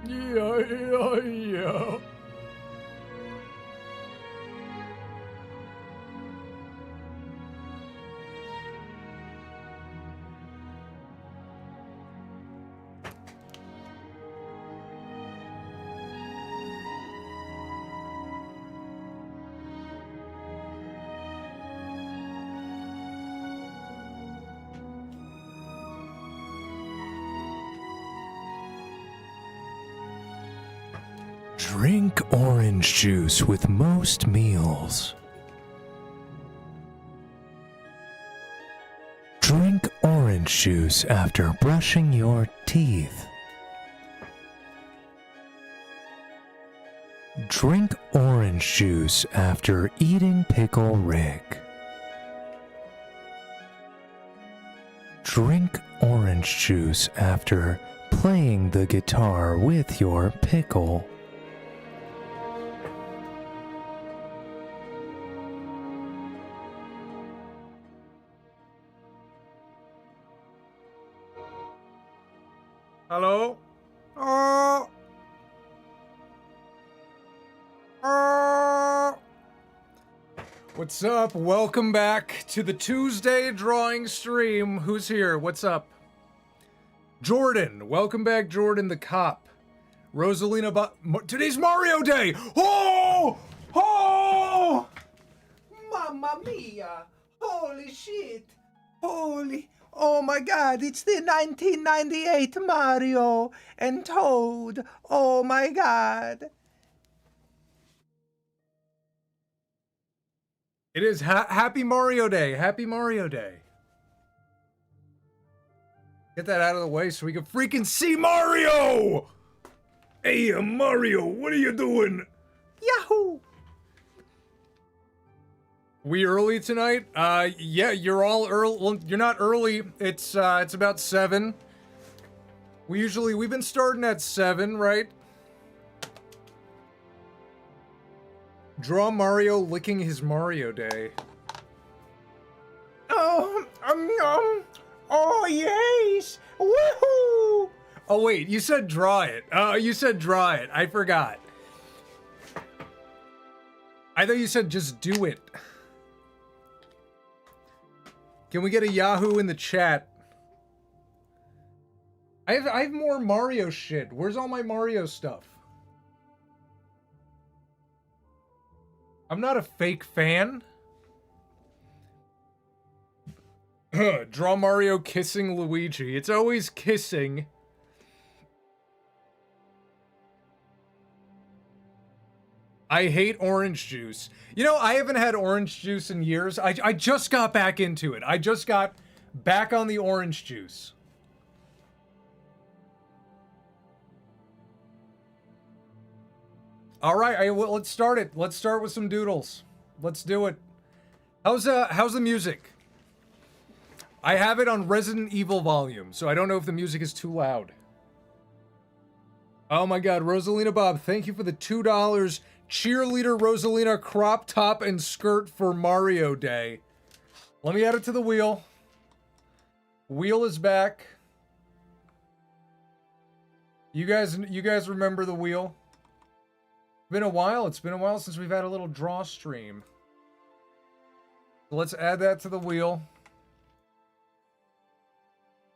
Yeah. Drink orange juice with most meals. Drink orange juice after brushing your teeth. Drink orange juice after eating Pickle Rick. Drink orange juice after playing the guitar with your pickle. Hello? Oh. What's up? Welcome back to the Tuesday drawing stream. Who's here? What's up? Jordan. Welcome back, Jordan the cop. Rosalina today's Mario Day! Oh! Oh! Mamma mia! Holy shit! Holy... Oh my god, it's the 1998 Mario and Toad! Oh my god! It is Happy Mario Day. Happy Mario Day. Get that out of the way so we can freaking see Mario! Hey, Mario, what are you doing? Yahoo! We early tonight? Yeah, you're all early. Well, you're not early. It's about 7. We've been starting at 7, right? Draw Mario licking his Mario Day. Oh, oh yes! Woohoo! Oh wait, you said draw it. You said draw it. I forgot. I thought you said just do it. Can we get a Yahoo in the chat? I have more Mario shit. Where's all my Mario stuff? I'm not a fake fan. Draw Mario kissing Luigi. It's always kissing. I hate orange juice. You know, I haven't had orange juice in years. I just got back into it. I just got back on the orange juice. All right, well, let's start it. Let's start with some doodles. Let's do it. How's the music? I have it on Resident Evil volume, so I don't know if the music is too loud. Oh my god, Rosalina Bob, thank you for the $2 cheerleader Rosalina crop top and skirt for Mario Day. Let me add it to the wheel. Wheel is back. You guys remember the wheel? It's been a while. It's been a while since we've had a little draw stream. So let's add that to the wheel.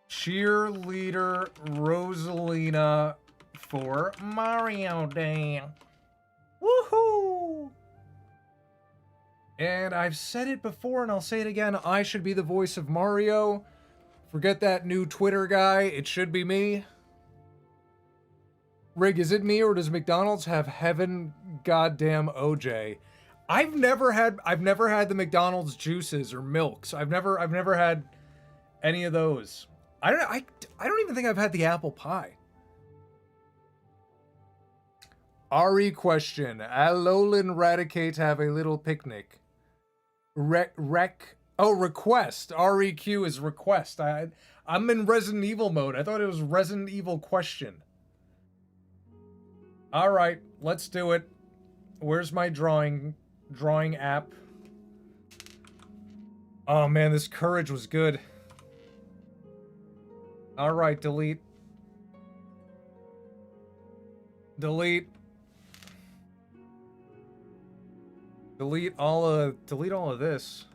Cheerleader Rosalina for Mario Day. Woohoo! And I've said it before and I'll say it again. I should be the voice of Mario. Forget that new Twitter guy. It should be me. Rig, is it me or does McDonald's have heaven goddamn OJ? I've never had the McDonald's juices or milks. I've never had any of those. I don't even think I've had the apple pie. Ari question. Alolan Radicate have a little picnic. Request. REQ is request. I'm in Resident Evil mode. I thought it was Resident Evil question. Alright, let's do it. Where's my drawing app? Oh man, this courage was good. Alright, delete. Delete. Delete all of this.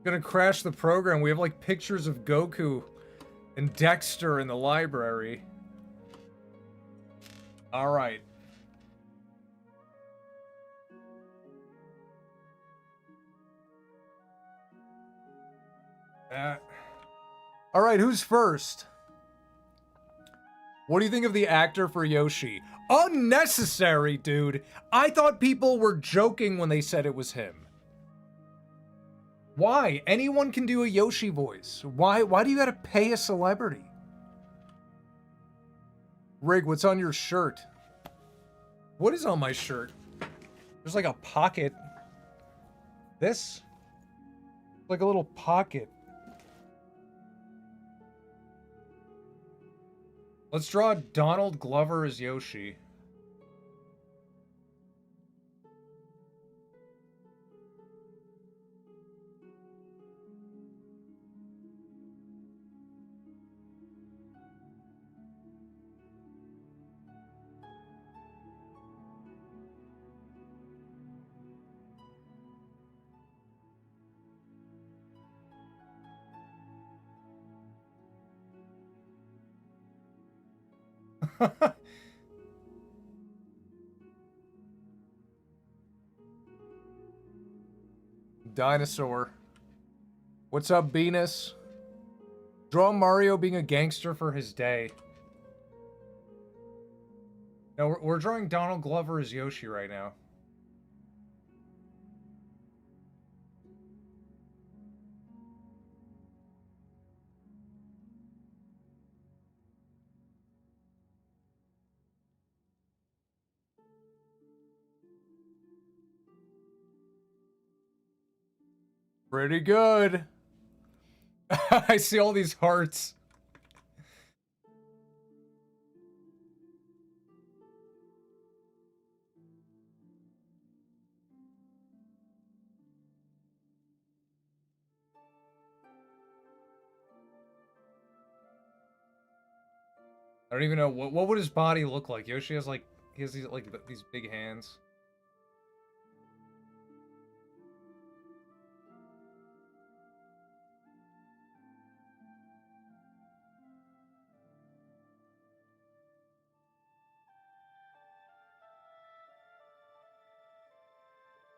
Gonna crash the program. We have like pictures of Goku and Dexter in the library. All right. All right, who's first? What do you think of the actor for Yoshi? Unnecessary, dude. I thought people were joking when they said it was him. Why? Anyone can do a Yoshi voice. Why do you gotta pay a celebrity? Rig, what's on your shirt? What is on my shirt? There's like a pocket. This? Like a little pocket. Let's draw Donald Glover as Yoshi. Dinosaur. What's up, Venus? Draw Mario being a gangster for his day. No, we're drawing Donald Glover as Yoshi right now. Pretty good. I see all these hearts. I don't even know what would his body look like. Yoshi has like he has these big hands.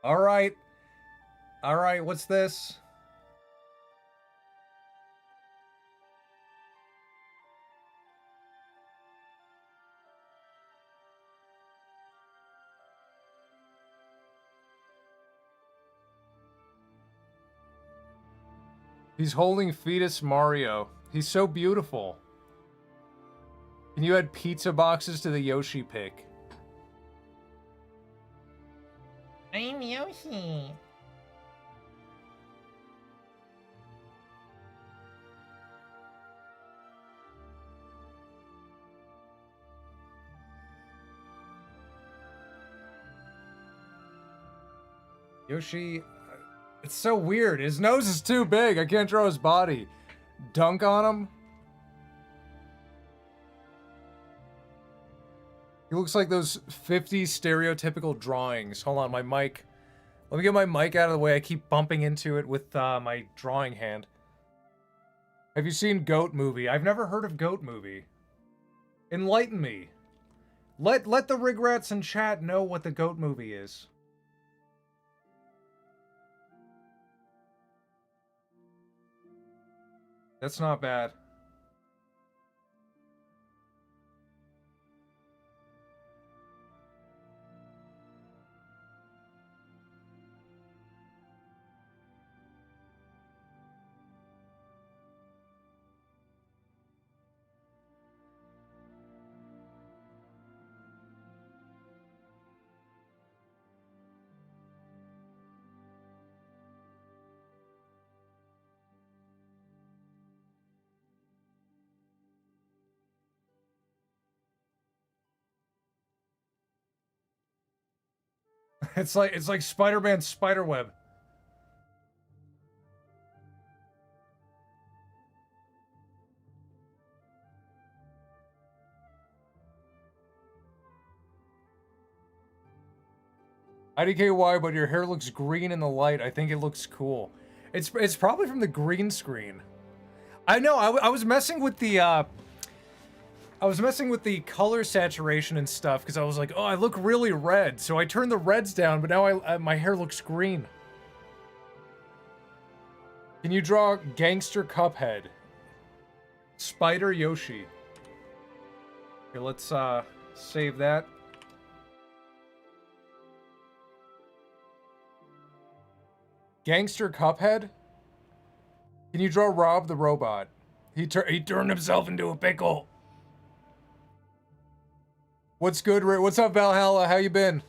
All right. All right, what's this? He's holding fetus Mario. He's so beautiful. Can you add pizza boxes to the Yoshi pic? I'm Yoshi. Yoshi, it's so weird. His nose is too big. I can't draw his body. Dunk on him. He looks like those 50s stereotypical drawings. Hold on, my mic. Let me get my mic out of the way. I keep bumping into it with my drawing hand. Have you seen Goat Movie? I've never heard of Goat Movie. Enlighten me. Let the Rigrats in chat know what the Goat Movie is. That's not bad. It's like Spider-Man's spiderweb. IDKY, but your hair looks green in the light. I think it looks cool. It's probably from the green screen. I know. I was messing with the color saturation and stuff because I was like, oh, I look really red. So I turned the reds down, but now my hair looks green. Can you draw Gangster Cuphead? Spider Yoshi. Okay, let's save that. Gangster Cuphead? Can you draw Rob the Robot? He turned himself into a pickle. What's good, Rick? What's up, Valhalla? How you been?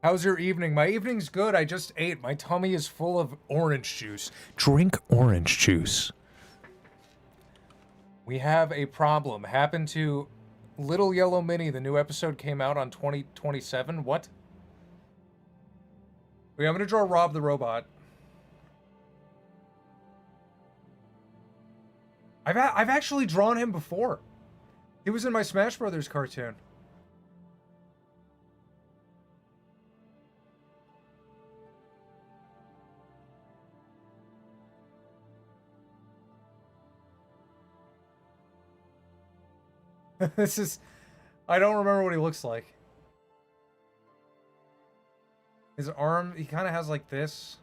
How's your evening? My evening's good. I just ate. My tummy is full of orange juice. Drink orange juice. We have a problem. Happened to Little Yellow Mini. The new episode came out on 2027. What? Wait, I'm gonna draw Rob the Robot. I've actually drawn him before. He was in my Smash Brothers cartoon. This is... I don't remember what he looks like. His arm, he kind of has like this.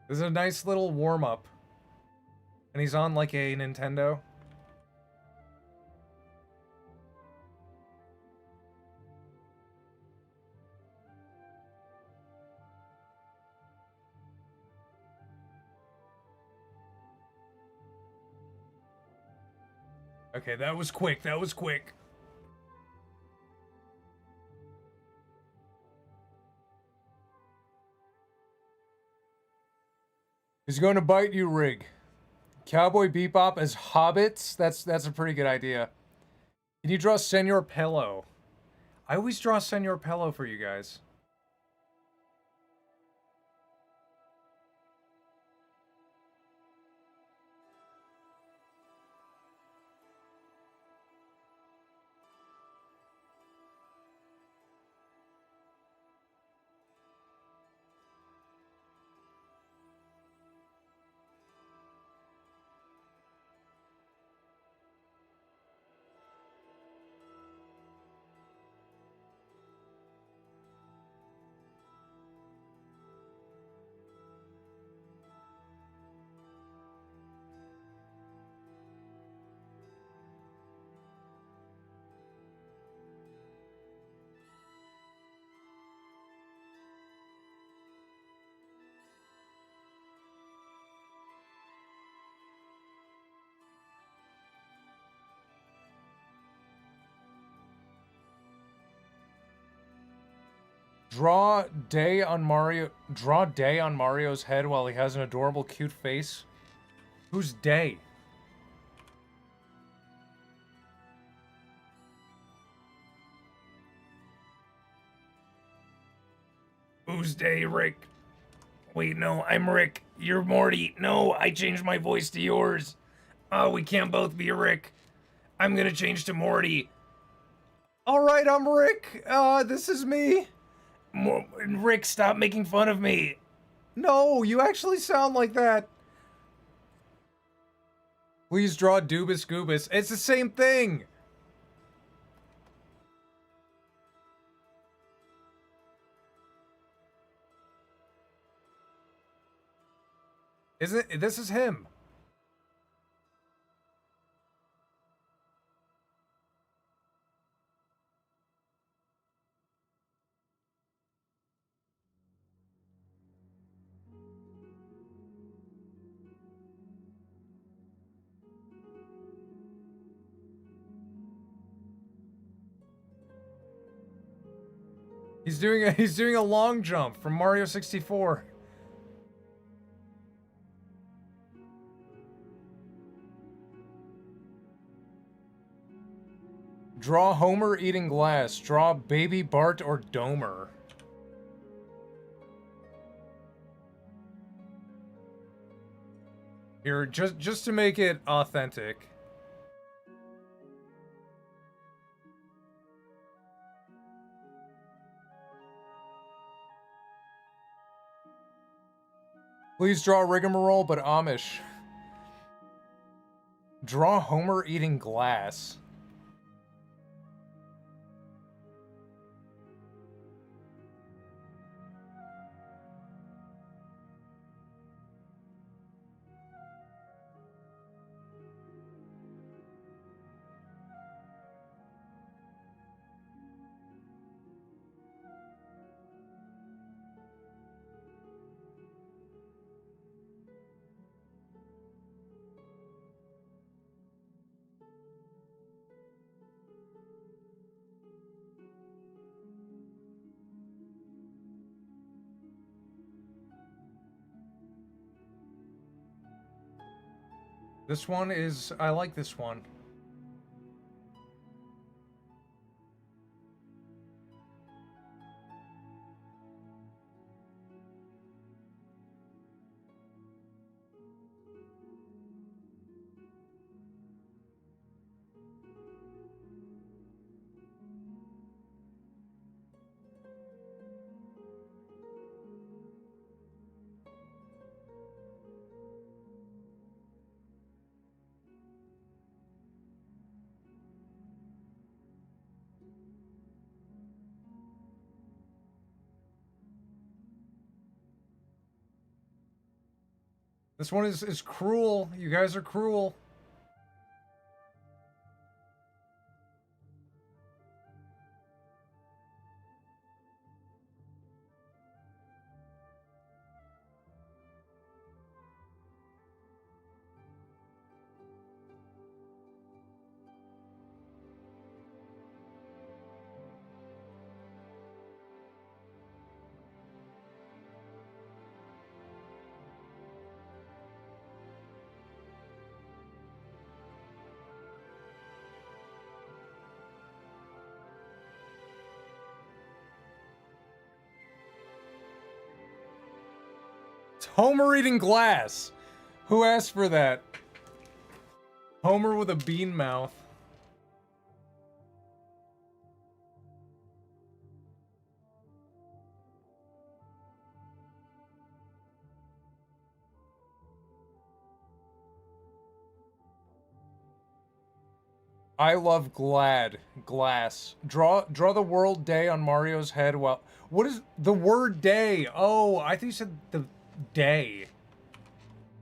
This is a nice little warm-up. And he's on like a Nintendo. Okay, that was quick. That was quick. He's going to bite you, Rig. Cowboy Bebop as hobbits? That's a pretty good idea. Can you draw Senor Pillow? I always draw Senor Pillow for you guys. Draw Day on Mario's head while he has an adorable, cute face. Who's Day? Who's Day, Rick? Wait, no, I'm Rick. You're Morty. No, I changed my voice to yours. Oh, we can't both be Rick. I'm gonna change to Morty. Alright, I'm Rick. This is me. Rick, stop making fun of me. No, you actually sound like that. Please draw Dubus Goobus. It's the same thing. Isn't it? This is him. He's doing a long jump from Mario 64. Draw Homer eating glass. Draw Baby Bart or Domer. Here, just to make it authentic. Please draw rigmarole, but Amish. Draw Homer eating glass. This one is... I like this one. This one is cruel. You guys are cruel. Homer eating glass. Who asked for that? Homer with a bean mouth. I love glass. Draw the world day on Mario's head. Well, what is the word day? Oh, I think you said the day.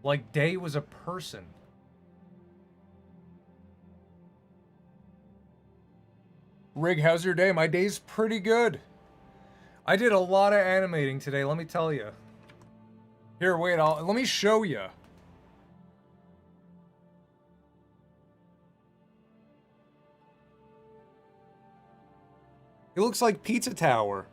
Like day was a person. Rig, how's your day? My day's pretty good. I did a lot of animating today, let me tell you. Here, wait, let me show you. It looks like Pizza Tower.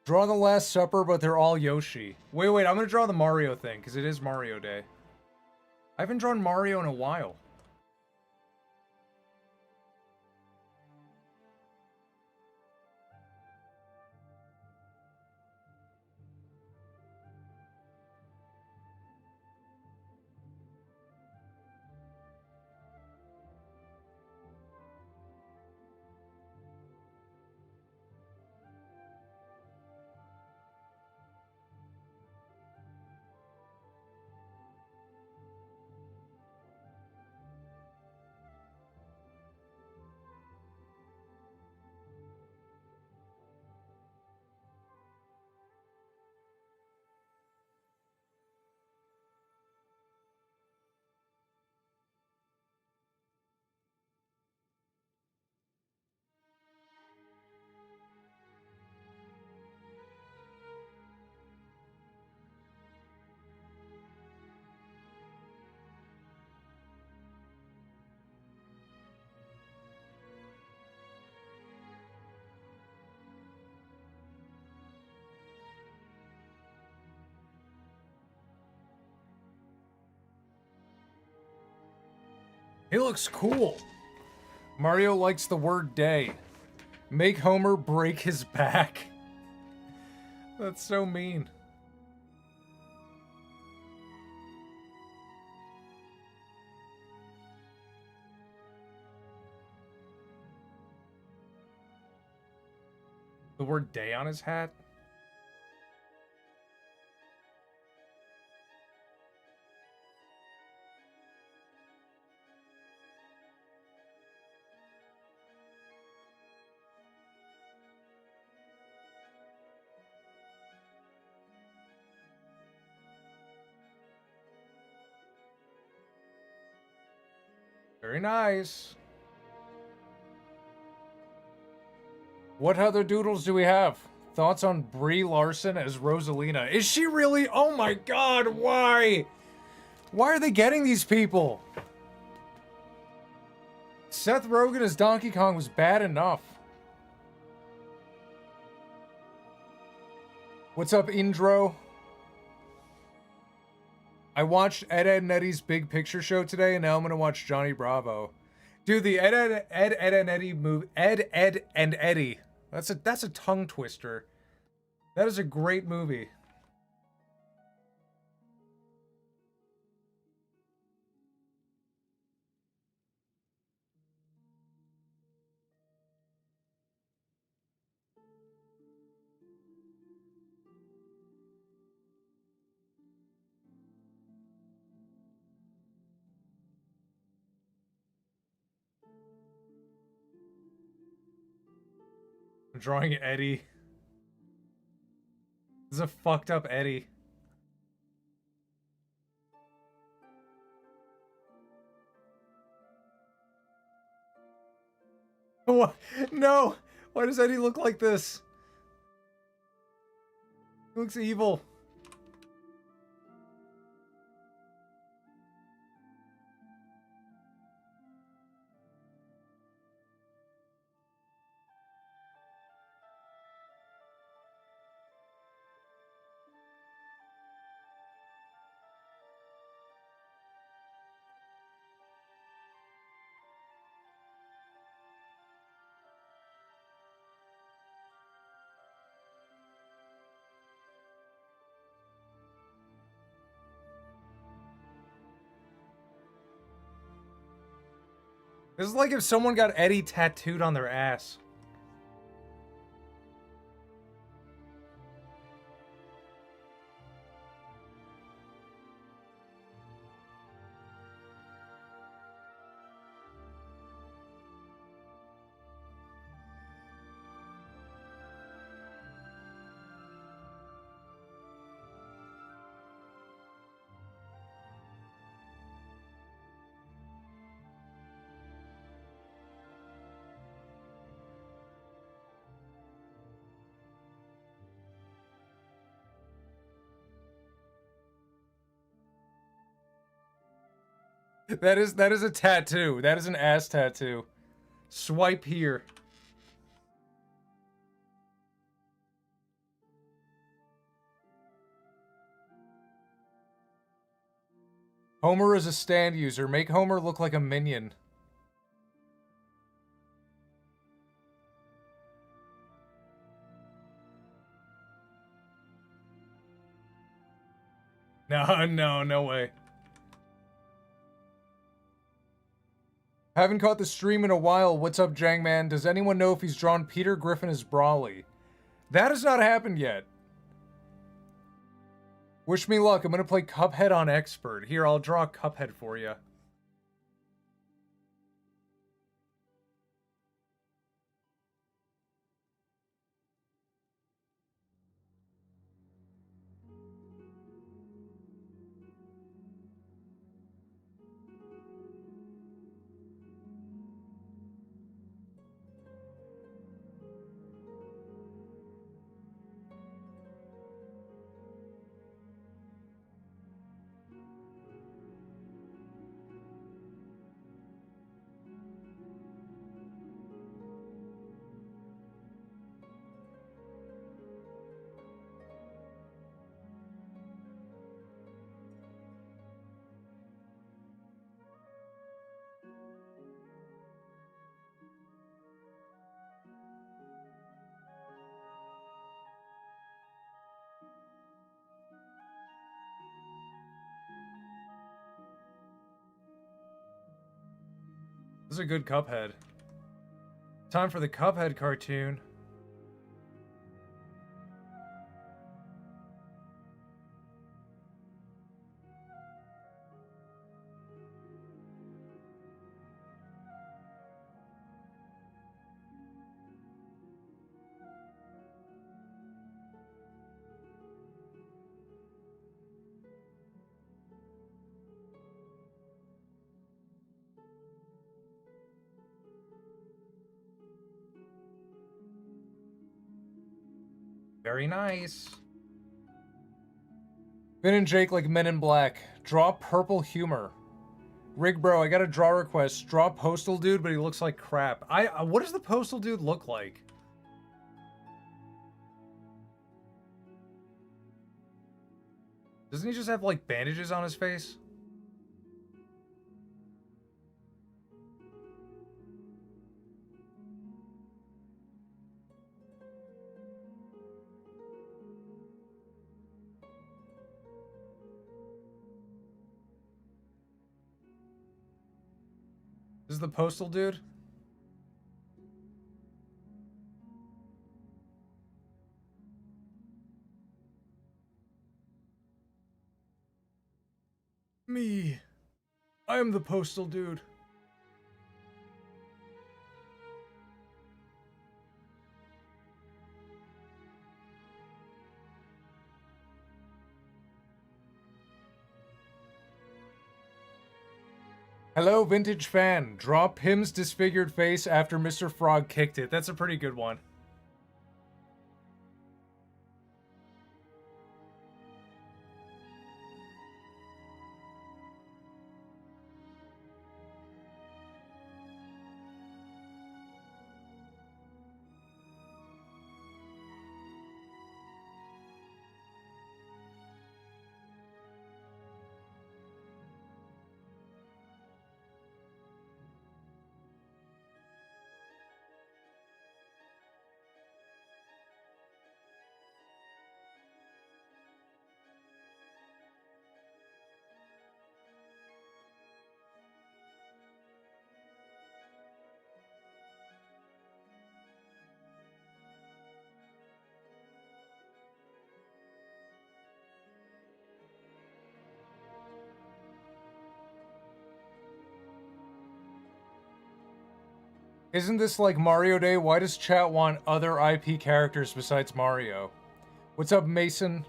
Draw the Last Supper, but they're all Yoshi. Wait, I'm gonna draw the Mario thing, because it is Mario Day. I haven't drawn Mario in a while. He looks cool. Mario likes the word day. Make Homer break his back. That's so mean. The word day on his hat? Very nice. What other doodles do we have? Thoughts on Brie Larson as Rosalina? Is she really? Oh my god, why? Why are they getting these people? Seth Rogen as Donkey Kong was bad enough. What's up, Indro? I watched Ed, Edd n Eddy's Big Picture Show today, and now I'm gonna watch Johnny Bravo. Dude, the Ed, and Eddy movie, Ed, Edd and Eddy. That's a tongue twister. That is a great movie. I'm drawing Eddie. This is a fucked up Eddie. What? No! Why does Eddie look like this? He looks evil. This is like if someone got Eddie tattooed on their ass. That is a tattoo. That is an ass tattoo. Swipe here. Homer is a stand user. Make Homer look like a minion. No way. Haven't caught the stream in a while. What's up, Jangman? Does anyone know if he's drawn Peter Griffin as Brawly? That has not happened yet. Wish me luck. I'm gonna play Cuphead on Expert. Here, I'll draw Cuphead for you. This is a good Cuphead. Time for the Cuphead cartoon. Very nice. Finn and Jake like Men in Black. Draw purple humor. Rig bro, I got a draw request. Draw Postal Dude, but he looks like crap. What does the Postal Dude look like? Doesn't he just have like bandages on his face? This is the Postal Dude? Me. I am the Postal Dude. Hello, vintage fan. Draw Pim's disfigured face after Mr. Frog kicked it. That's a pretty good one. Isn't this like Mario Day? Why does chat want other IP characters besides Mario? What's up, Mason?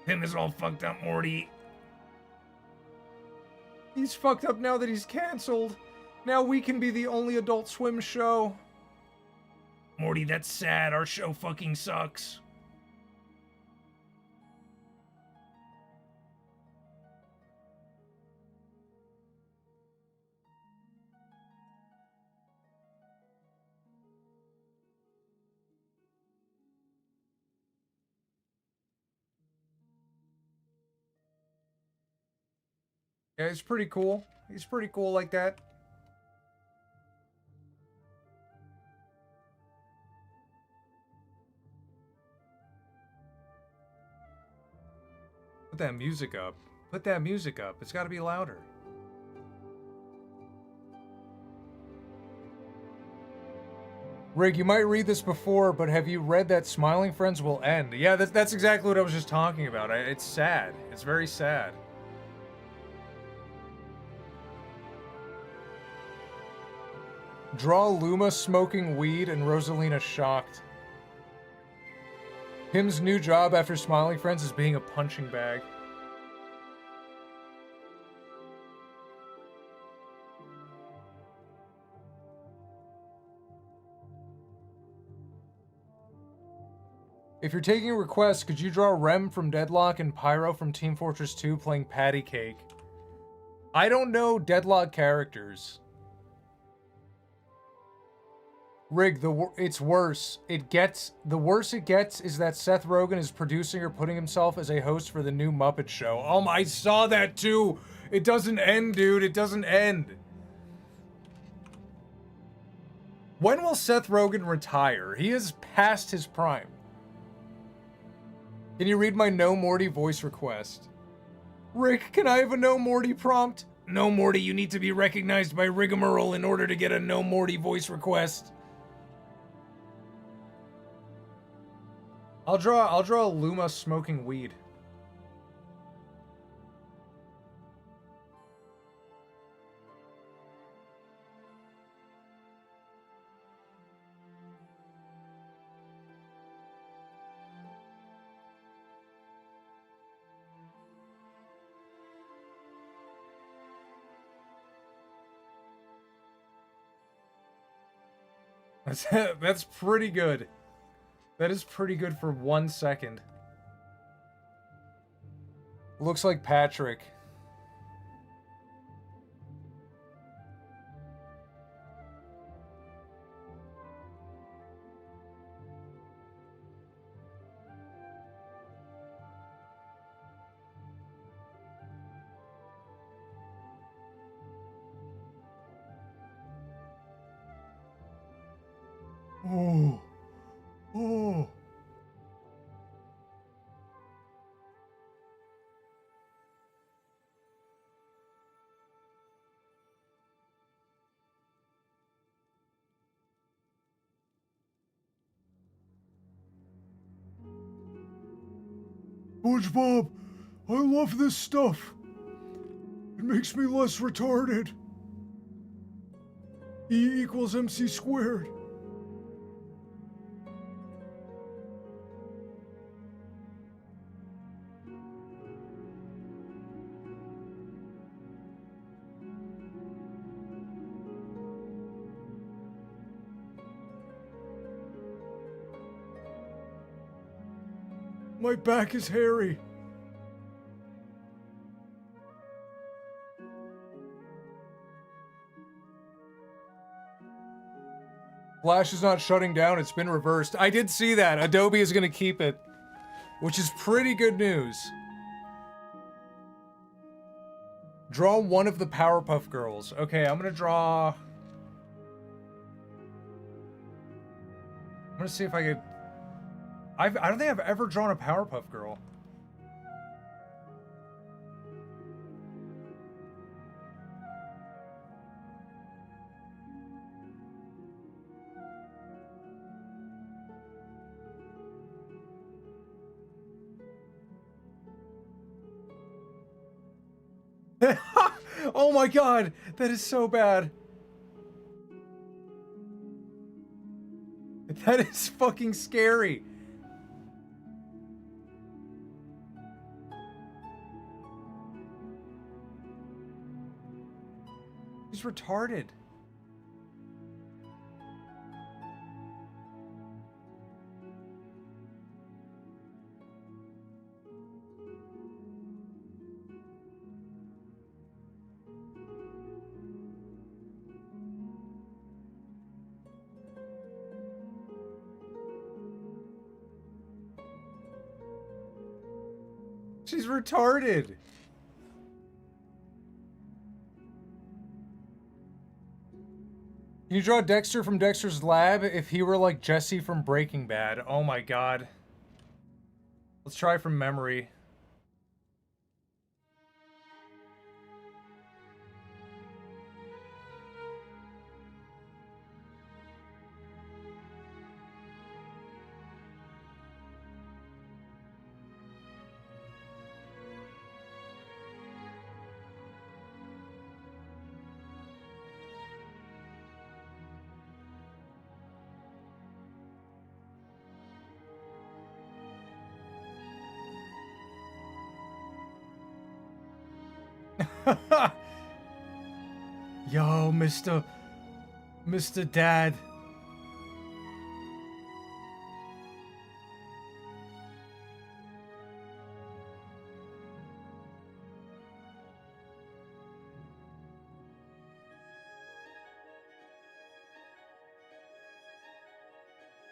Him is all fucked up, Morty. He's fucked up now that he's canceled. Now we can be the only Adult Swim show. Morty, that's sad. Our show fucking sucks. Yeah, he's pretty cool. He's pretty cool like that. Put that music up. Put that music up. It's got to be louder. Rig, you might read this before, but have you read that Smiling Friends Will End? Yeah, that's exactly what I was just talking about. It's sad. It's very sad. Draw Luma smoking weed and Rosalina shocked. Pim's new job after Smiling Friends is being a punching bag. If you're taking requests, could you draw Rem from Deadlock and Pyro from Team Fortress 2 playing Patty Cake? I don't know Deadlock characters. Rig, it's worse. The worse it gets is that Seth Rogen is producing or putting himself as a host for the new Muppet Show. Oh my, I saw that too. It doesn't end, dude. It doesn't end. When will Seth Rogen retire? He is past his prime. Can you read my No Morty voice request? Rick, can I have a No Morty prompt? No Morty, you need to be recognized by Rigmarole in order to get a No Morty voice request. I'll draw Luma smoking weed. That's pretty good. That is pretty good for 1 second. Looks like Patrick. Oh. Oh. SpongeBob, I love this stuff. It makes me less retarded. E equals MC squared. My back is hairy. Flash is not shutting down, it's been reversed. I did see that. Adobe is going to keep it, which is pretty good news. Draw one of the Powerpuff Girls. Okay, I'm going to draw... I'm going to see if I could... I don't think I've ever drawn a Powerpuff Girl. Oh my god, that is so bad. That is fucking scary. He's retarded. She's retarded. Can you draw Dexter from Dexter's Lab if he were like Jesse from Breaking Bad? Oh my god. Let's try from memory. Yo, Mr. Dad.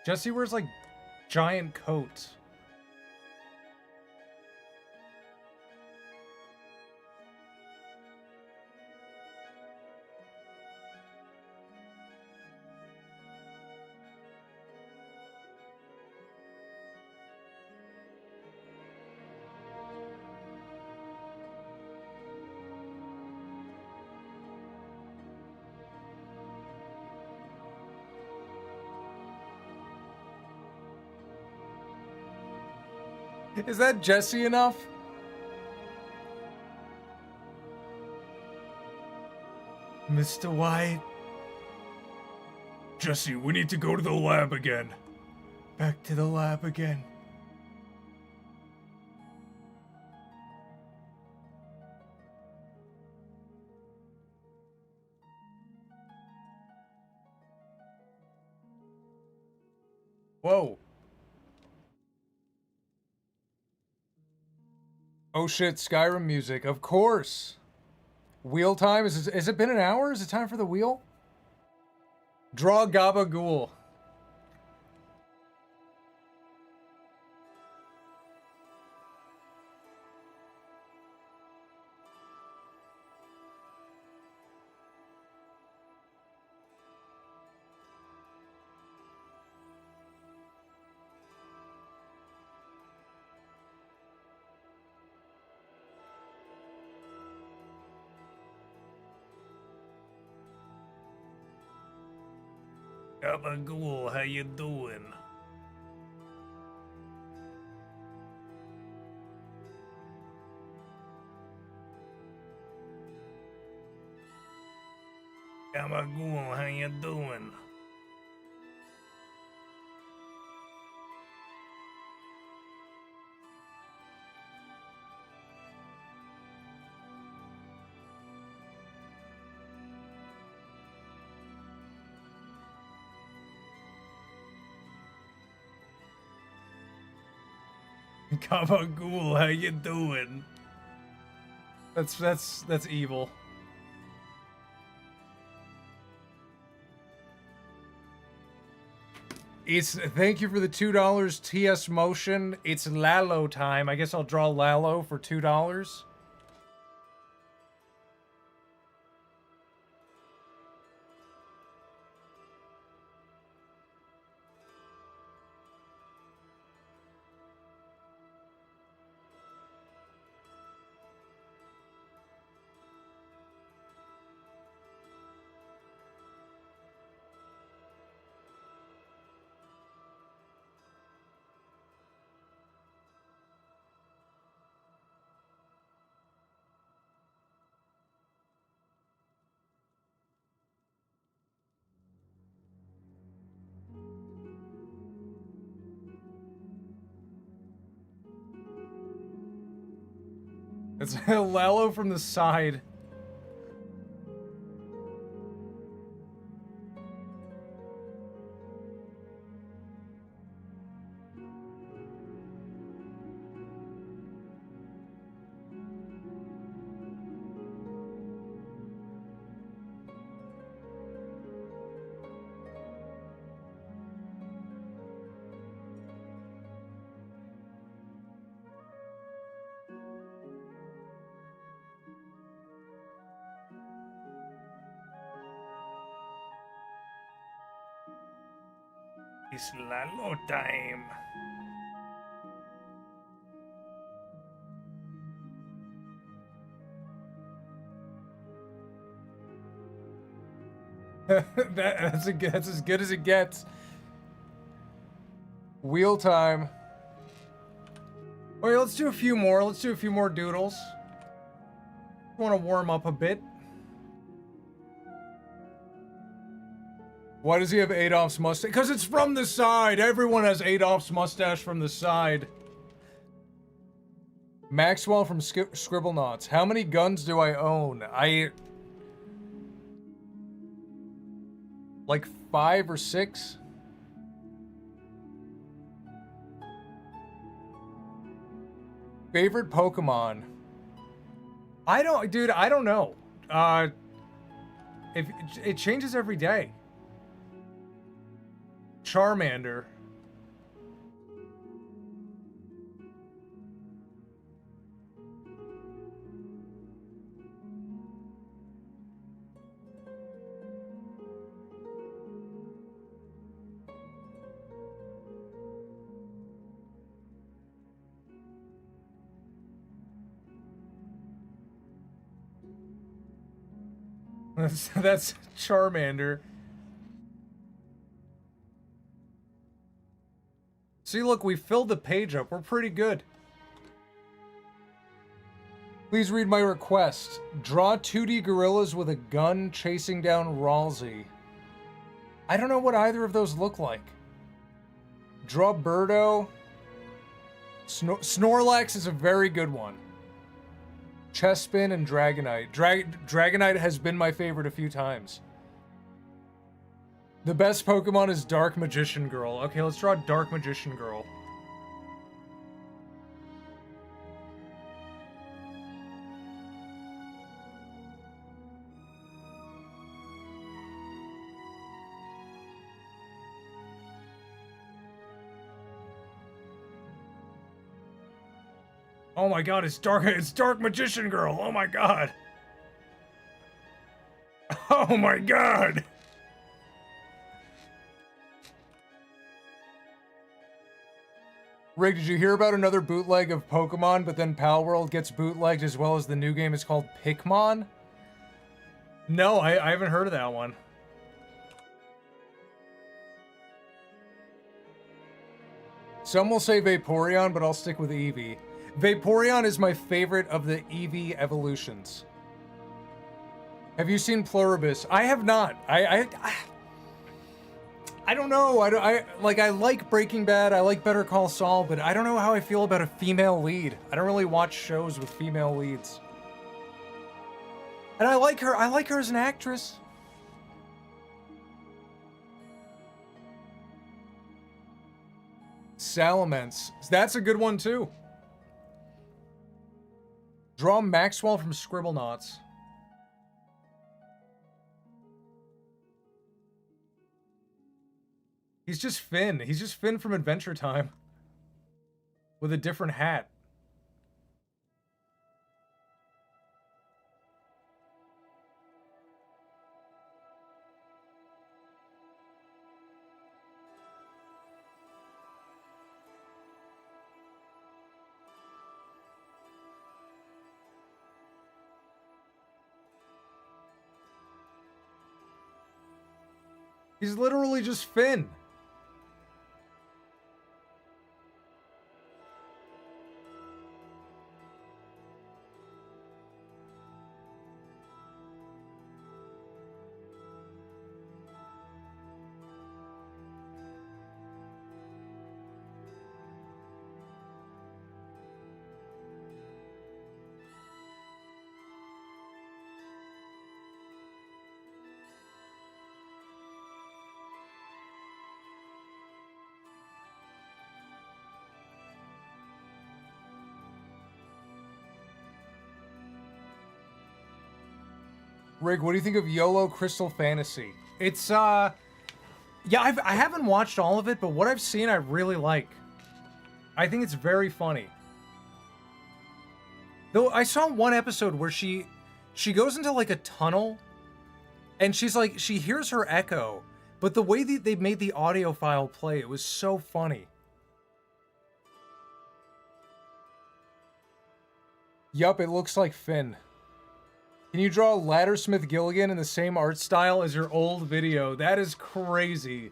Jesse wears like giant coats. Is that Jesse enough? Mr. White. Jesse, we need to go to the lab again. Back to the lab again. Whoa. Oh shit, Skyrim music, of course. Wheel time? Has it been an hour? Is it time for the wheel? Draw Gabagool. Gabagool, how you doing? Gabagool, how you doing? Gabagool, how you doing? That's evil. Thank you for the $2 TS Motion. It's Lalo time. I guess I'll draw Lalo for $2. It's Lalo from the side. It's Lalo time. That's as good as it gets. Wheel time. Wait, let's do a few more. Let's do a few more doodles. Want to warm up a bit. Why does he have Adolf's mustache? Because it's from the side. Everyone has Adolf's mustache from the side. Maxwell from Scribblenauts. How many guns do I own? Like 5 or 6? Favorite Pokemon? I don't know. If it changes every day. Charmander. That's Charmander. See, look, we filled the page up. We're pretty good. Please read my request. Draw 2D gorillas with a gun chasing down Ralsei. I don't know what either of those look like. Draw Birdo. Snorlax is a very good one. Chespin and Dragonite. Dragonite has been my favorite a few times. The best Pokemon is Dark Magician Girl. Okay, let's draw Dark Magician Girl. Oh my god, it's Dark Magician Girl. Oh my god. Oh my god. Rig, did you hear about another bootleg of Pokemon, but then Palworld gets bootlegged as well as the new game is called Pikmon? No, I haven't heard of that one. Some will say Vaporeon, but I'll stick with Eevee. Vaporeon is my favorite of the Eevee evolutions. Have you seen Pluribus? I have not. I don't know. I like Breaking Bad. I like Better Call Saul, but I don't know how I feel about a female lead. I don't really watch shows with female leads. And I like her. I like her as an actress. Salamence. That's a good one too. Draw Maxwell from Scribblenauts. He's just Finn. He's just Finn from Adventure Time. With a different hat. He's literally just Finn. Rig, what do you think of YOLO Crystal Fantasy? It's, yeah, I haven't watched all of it, but what I've seen I really like. I think it's very funny. Though I saw one episode where she goes into like a tunnel, and she's like, she hears her echo, but the way that they made the audio file play, it was so funny. Yup, it looks like Finn. Can you draw Laddersmith Gilligan in the same art style as your old video? That is crazy.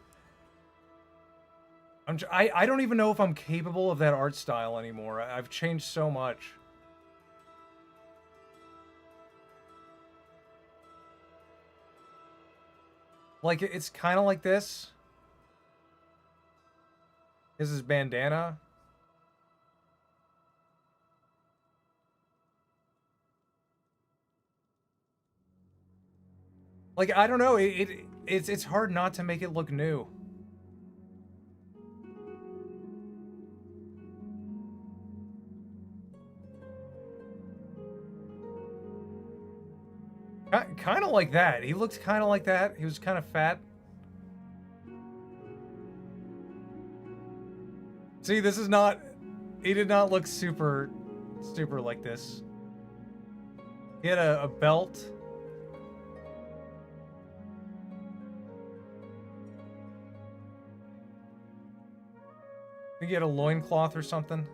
I don't even know if I'm capable of that art style anymore. I've changed so much. Like, it's kind of like this. This is bandana. Like, I don't know, it's hard not to make it look new. Kind of like that. He looked kind of like that. He was kind of fat. See, this is not... He did not look super like this. He had a belt. I think he had a loincloth or something.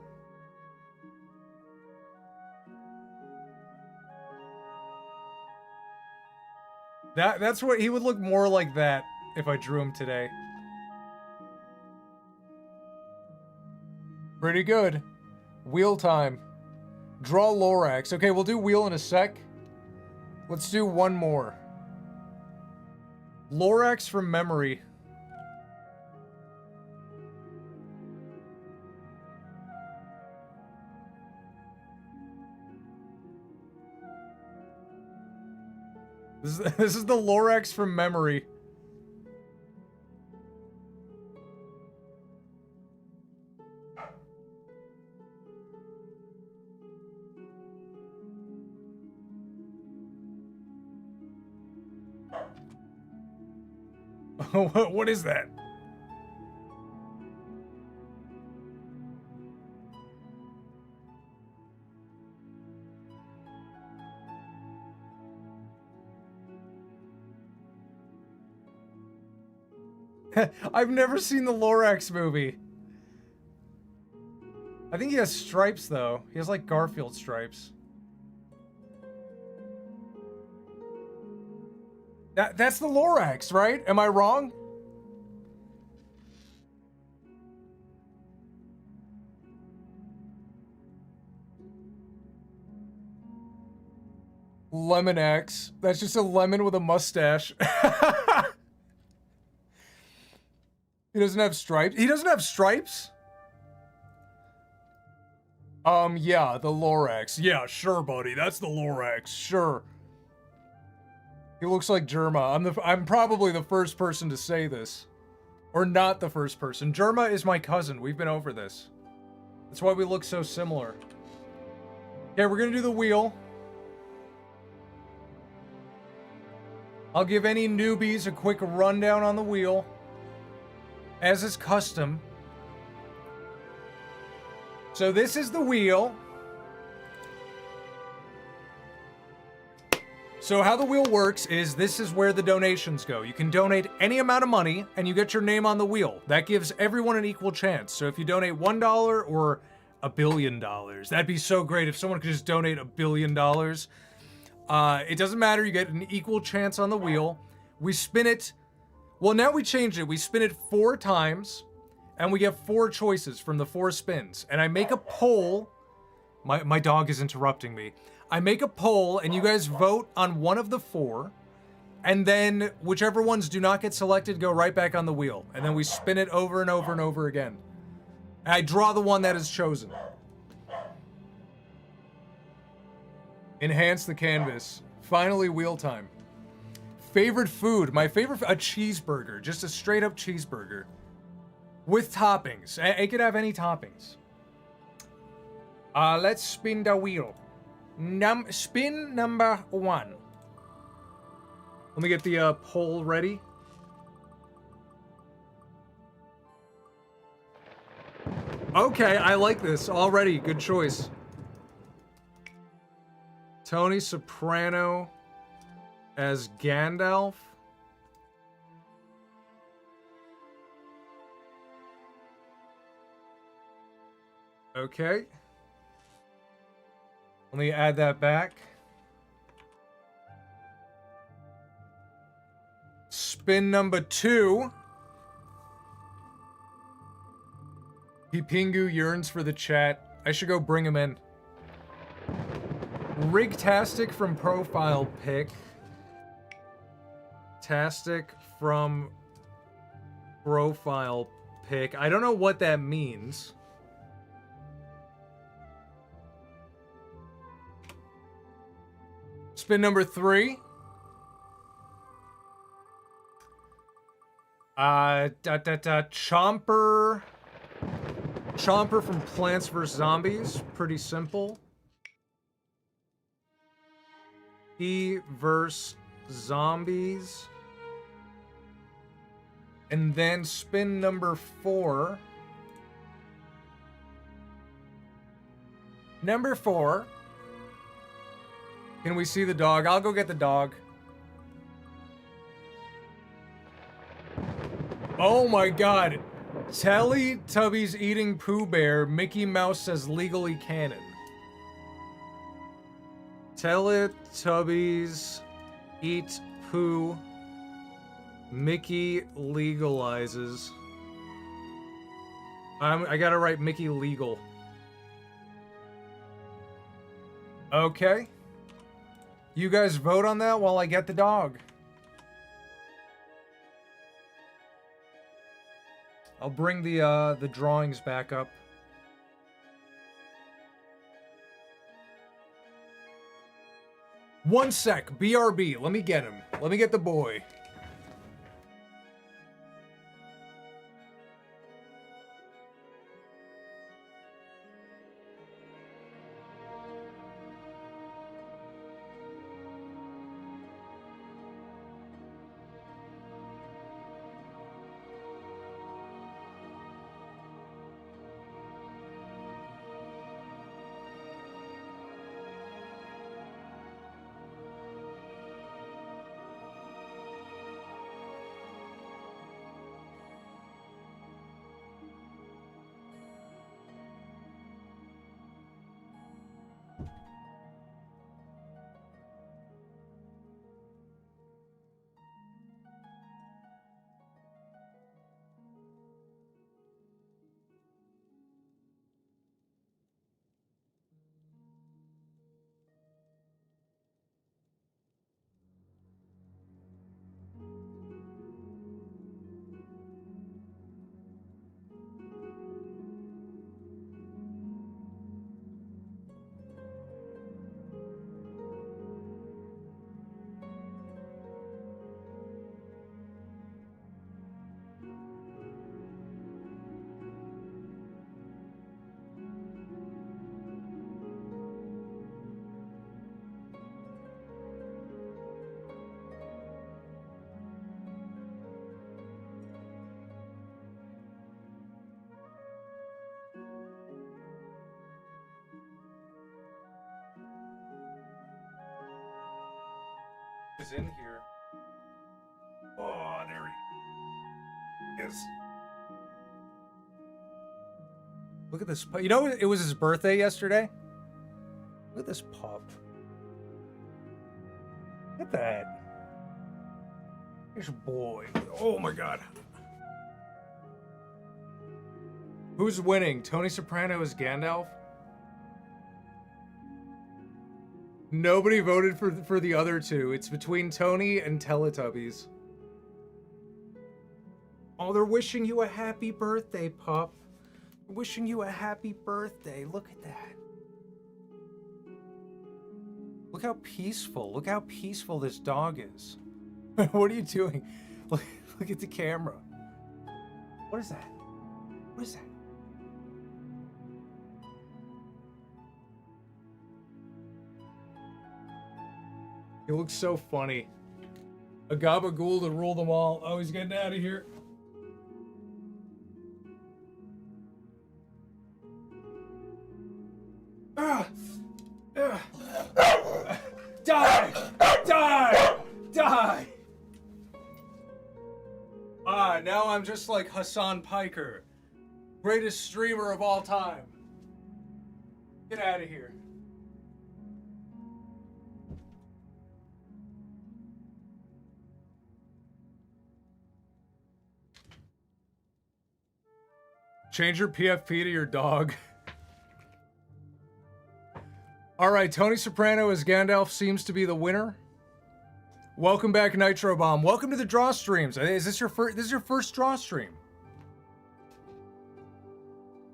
That's what he would look more like that if I drew him today. Pretty good. Wheel time. Draw Lorax. Okay, we'll do wheel in a sec. Let's do one more. Lorax from memory. This is the Lorax from memory. What is that? I've never seen the Lorax movie. I think he has stripes, though. He has, like, Garfield stripes. That's the Lorax, right? Am I wrong? Lemon X. That's just a lemon with a mustache. He doesn't have stripes. He doesn't have stripes? Yeah, the Lorax. Yeah, sure, buddy. That's the Lorax. Sure. He looks like Germa. I'm probably the first person to say this. Or not the first person. Germa is my cousin. We've been over this. That's why we look so similar. Okay, we're gonna do the wheel. I'll give any newbies a quick rundown on the wheel. As is custom. So this is the wheel. So how the wheel works is this is where the donations go. You can donate any amount of money and you get your name on the wheel. That gives everyone an equal chance. So if you donate $1 or $1 billion, that'd be so great if someone could just donate $1 billion. It doesn't matter, you get an equal chance on the wheel. We spin it, well now we changed it. We spin it 4 times and we get 4 choices from the 4 spins. And I make a poll. My dog is interrupting me. I make a poll and you guys vote on one of the 4, and then whichever ones do not get selected go right back on the wheel, and then we spin it over and over and over again. And I draw the one that is chosen. Enhance the canvas. Finally wheel time. Favorite food. My favorite, a cheeseburger. Just a straight up cheeseburger. With toppings. It could have any toppings. Let's spin the wheel. Spin number 1. Let me get the poll ready. Okay, I like this already. Good choice. Tony Soprano as Gandalf. Okay. Let me add that back. Spin number 2. Pipingu yearns for the chat. I should go bring him in. Rigtastic from profile pic. Tastic from profile pic. I don't know what that means. Spin number 3. Chomper. Chomper from Plants vs. Zombies. Pretty simple. He vs. Zombies. And then spin number 4. Number 4. Can we see the dog? I'll go get the dog. Oh my god. Teletubbies eating Pooh Bear. Mickey Mouse says legally canon. Teletubbies eat Pooh. Mickey legalizes. I gotta write Mickey legal. Okay. You guys vote on that while I get the dog. I'll bring the drawings back up. One sec, BRB. Let me get him. Let me get the boy. Is in here. Oh, there he is. Look at this. You know, it was his birthday yesterday. Look at this pup. Look at that. Here's a boy. Oh my god. Who's winning? Tony Soprano as Gandalf? Nobody voted for the other two. It's between Tony and Teletubbies. Oh, they're wishing you a happy birthday, pup. They're wishing you a happy birthday. Look at that. Look how peaceful. Look how peaceful this dog is. What are you doing? Look at the camera. What is that? What is that? He looks so funny. A gabagool to rule them all. Oh, he's getting out of here. Die! Die! Die! Now I'm just like Hassan Piker. Greatest streamer of all time. Get out of here. Change your PFP to your dog. All right, Tony Soprano as Gandalf seems to be the winner. Welcome back, Nitro Bomb. Welcome to the draw streams. Is this your first? This is your first draw stream.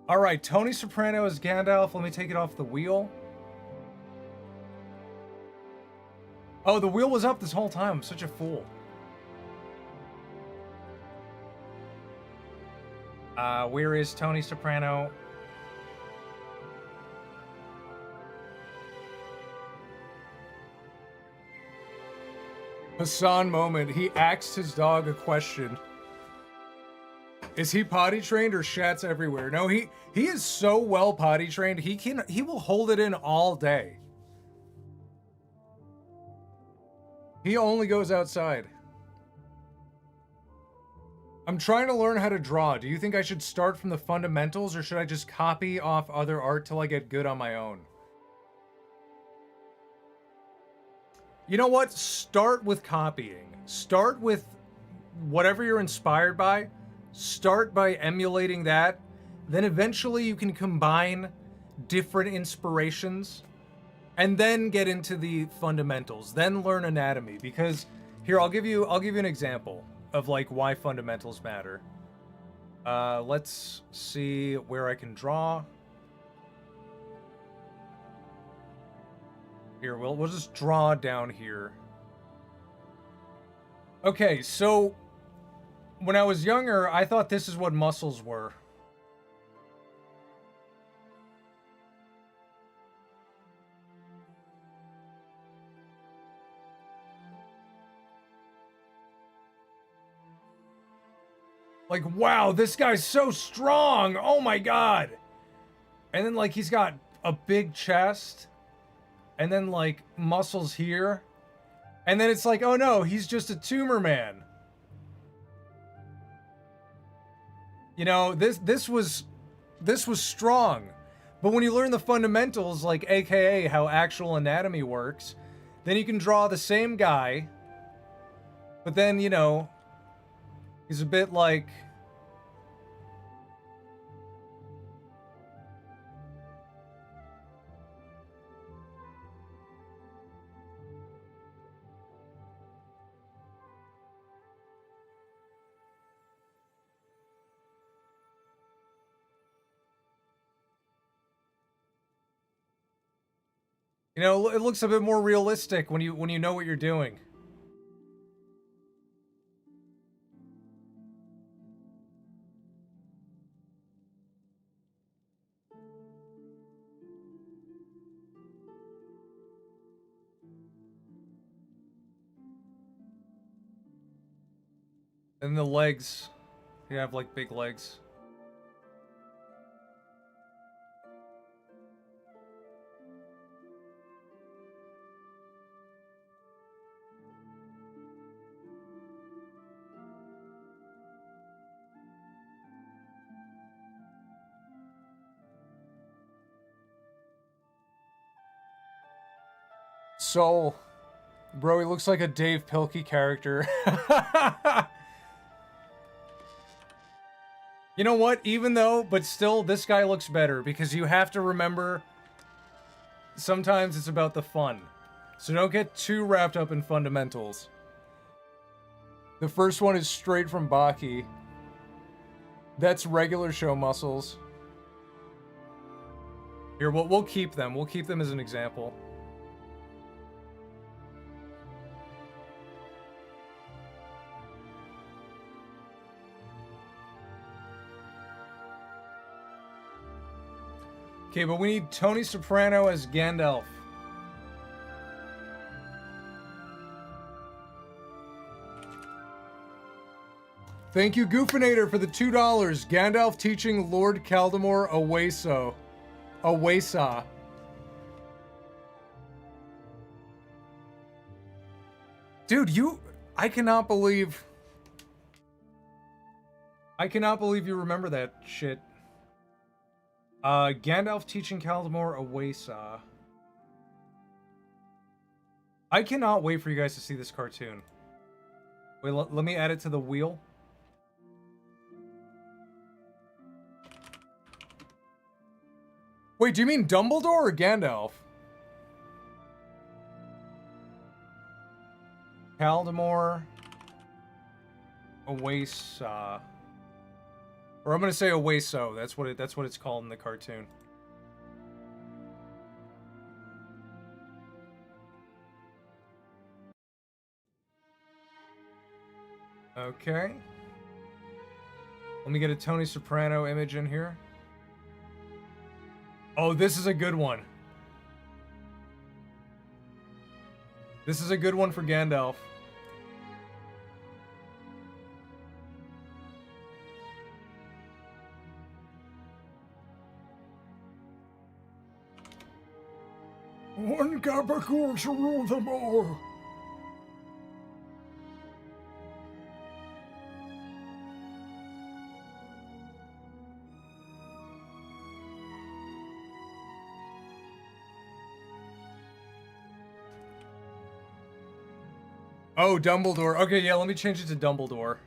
All right, Tony Soprano as Gandalf. Let me take it off the wheel. Oh, the wheel was up this whole time. I'm such a fool. Where is Tony Soprano? Hassan moment. He asked his dog a question. Is he potty trained or shats everywhere? No, he is so well potty trained. He will hold it in all day. He only goes outside. I'm trying to learn how to draw. Do you think I should start from the fundamentals or should I just copy off other art till I get good on my own? You know what? Start with copying. Start with whatever you're inspired by. Start by emulating that. Then eventually you can combine different inspirations and then get into the fundamentals, then learn anatomy. Because here, I'll give you an example of like why fundamentals matter. Let's see where I can draw. Here, we'll just draw down here. Okay, so when I was younger, I thought this is what muscles were. Like, wow, this guy's so strong. Oh my god. And then like he's got a big chest and then like muscles here. And then it's like, oh no, he's just a tumor man. You know, this was strong. But when you learn the fundamentals, like AKA how actual anatomy works, then you can draw the same guy. But then, you know, he's a bit like... You know, it looks a bit more realistic when you know what you're doing. And the legs, you have like big legs. Soul. Bro, he looks like a Dave Pilkey character. You know what? Even though, but still, this guy looks better because you have to remember sometimes it's about the fun. So don't get too wrapped up in fundamentals. The first one is straight from Baki. That's regular show muscles. Here, we'll keep them. We'll keep them as an example. Okay, but we need Tony Soprano as Gandalf. Thank you, Goofinator, for the $2. Gandalf teaching Lord Caldemore Aweso. Awesa. Dude, I cannot believe you remember that shit. Gandalf teaching Caldemore Awesa. I cannot wait for you guys to see this cartoon. Wait, let me add it to the wheel. Wait, do you mean Dumbledore or Gandalf? Caldemore Awesa. Or I'm gonna say Aweso. That's what it's called in the cartoon. Okay. Let me get a Tony Soprano image in here. Oh, this is a good one. This is a good one for Gandalf. One Gabagool shall rule them all. Oh, Dumbledore. Okay, yeah, let me change it to Dumbledore.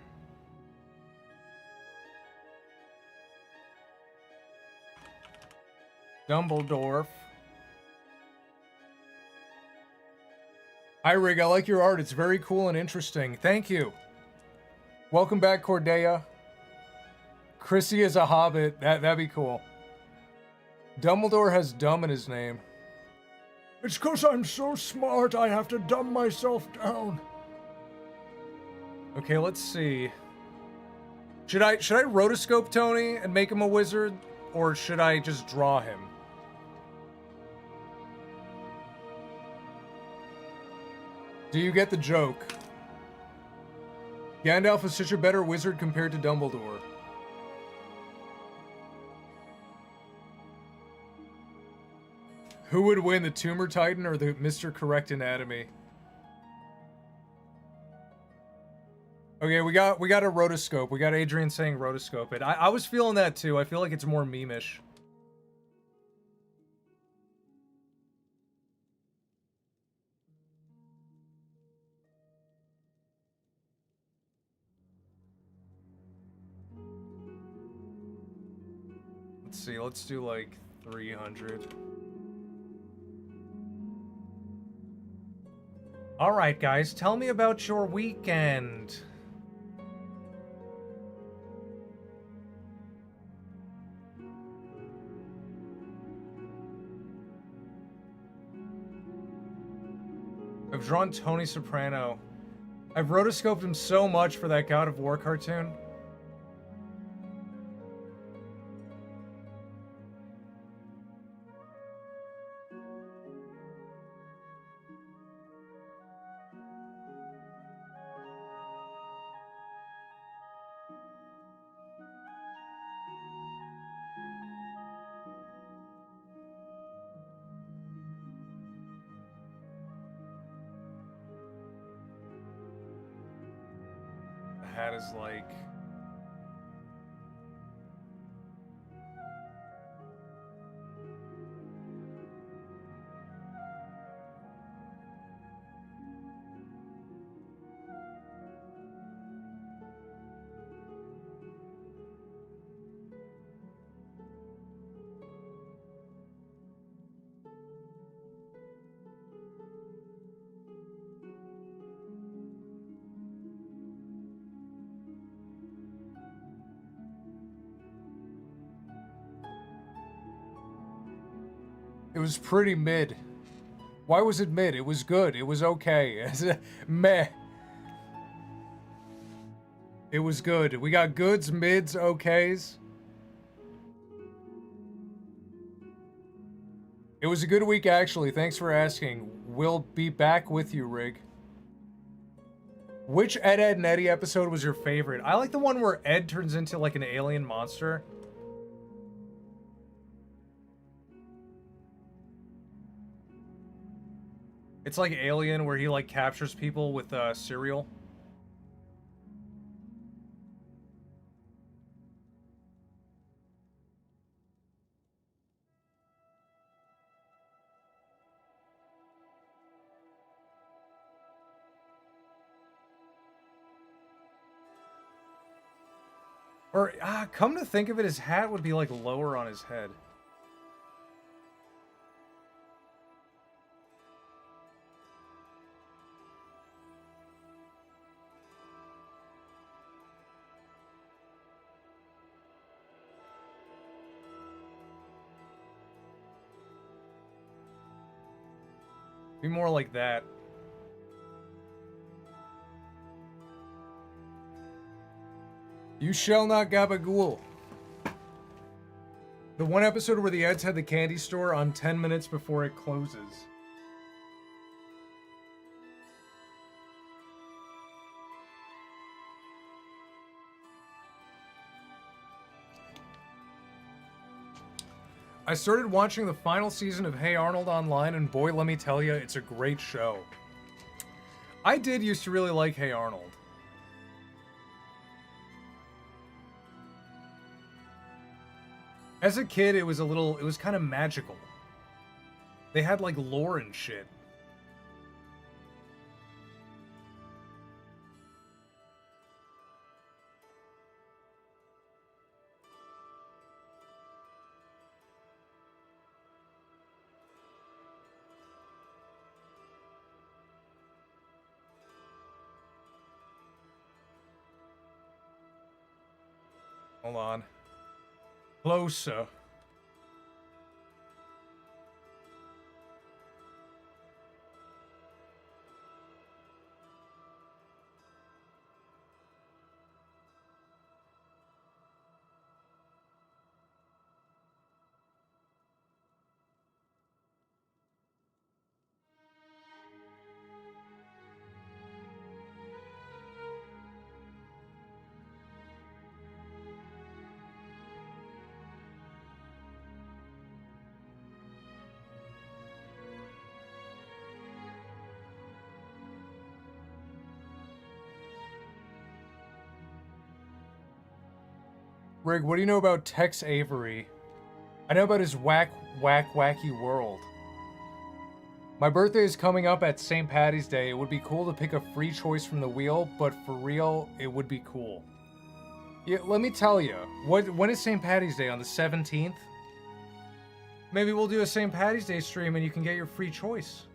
Dumbledore. Hi, Rig. I like your art. It's very cool and interesting. Thank you. Welcome back, Cordeya. Chrissy is a hobbit. That'd be cool. Dumbledore has dumb in his name. It's because I'm so smart, I have to dumb myself down. Okay, let's see. Should I rotoscope Tony and make him a wizard? Or should I just draw him? Do you get the joke? Gandalf is such a better wizard compared to Dumbledore. Who would win, the Tumor Titan or the Mr. Correct Anatomy? Okay, we got a rotoscope. We got Adrian saying rotoscope it. I was feeling that too. I feel like it's more meme-ish. Let's see, let's do like 300. Alright guys, tell me about your weekend. I've drawn Tony Soprano. I've rotoscoped him so much for that God of War cartoon. Hat is like... It was pretty mid. Why was it mid? It was good. It was okay. Meh. It was good. We got goods, mids, okays. It was a good week, actually. Thanks for asking. We'll be back with you, Rig. Which Ed, Edd n Eddy episode was your favorite? I like the one where Ed turns into like an alien monster. It's like Alien, where he like captures people with cereal. Or, come to think of it, his hat would be like lower on his head. Be more like that. You shall not gabagool. The one episode where the Eds had the candy store on 10 minutes before it closes. I started watching the final season of Hey Arnold online, and boy, let me tell you, it's a great show. I did used to really like Hey Arnold. As a kid, it was kind of magical. They had like lore and shit. Hold on. Closer. Rig, what do you know about Tex Avery? I know about his wacky world. My birthday is coming up at St. Patty's Day. It would be cool to pick a free choice from the wheel, but for real, it would be cool. Yeah, let me tell you. When is St. Patty's Day? On the 17th? Maybe we'll do a St. Patty's Day stream and you can get your free choice.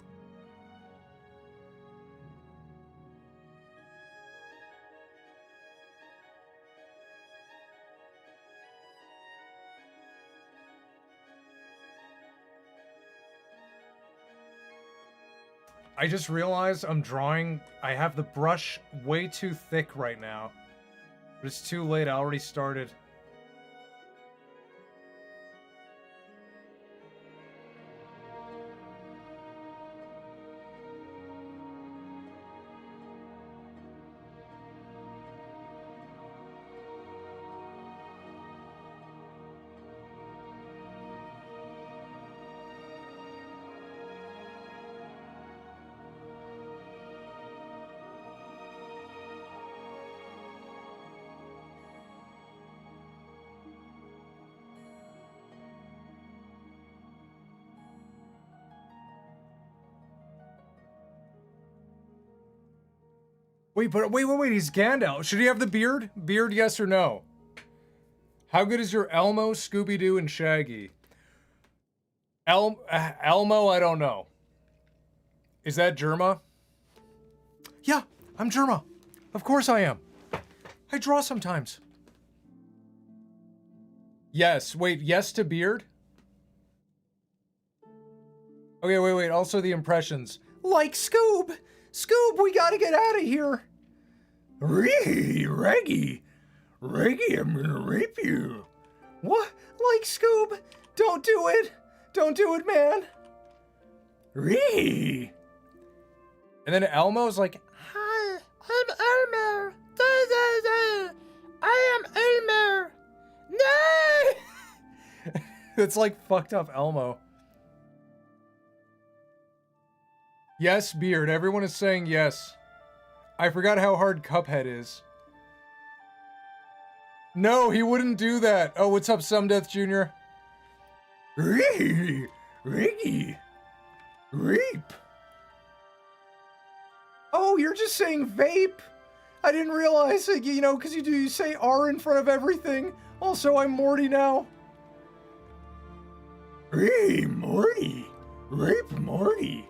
I just realized I'm drawing. I have the brush way too thick right now. But it's too late. I already started. Wait, he's Gandalf. Should he have the beard? Beard, yes or no? How good is your Elmo, Scooby-Doo, and Shaggy? Elmo, I don't know. Is that Germa? Yeah, I'm Germa. Of course I am. I draw sometimes. Yes, wait, yes to beard? Okay, wait, also the impressions. Like Scoob! Scoob, we gotta get out of here! Reggie, I'm gonna rape you. What? Like Scoob? Don't do it! Don't do it, man! Ree! And then Elmo's like, hi, I'm Elmer! I am Elmer! No! It's like fucked up Elmo. Yes, beard. Everyone is saying yes. I forgot how hard Cuphead is. No, he wouldn't do that. Oh, what's up, Death Jr.? Riggy. Reap. Oh, you're just saying vape? I didn't realize, you know, because you say R in front of everything. Also, I'm Morty now. Hey, Morty. Rape Morty.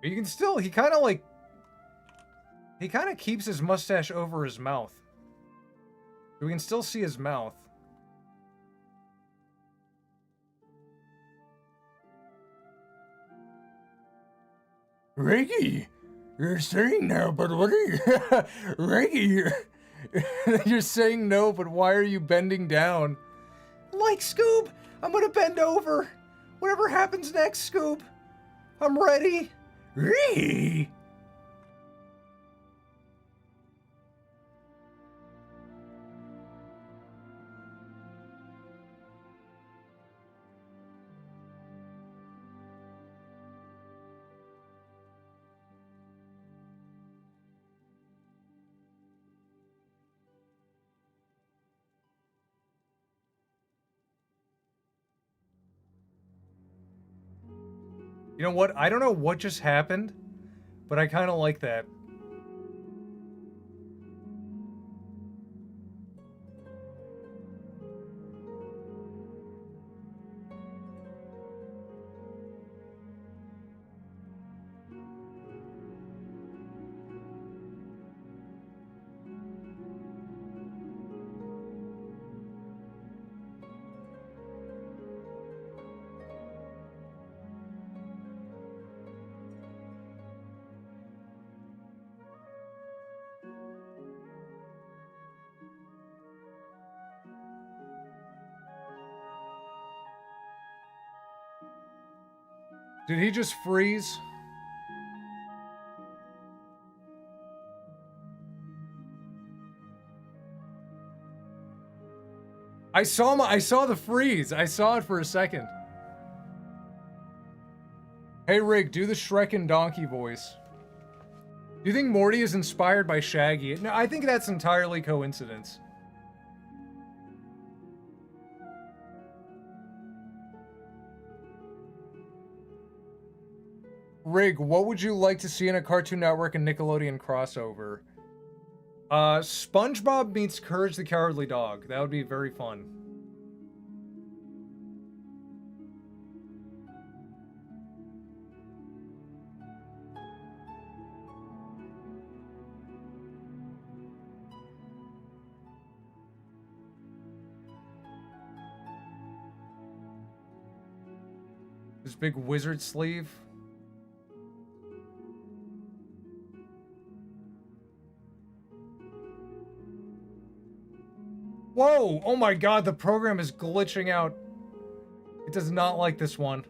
You can still, he kind of keeps his mustache over his mouth. We can still see his mouth. Reggie, you're saying no, but what are you... Reggie, you're saying no, but why are you bending down? Like Scoob, I'm gonna bend over. Whatever happens next, Scoob. I'm ready. Ree! You know what? I don't know what just happened, but I kind of like that. Did he just freeze? I saw the freeze. I saw it for a second. Hey Rig, do the Shrek and Donkey voice. Do you think Morty is inspired by Shaggy? No, I think that's entirely coincidence. Rig, what would you like to see in a Cartoon Network and Nickelodeon crossover? SpongeBob meets Courage the Cowardly Dog. That would be very fun. This big wizard sleeve. Whoa! Oh my god, the program is glitching out. It does not like this one.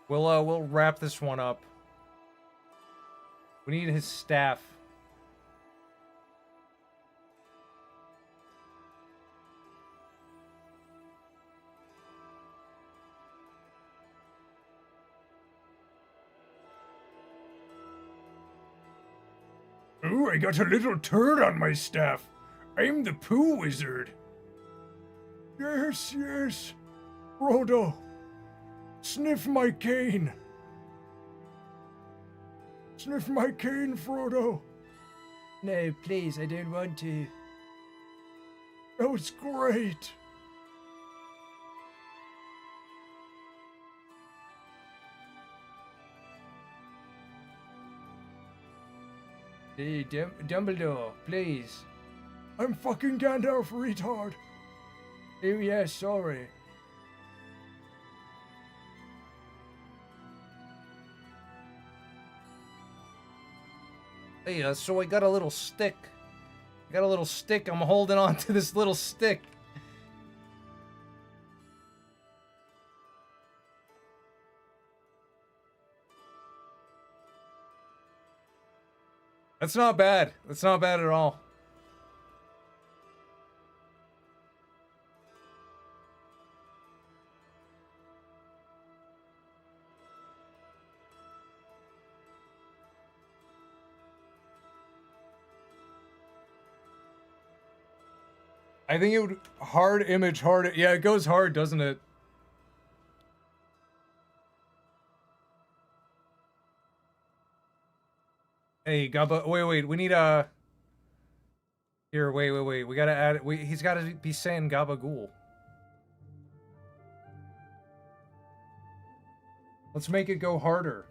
We'll wrap this one up. We need his staff. Ooh, I got a little turd on my staff. I'm the poo wizard. Yes, yes. Frodo. Sniff my cane. Sniff my cane, Frodo. No, please, I don't want to. That was great. Hey, Dumbledore, please. I'm fucking Gandalf, retard. Oh, yeah, sorry. Hey, so I got a little stick. I got a little stick. I'm holding on to this little stick. That's not bad. That's not bad at all. I think it would hard image hard. Yeah, it goes hard, doesn't it? Hey, Gabba. Wait. We need a. Here, wait. We gotta add. He's gotta be saying Gabagool. Let's make it go harder.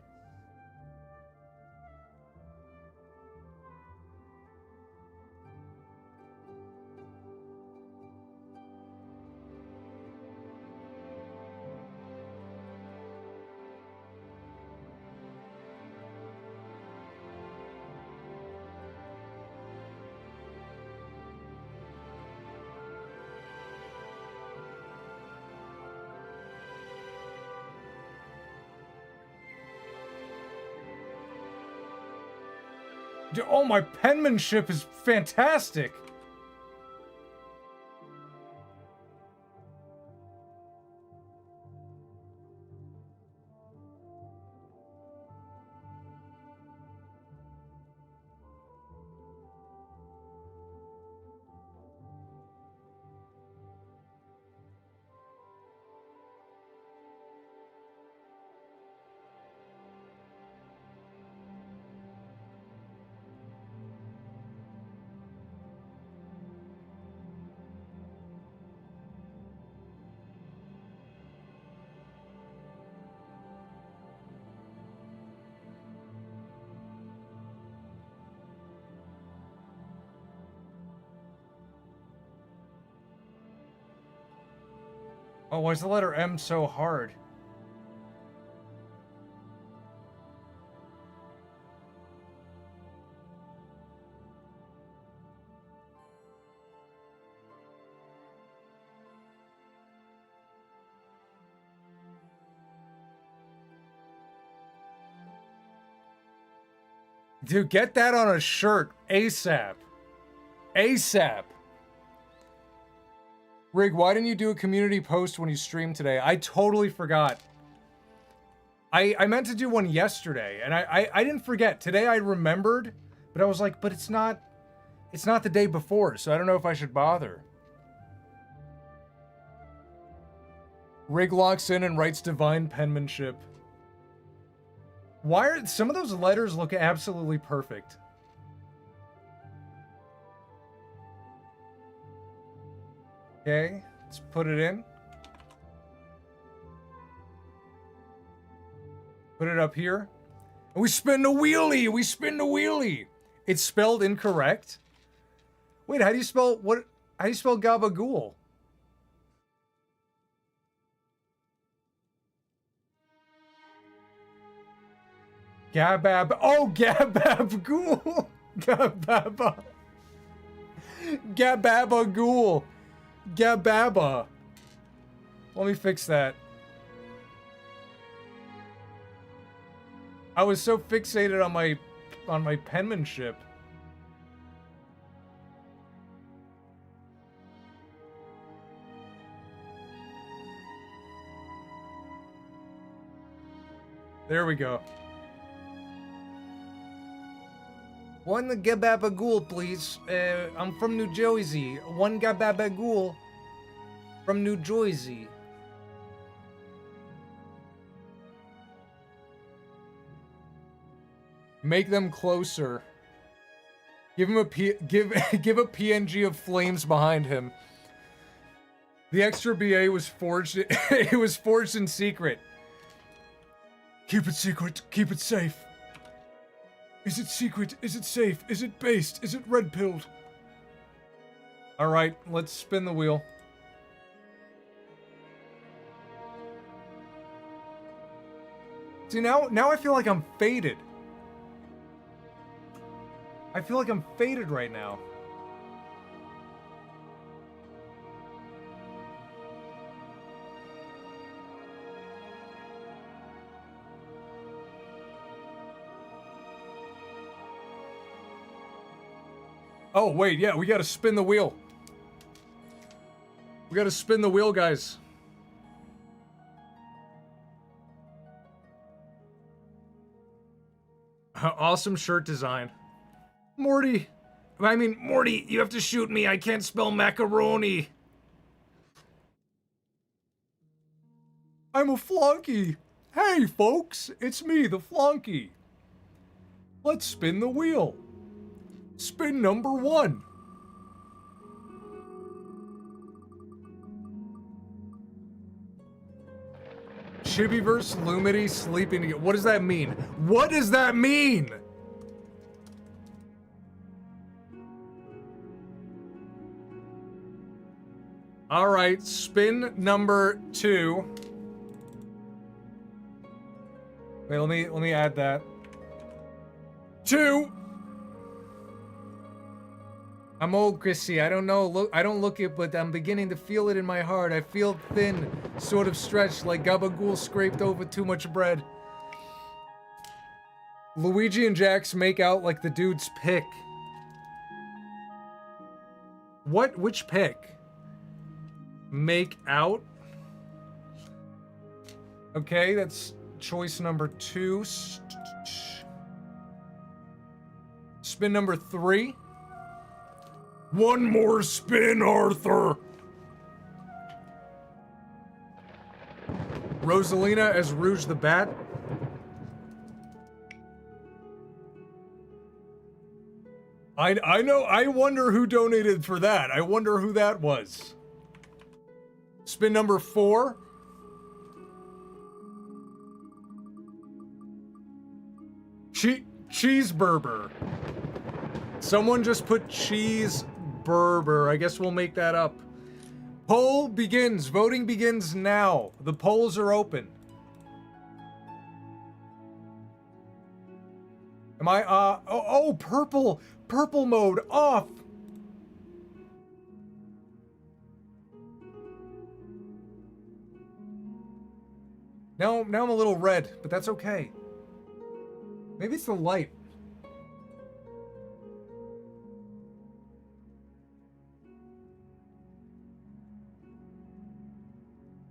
Oh, my penmanship is fantastic. Oh, why is the letter M so hard? Dude, get that on a shirt ASAP. ASAP. Rig, why didn't you do a community post when you streamed today? I totally forgot. I meant to do one yesterday, and I didn't forget. Today I remembered, but I was like, but it's not the day before, so I don't know if I should bother. Rig locks in and writes divine penmanship. Why are some of those letters look absolutely perfect? Okay, let's put it in. Put it up here. And we spin the wheelie! We spin the wheelie! It's spelled incorrect? Wait, how do you spell gabagool? Gabab. Oh, gabagool! Gababa. Gababagool. Gababa. Let me fix that. I was so fixated on my penmanship. There we go. One gababagool, please. I'm from New Jersey. One gababagool from New Jersey. Make them closer. Give him give a PNG of flames behind him. The extra BA was forged. It was forged in secret. Keep it secret. Keep it safe. Is it secret? Is it safe? Is it based? Is it red-pilled? Alright, let's spin the wheel. See, now I feel like I'm faded. I feel like I'm faded right now. Oh, wait, yeah, we gotta spin the wheel. We gotta spin the wheel, guys. Awesome shirt design. Morty, you have to shoot me. I can't spell macaroni. I'm a flunky. Hey, folks, it's me, the flunky. Let's spin the wheel. Spin number 1. Chibiverse, Lumity, sleeping together. What does that mean? What does that mean? All right, spin number 2. Wait, let me add that. 2. I'm old, Chrissy. I don't know. I don't look it, but I'm beginning to feel it in my heart. I feel thin, sort of stretched, like gabagool scraped over too much bread. Luigi and Jax make out like the dude's pick. What? Which pick? Make out? Okay, that's choice number 2. Spin number 3. One more spin, Arthur. Rosalina as Rouge the Bat. I know, I wonder who donated for that. I wonder who that was. Spin number 4. Cheeseburger. Someone just put cheeseburger. I guess we'll make that up. Poll begins. Voting begins now. The polls are open. Am I, purple. Purple mode off. Now I'm a little red, but that's okay. Maybe it's the light.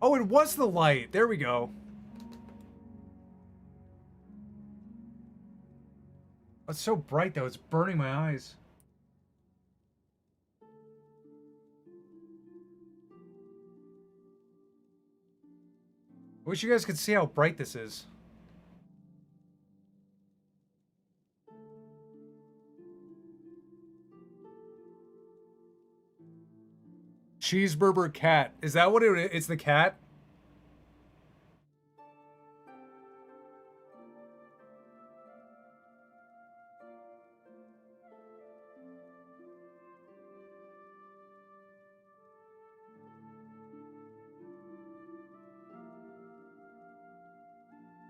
Oh, it was the light. There we go. It's so bright, though. It's burning my eyes. I wish you guys could see how bright this is. Cheeseburger cat. Is that what it is? It's the cat?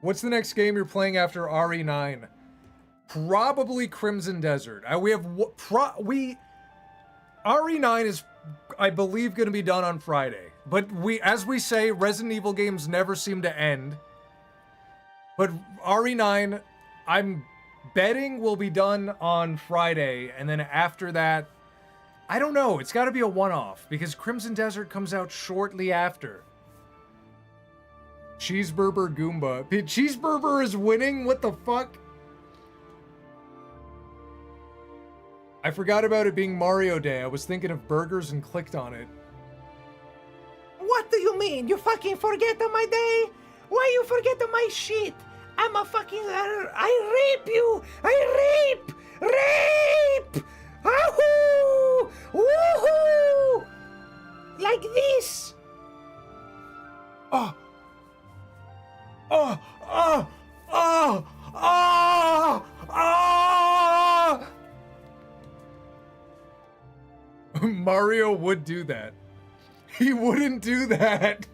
What's the next game you're playing after RE9? Probably Crimson Desert. RE9 is, I believe, going to be done on Friday. But as we say, Resident Evil games never seem to end. But RE9, I'm betting will be done on Friday, and then after that, I don't know. It's got to be a one-off because Crimson Desert comes out shortly after. Cheeseburger Goomba. Cheeseburger is winning? What the fuck? I forgot about it being Mario Day. I was thinking of burgers and clicked on it. What do you mean? You fucking forget on my day? Why you forget on my shit? I'm a fucking... I rape you! I rape! Rape! Ahoo! Woohoo! Like this! Oh! Oh! Oh! Oh! Oh! Oh! Mario would do that. He wouldn't do that.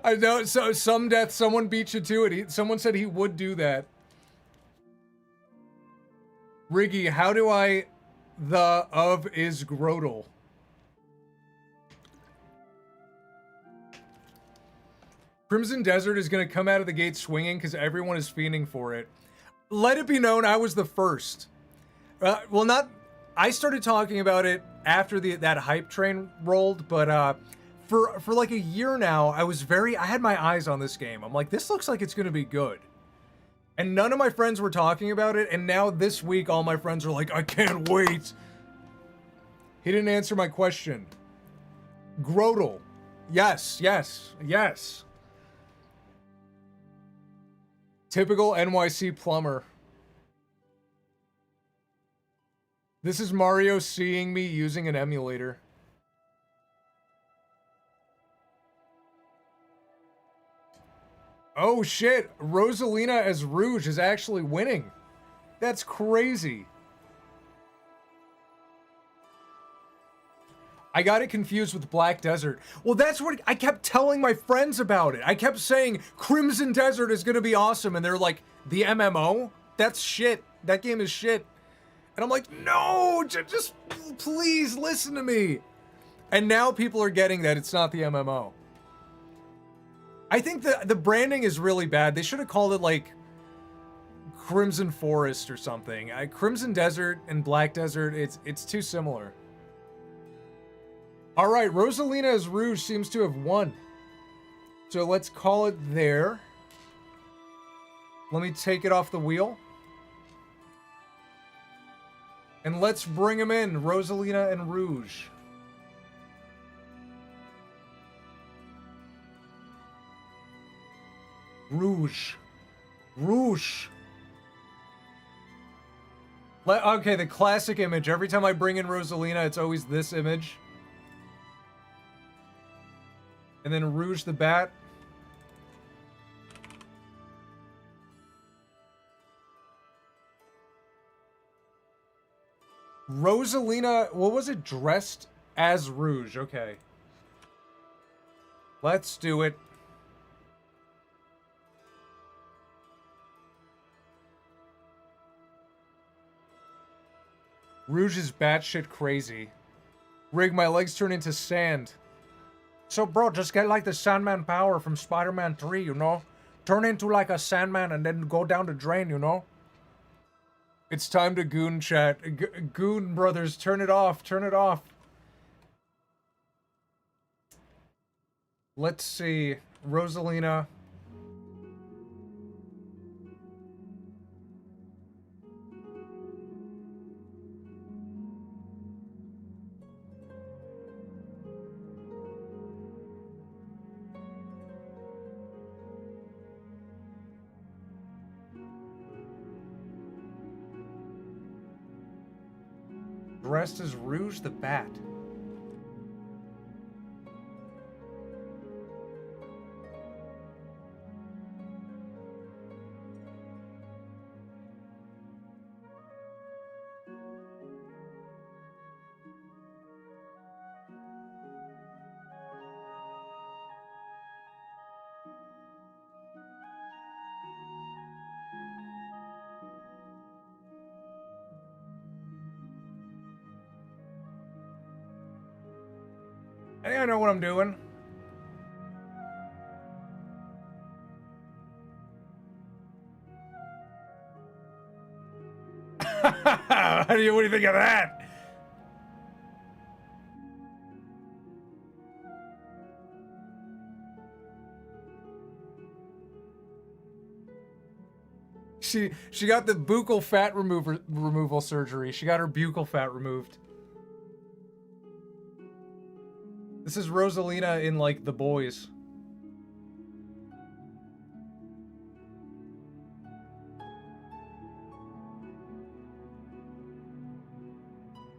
I know, so some death, someone beat you to it. Someone said he would do that. Riggy, how do I... The of is Grodel. Crimson Desert is going to come out of the gate swinging because everyone is fiending for it. Let it be known I was the first. Well, not... I started talking about it after that hype train rolled, but for like a year now, I had my eyes on this game. I'm like, this looks like it's going to be good. And none of my friends were talking about it, and now this week, all my friends are like, I can't wait. He didn't answer my question. Grodel. Yes, yes, yes. Typical NYC plumber. This is Mario seeing me using an emulator. Oh shit, Rosalina as Rouge is actually winning. That's crazy. I got it confused with Black Desert. Well, that's what I kept telling my friends about it. I kept saying Crimson Desert is gonna be awesome, and they're like, the MMO? That's shit. That game is shit. And I'm like, no, just please listen to me. And now people are getting that it's not the MMO. I think the branding is really bad. They should have called it like Crimson Forest or something. Crimson Desert and Black Desert, it's too similar. All right, Rosalina as Rouge seems to have won. So let's call it there. Let me take it off the wheel. And let's bring them in, Rosalina and Rouge. Rouge. Rouge. Okay, the classic image. Every time I bring in Rosalina, it's always this image. And then Rouge the Bat. Rosalina, what was it? Dressed as Rouge. Okay. Let's do it. Rouge is batshit crazy. Rig, my legs turn into sand. So, bro, just get like the Sandman power from Spider-Man 3, you know? Turn into like a Sandman and then go down the drain, you know? It's time to goon chat. Goon brothers, turn it off. Turn it off. Let's see. Rosalina. Dressed as Rouge the Bat. I think I know what I'm doing. What do you think of that? She got the buccal fat removal surgery. She got her buccal fat removed. This is Rosalina in, like, The Boys.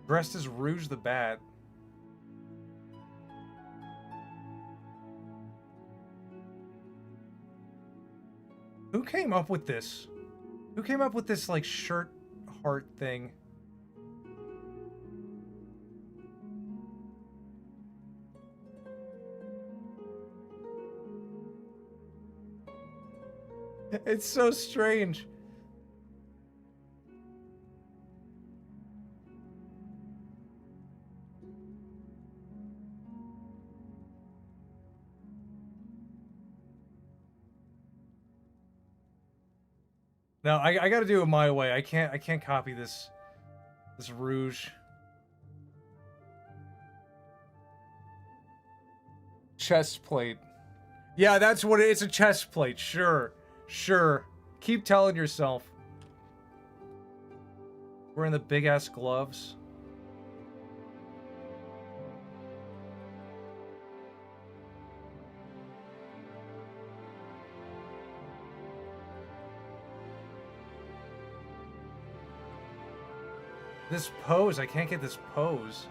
Dressed as Rouge the Bat. Who came up with this? Who came up with this, like, shirt heart thing? It's so strange. No, I gotta do it my way. I can't copy this Rouge. Chest plate. Yeah, that's what it's a chest plate. Sure. Sure. Keep telling yourself. Wearing the big ass gloves. This pose, I can't get this pose.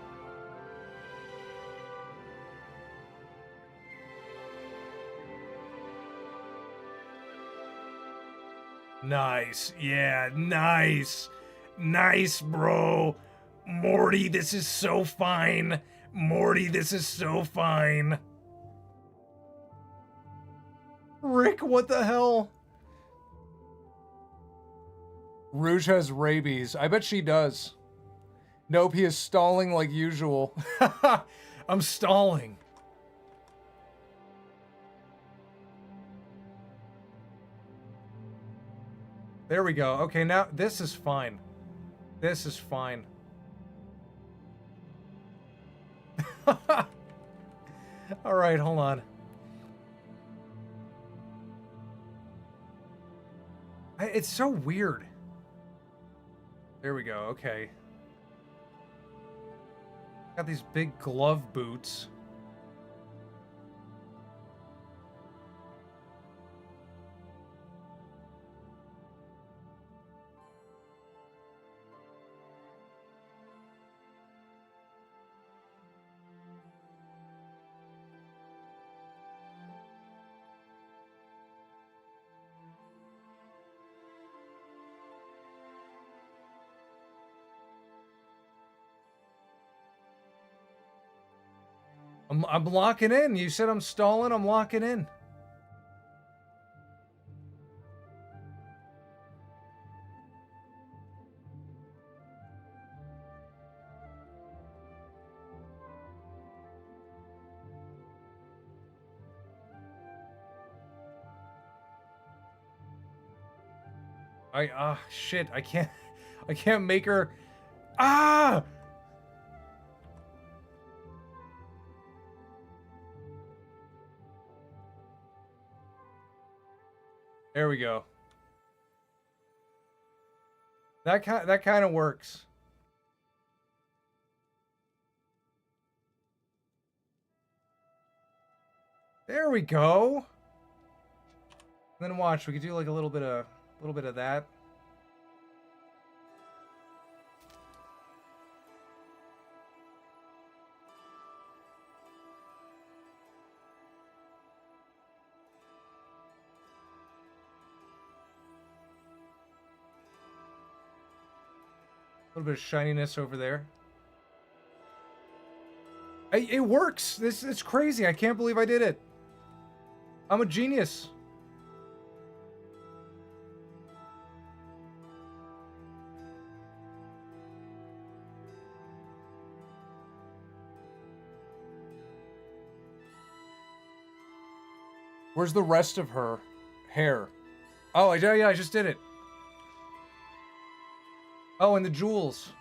Nice. Yeah, nice. Nice, bro. Morty, this is so fine. Morty, this is so fine. Rick, what the hell? Rouge has rabies. I bet she does. Nope, he is stalling like usual. I'm stalling. There we go. Okay, now this is fine. This is fine. All right, hold on. It's so weird. There we go. Okay. Got these big glove boots. I'm locking in. You said I'm stalling. I'm locking in. Shit. I can't make her. Ah! There we go. That kind of works. There we go. Then watch, we could do like a little bit of that. A little bit of shininess over there. It works. It's crazy. I can't believe I did it. I'm a genius. Where's the rest of her hair? Oh, yeah, I just did it. Oh, and the jewels.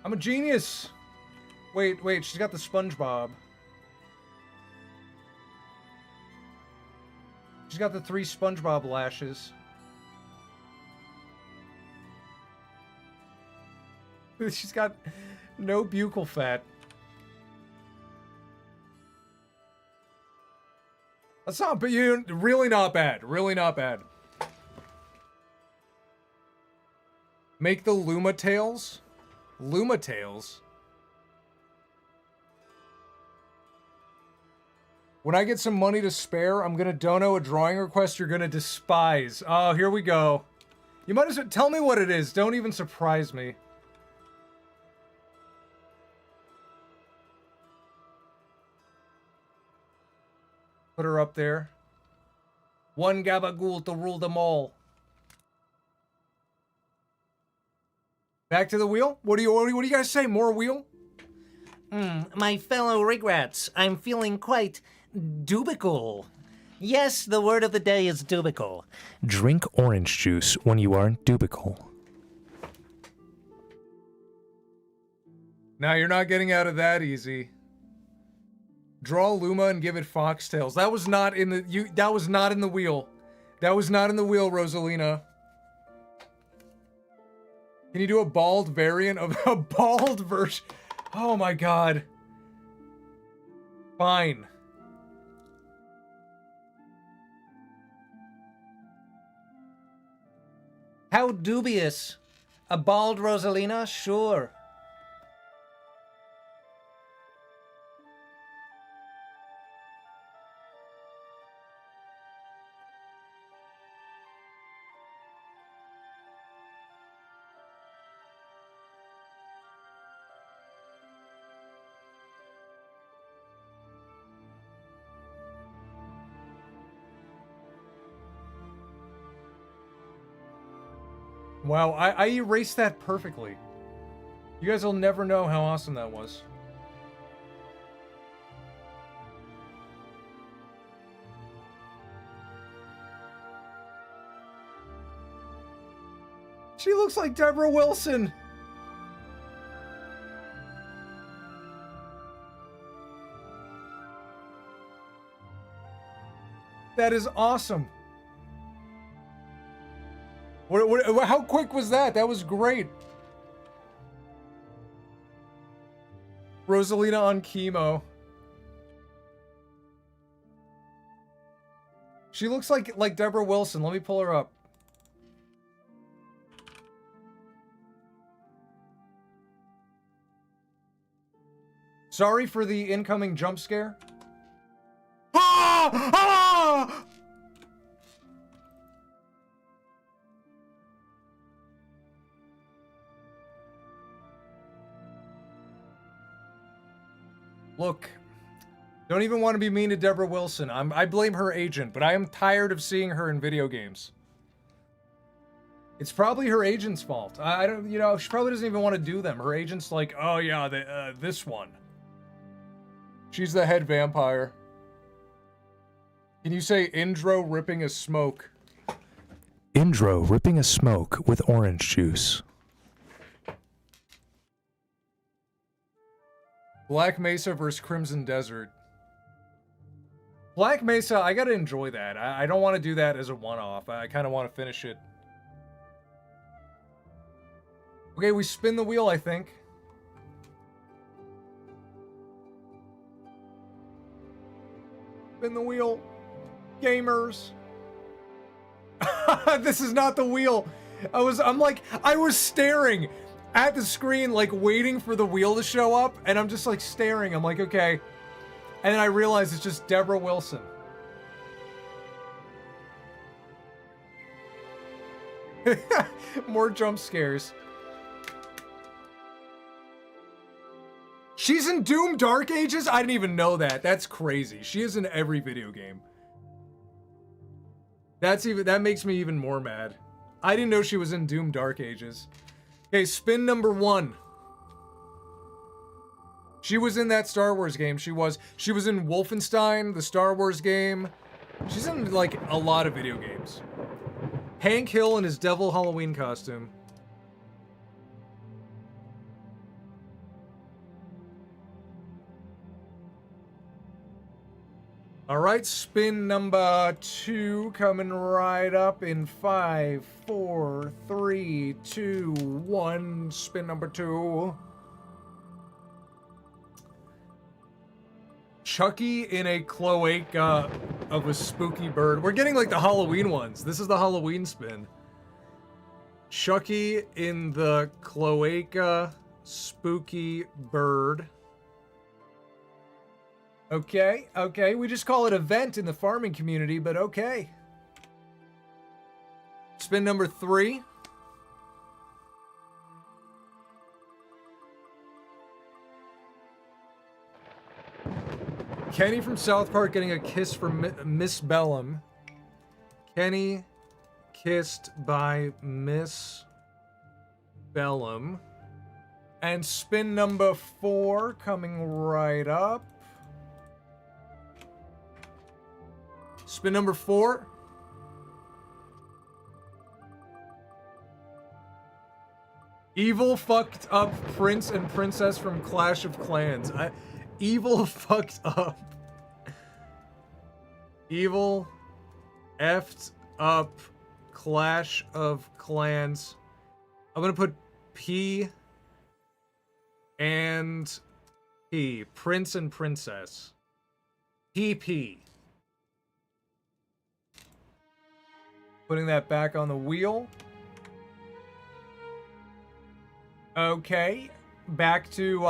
I'm a genius. Wait, she's got the SpongeBob. She's got the 3 SpongeBob lashes. She's got no buccal fat. That's not, but really not bad. Really not bad. Make the Luma tails. Luma tails. When I get some money to spare, I'm gonna dono a drawing request you're gonna despise. Oh, here we go. You might as well tell me what it is. Don't even surprise me. Put her up there. One gabagool to rule them all. Back to the wheel? What do you guys say? More wheel? My fellow Rigrats, I'm feeling quite dubical. Yes, the word of the day is dubical. Drink orange juice when you are dubical. Now you're not getting out of that easy. Draw Luma and give it foxtails. That was not in the that was not in the wheel. That was not in the wheel, Rosalina. Can you do a bald variant of a bald version? Oh my god. Fine. How dubious. A bald Rosalina? Sure. Wow, I erased that perfectly. You guys will never know how awesome that was. She looks like Deborah Wilson. That is awesome. How quick was that? That was great. Rosalina on chemo. She looks like Deborah Wilson. Let me pull her up. Sorry for the incoming jump scare. Ah! Ah! Look, don't even want to be mean to Deborah Wilson. I blame her agent, but I am tired of seeing her in video games. It's probably her agent's fault. I don't, you know, she probably doesn't even want to do them. Her agent's like, oh yeah, this one. She's the head vampire. Can you say Indro ripping a smoke? Indro ripping a smoke with orange juice. Black Mesa versus Crimson Desert. Black Mesa, I gotta enjoy that. I don't want to do that as a one-off. I kind of want to finish it. Okay, we spin the wheel, I think. Spin the wheel. Gamers. This is not the wheel. I was staring at the screen, like waiting for the wheel to show up, and I'm just like staring. I'm like, okay. And then I realize it's just Deborah Wilson. More jump scares. She's in Doom Dark Ages? I didn't even know that. That's crazy. She is in every video game. That makes me even more mad. I didn't know she was in Doom Dark Ages. Okay, spin number 1. She was in that Star Wars game. She was in Wolfenstein, the Star Wars game. She's in, like, a lot of video games. Hank Hill in his Devil Halloween costume. Alright, spin number 2 coming right up in 5, 4, 3, 2, 1. Spin number 2. Chucky in a cloaca of a spooky bird. We're getting like the Halloween ones. This is the Halloween spin. Chucky in the cloaca spooky bird. Okay, okay. We just call it event in the farming community, but okay. Spin number 3. Kenny from South Park getting a kiss from Miss Bellum. Kenny kissed by Miss Bellum. And spin number 4 coming right up. Spin number 4. Evil fucked up prince and princess from Clash of Clans. Evil fucked up. Evil effed up Clash of Clans. I'm gonna put P and P. Prince and princess. PP. Putting that back on the wheel. Okay. Back to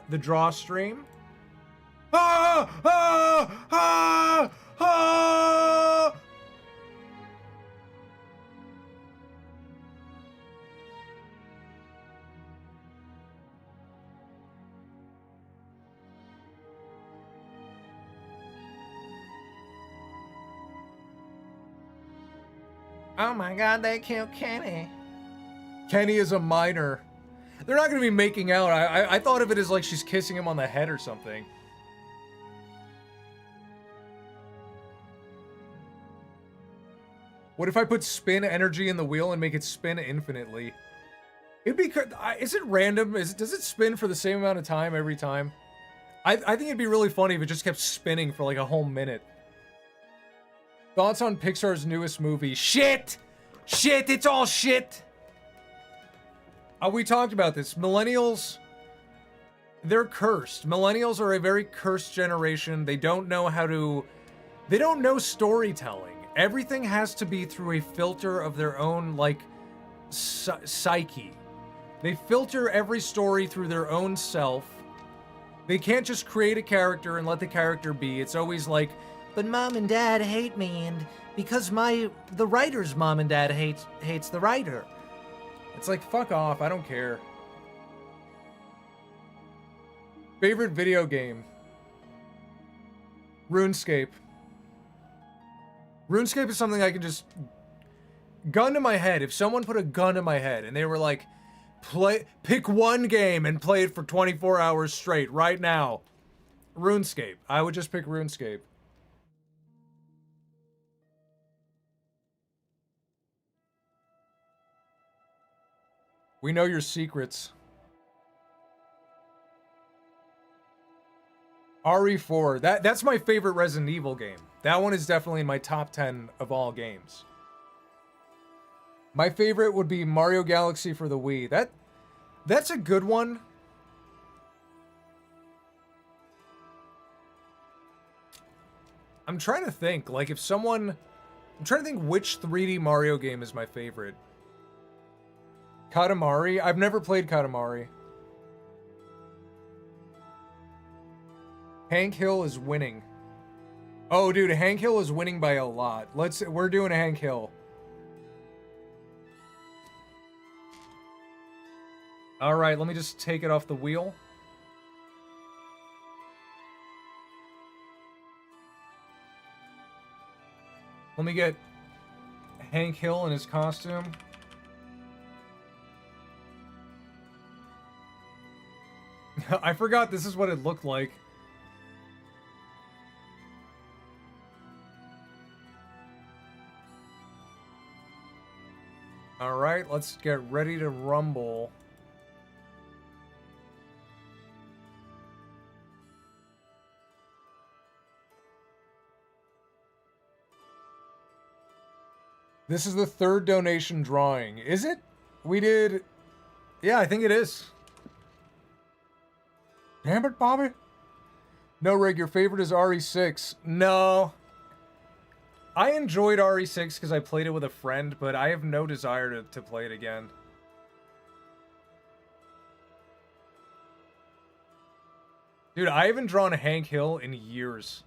the draw stream. Ah! Ah! Ah! Ah! Oh my god, they killed Kenny. Kenny is a minor. They're not going to be making out. I thought of it as like she's kissing him on the head or something. What if I put spin energy in the wheel and make it spin infinitely? It'd be... Is it random? Does it spin for the same amount of time every time? I think it'd be really funny if it just kept spinning for like a whole minute. Thoughts on Pixar's newest movie? Shit! Shit! It's all shit! We talked about this. Millennials... They're cursed. Millennials are a very cursed generation. They don't know how to... They don't know storytelling. Everything has to be through a filter of their own, like, psyche. They filter every story through their own self. They can't just create a character and let the character be. It's always like, but mom and dad hate me, and because the writer's mom and dad hates the writer. It's like, fuck off, I don't care. Favorite video game? RuneScape. RuneScape is something I can just... Gun to my head. If someone put a gun to my head and they were like, pick one game and play it for 24 hours straight right now. RuneScape. I would just pick RuneScape. We know your secrets. RE4. That's my favorite Resident Evil game. That one is definitely in my top 10 of all games. My favorite would be Mario Galaxy for the Wii. That's a good one. I'm trying to think, like, if someone... I'm trying to think which 3D Mario game is my favorite. Katamari? I've never played Katamari. Hank Hill is winning. Oh, dude, Hank Hill is winning by a lot. We're doing Hank Hill. All right, let me just take it off the wheel. Let me get Hank Hill in his costume. I forgot this is what it looked like. All right, let's get ready to rumble. This is the third donation drawing. Is it? We did... Yeah, I think it is. Damn it, Bobby. No, Rig, your favorite is RE6. No. I enjoyed RE6 because I played it with a friend, but I have no desire to play it again. Dude, I haven't drawn Hank Hill in years.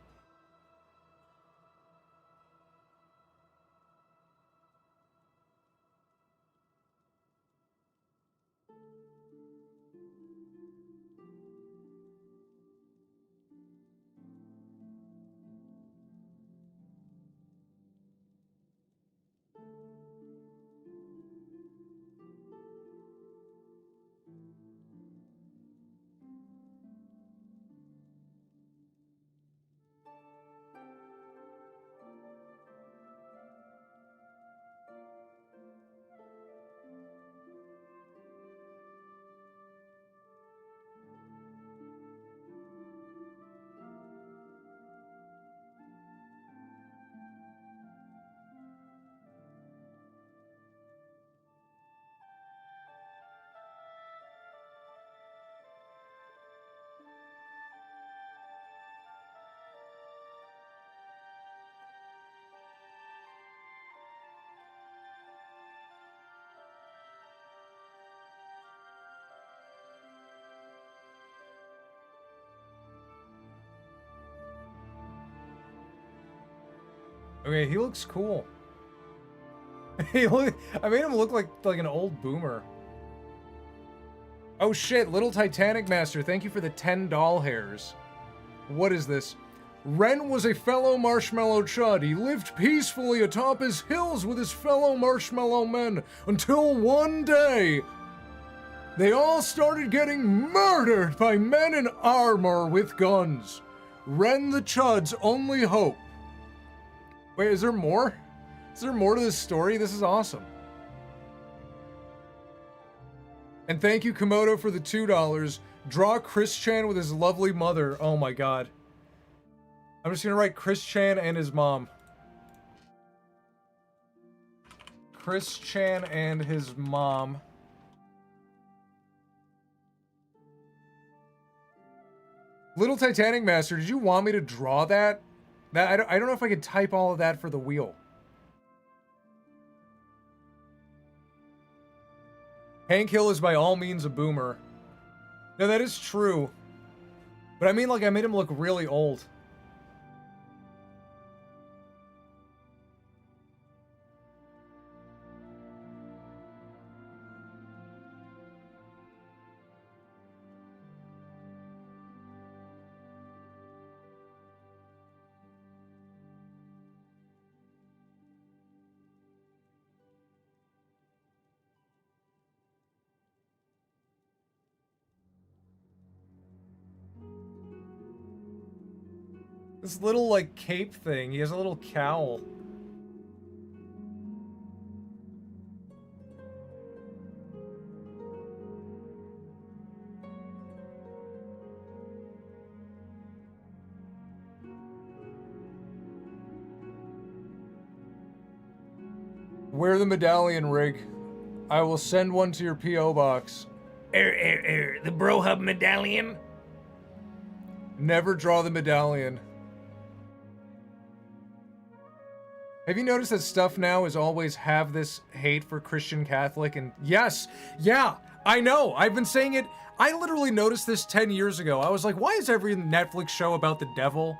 Okay, he looks cool. I made him look like an old boomer. Oh shit, Little Titanic Master, thank you for the 10 doll hairs. What is this? Ren was a fellow marshmallow chud. He lived peacefully atop his hills with his fellow marshmallow men until one day they all started getting murdered by men in armor with guns. Ren the Chud's only hope. Wait, is there more? Is there more to this story? This is awesome. And thank you, Komodo, for the $2. Draw Chris Chan with his lovely mother. Oh my god. I'm just gonna write Chris Chan and his mom. Chris Chan and his mom. Little Titanic Master, did you want me to draw that? I don't know if I could type all of that for the wheel. Hank Hill is by all means a boomer. No, that is true. But I mean, like, I made him look really old. This little, like, cape thing. He has a little cowl. Wear the medallion, Rig. I will send one to your P.O. box. The Bro Hub medallion? Never draw the medallion. Have you noticed that stuff now is always have this hate for Christian Catholic? And yes, yeah, I know. I've been saying it. I literally noticed this 10 years ago. I was like, why is every Netflix show about the devil?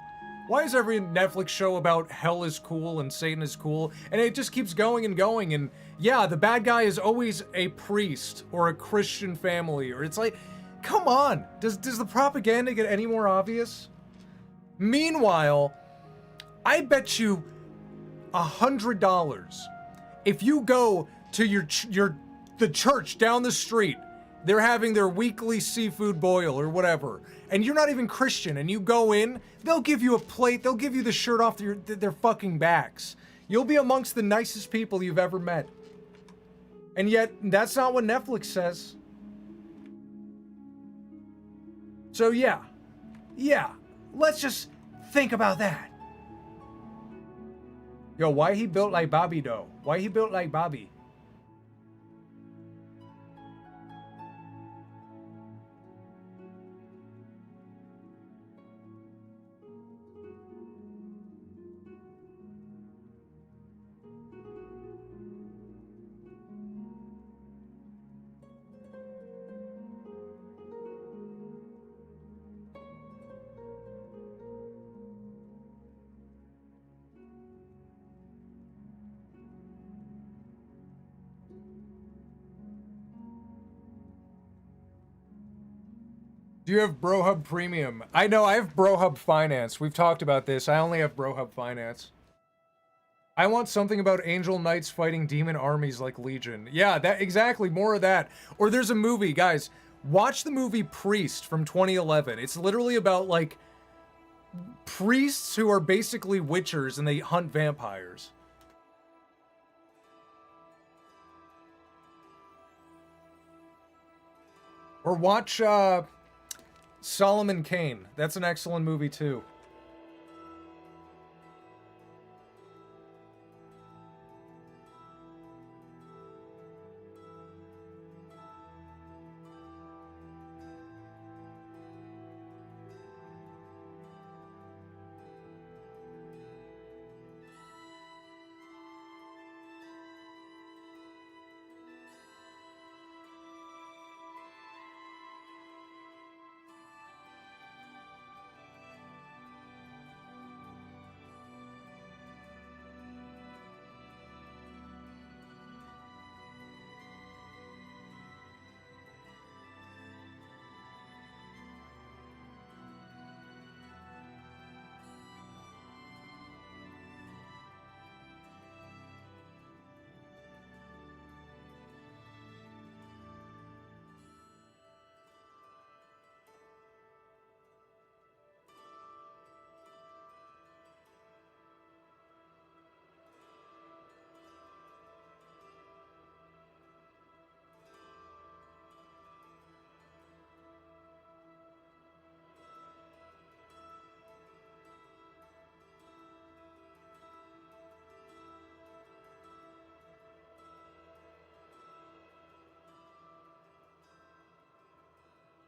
Why is every Netflix show about hell is cool and Satan is cool? And it just keeps going and going. And yeah, the bad guy is always a priest or a Christian family. Or it's like, come on. Does the propaganda get any more obvious? Meanwhile, I bet you $100 if you go to the church down the street, they're having their weekly seafood boil or whatever, and you're not even Christian, and you go in, they'll give you a plate, they'll give you the shirt off their fucking backs. You'll be amongst the nicest people you've ever met. And yet, that's not what Netflix says. So yeah, let's just think about that. Yo, why he built like Bobby though? Why he built like Bobby? Do you have BroHub Premium? I know, I have BroHub Finance. We've talked about this. I only have BroHub Finance. I want something about angel knights fighting demon armies like Legion. Yeah, that exactly, more of that. Or there's a movie, guys. Watch the movie Priest from 2011. It's literally about, like, priests who are basically witchers and they hunt vampires. Or watch, Solomon Kane. That's an excellent movie, too.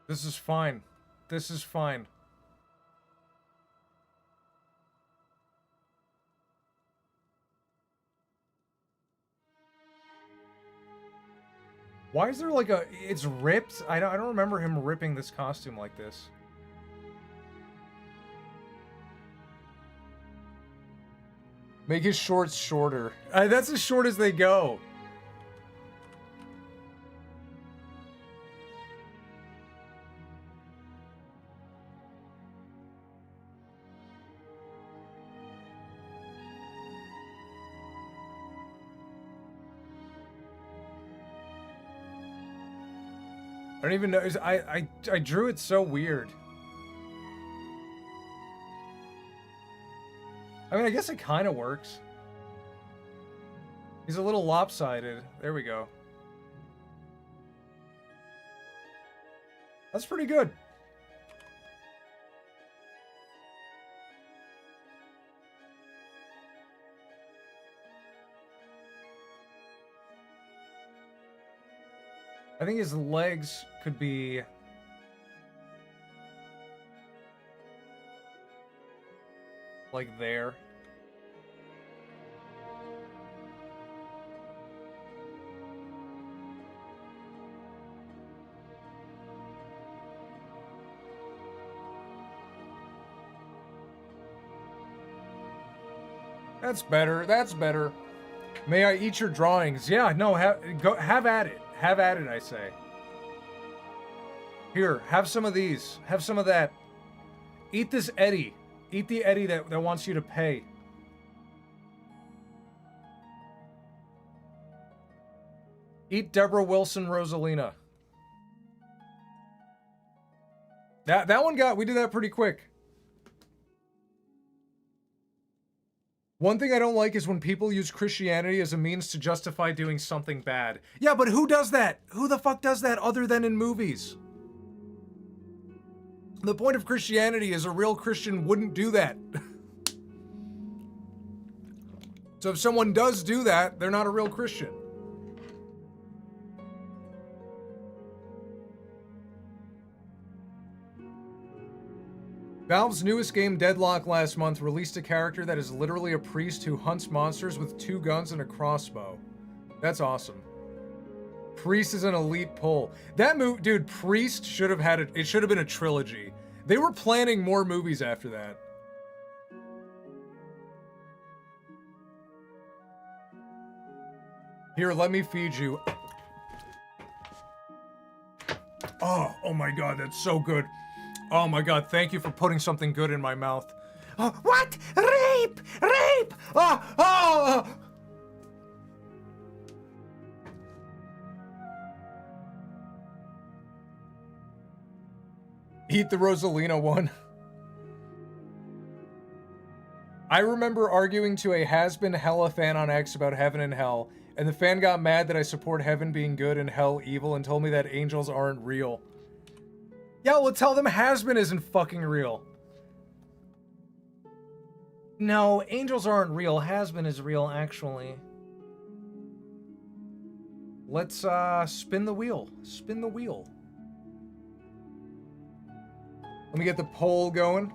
This is fine. This is fine. Why is there like a... It's ripped? I don't remember him ripping this costume like this. Make his shorts shorter. That's as short as they go. I don't even know. I drew it so weird. I mean, I guess it kind of works. He's a little lopsided. There we go. That's pretty good. I think his legs could be... like there. That's better. That's better. May I eat your drawings? Yeah, no, have at it. Have at it, I say. Here, have some of these. Have some of that. Eat this Eddie. Eat the Eddie that wants you to pay. Eat Deborah Wilson Rosalina. That one we did that pretty quick. One thing I don't like is when people use Christianity as a means to justify doing something bad. Yeah, but who does that? Who the fuck does that other than in movies? The point of Christianity is a real Christian wouldn't do that. So if someone does do that, they're not a real Christian. Valve's newest game, Deadlock, last month released a character that is literally a priest who hunts monsters with 2 guns and a crossbow. That's awesome. Priest is an elite pull. That movie, dude, Priest should have had it should have been a trilogy. They were planning more movies after that. Here, let me feed you. Oh my god, that's so good. Oh my god, thank you for putting something good in my mouth. What? Rape! Rape! Eat the Rosalina one. I remember arguing to a has-been hella fan on X about heaven and hell, and the fan got mad that I support heaven being good and hell evil and told me that angels aren't real. Yeah, well, tell them has-been isn't fucking real. No, angels aren't real. Has-been is real, actually. Let's, spin the wheel. Spin the wheel. Let me get the poll going.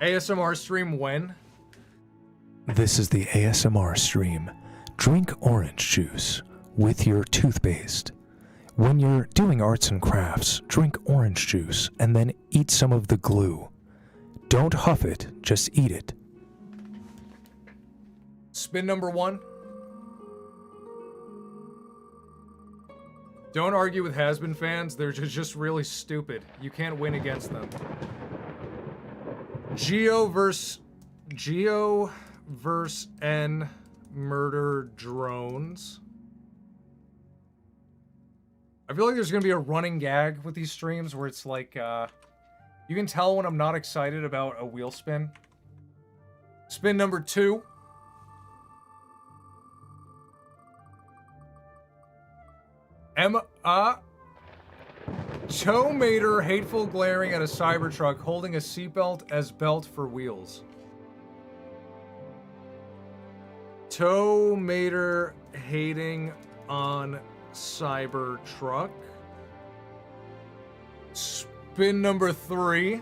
ASMR stream when? This is the ASMR stream. Drink orange juice with your toothpaste. When you're doing arts and crafts, drink orange juice and then eat some of the glue. Don't huff it, just eat it. Spin number 1. Don't argue with has-been fans, they're just really stupid. You can't win against them. Geo versus N murder drones. I feel like there's gonna be a running gag with these streams where it's like, you can tell when I'm not excited about a wheel spin. Spin number 2. Toe Mater hateful glaring at a Cybertruck holding a seatbelt as belt for wheels. Toe Mater hating on Cybertruck. Spin number 3.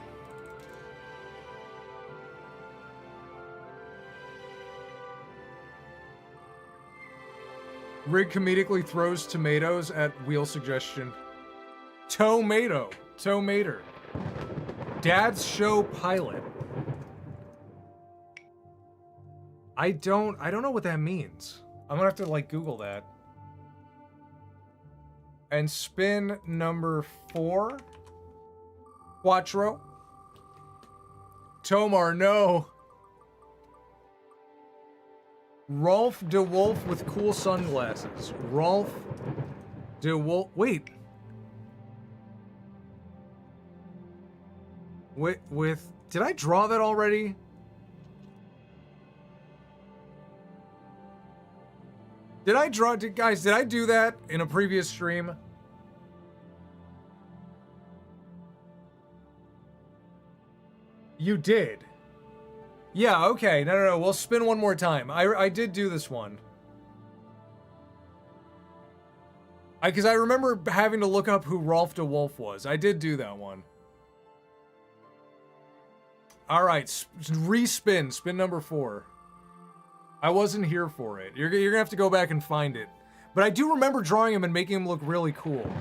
Rig comedically throws tomatoes at wheel suggestion. Tomato. Tomater. Dad's show pilot. I don't know what that means. I'm gonna have to like Google that. And spin number 4. Quattro. Tomar, no. Rolf de Wolf with cool sunglasses. Rolf de Wolf. Wait. With. Did I draw that already? Did I draw. Guys, did I do that in a previous stream? You did. Yeah, okay. No. We'll spin one more time. I did do this one. Because I remember having to look up who Rolf de Wolf was. I did do that one. Alright, respin. Spin number 4. I wasn't here for it. You're gonna have to go back and find it. But I do remember drawing him and making him look really cool.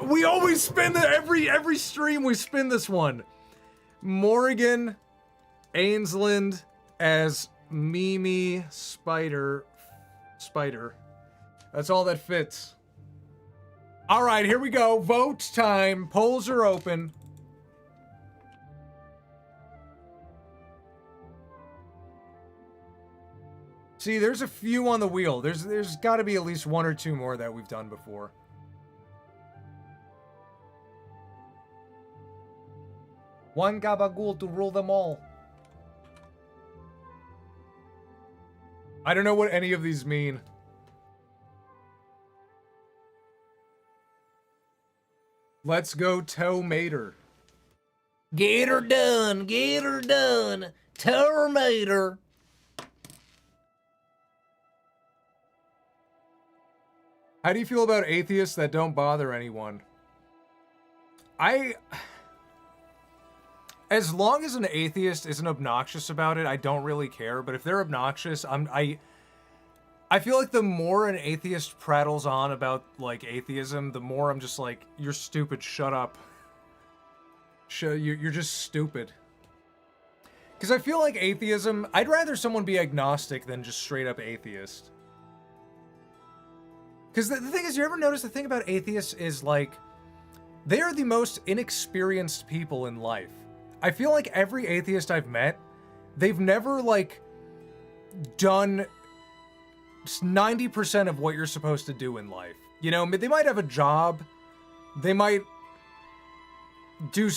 We always spin the every stream we spin this one. Morgan Ainsland as Mimi Spider. That's all that fits. All right, here we go. Vote time. Polls are open. See, there's a few on the wheel. There's got to be at least 1 or 2 more that we've done before. One gabagool to rule them all. I don't know what any of these mean. Let's go Tomater. Get her done. Get her done. Tomater. How do you feel about atheists that don't bother anyone? As long as an atheist isn't obnoxious about it, I don't really care. But if they're obnoxious, I feel like the more an atheist prattles on about, like, atheism, the more I'm just like, you're stupid, shut up. You're just stupid. Because I feel like atheism, I'd rather someone be agnostic than just straight up atheist. Because the thing is, you ever notice the thing about atheists is, like, they are the most inexperienced people in life. I feel like every atheist I've met, they've never, like, done 90% of what you're supposed to do in life. You know, they might have a job, they might do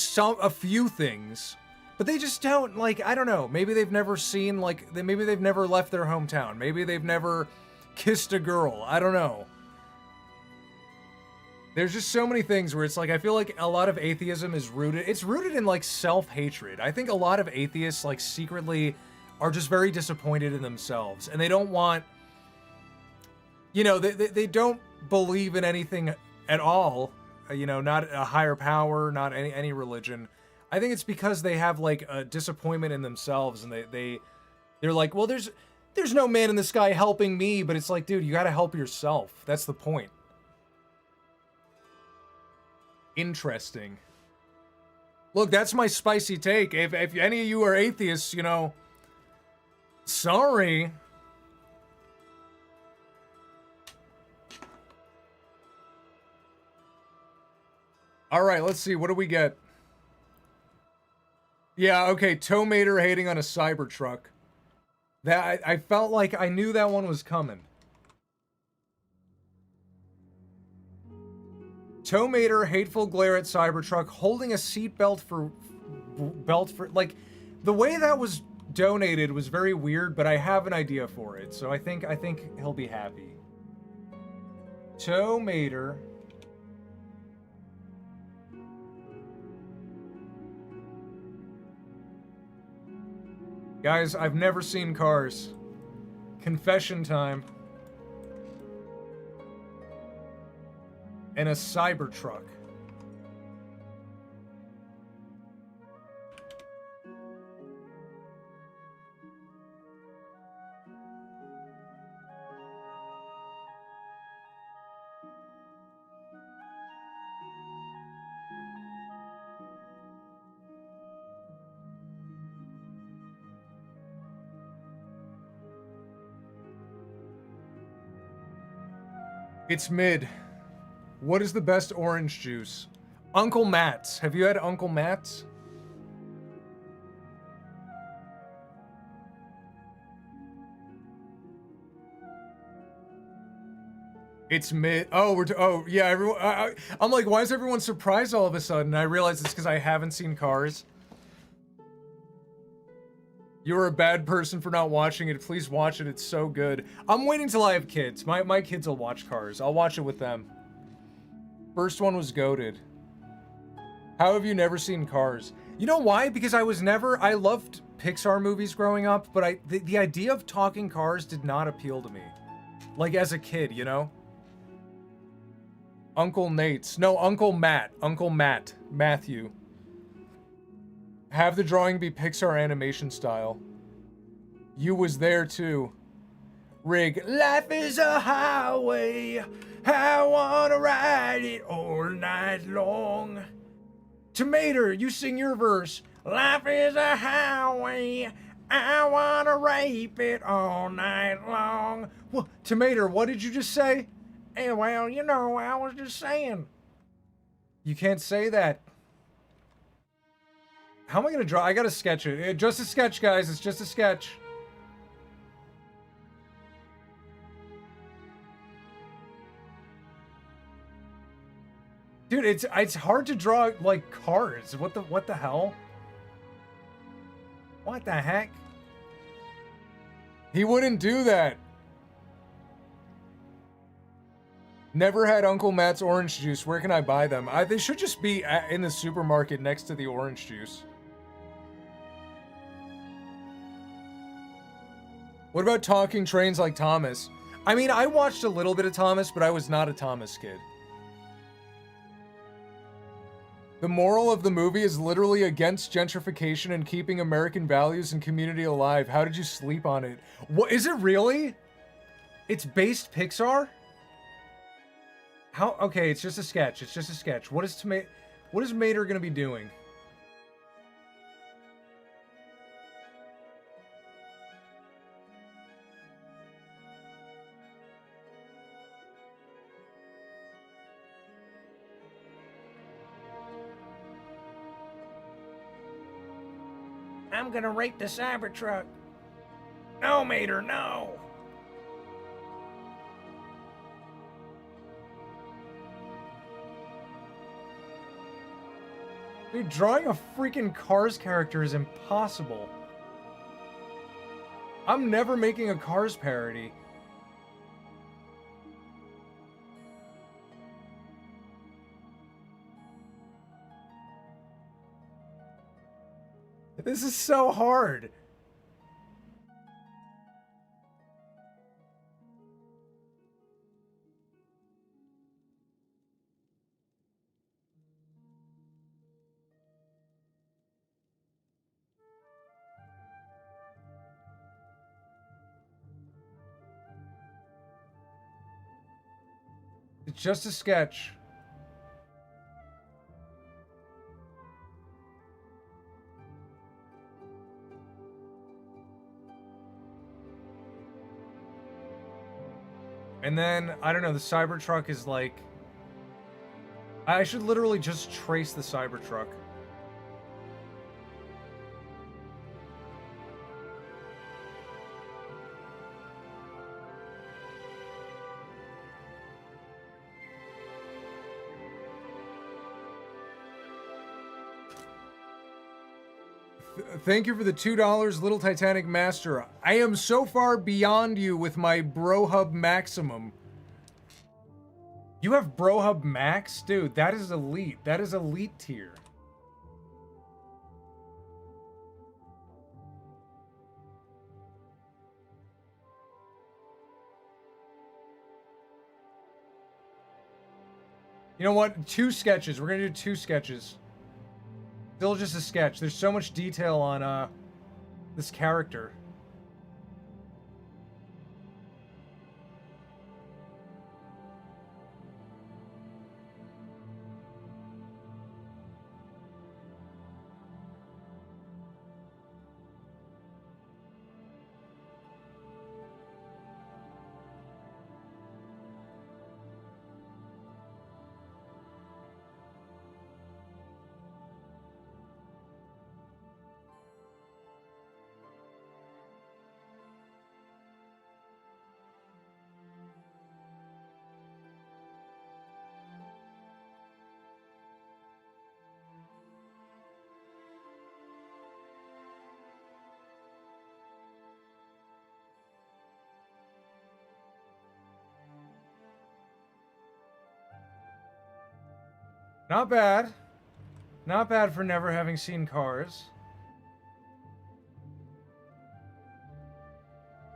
a few things, but they just don't, like, I don't know, maybe they've never seen, like, maybe they've never left their hometown, maybe they've never kissed a girl, I don't know. There's just so many things where it's like, I feel like a lot of atheism is rooted in, like, self-hatred. I think a lot of atheists, like, secretly are just very disappointed in themselves, and they don't want, you know, they don't believe in anything at all, you know, not a higher power, not any religion. I think it's because they have, like, a disappointment in themselves, and they're like, well, there's no man in the sky helping me, but it's like, dude, you gotta help yourself. That's the point. Interesting. Look, that's my spicy take. If any of you are atheists, you know, sorry. All right, let's see. What do we get? Yeah, okay. Tomater hating on a Cybertruck. That I felt like I knew that one was coming. Tomater, hateful glare at Cybertruck, holding a seatbelt for like, the way that was donated was very weird, but I have an idea for it, so I think he'll be happy. Tomater. Guys, I've never seen Cars. Confession time. And a Cybertruck. It's mid. What is the best orange juice? Uncle Matt's. Have you had Uncle Matt's? It's mid. Oh, oh yeah. Everyone. I'm like, why is everyone surprised all of a sudden? I realize it's because I haven't seen Cars. You're a bad person for not watching it. Please watch it. It's so good. I'm waiting till I have kids. My kids will watch Cars. I'll watch it with them. First one was goated. How have you never seen Cars? You know why? Because I loved Pixar movies growing up, but the idea of talking cars did not appeal to me. Like as a kid, you know? Uncle Nate's. No, Uncle Matt. Uncle Matt. Matthew. Have the drawing be Pixar animation style. You was there too. Rig. Life is a highway. I wanna ride it all night long. Tomato, you sing your verse. Life is a highway. I wanna rape it all night long. Well, Tomato, what did you just say? Well, you know, I was just saying. You can't say that. How am I gonna draw? I gotta sketch it. Just a sketch, guys. It's just a sketch. Dude, it's hard to draw like cars. What the hell? What the heck? He wouldn't do that. Never had Uncle Matt's orange juice. Where can I buy them? They should just be in the supermarket next to the orange juice. What about talking trains like Thomas? I mean, I watched a little bit of Thomas, but I was not a Thomas kid. The moral of the movie is literally against gentrification and keeping American values and community alive. How did you sleep on it? What is it really? It's based Pixar? How? Okay, it's just a sketch. It's just a sketch. What is Mater gonna be doing? I'm gonna rape the Cybertruck. No, Mater, no. Dude, drawing a freaking Cars character is impossible. I'm never making a Cars parody. This is so hard. It's just a sketch. And then, I don't know, the Cybertruck is like... I should literally just trace the Cybertruck. Thank you for the $2, Little Titanic Master. I am so far beyond you with my Brohub Maximum. You have Brohub Max? Dude, that is elite. That is elite tier. You know what? 2 sketches. We're gonna do 2 sketches. Still just a sketch. There's so much detail on this character. Not bad. Not bad for never having seen Cars.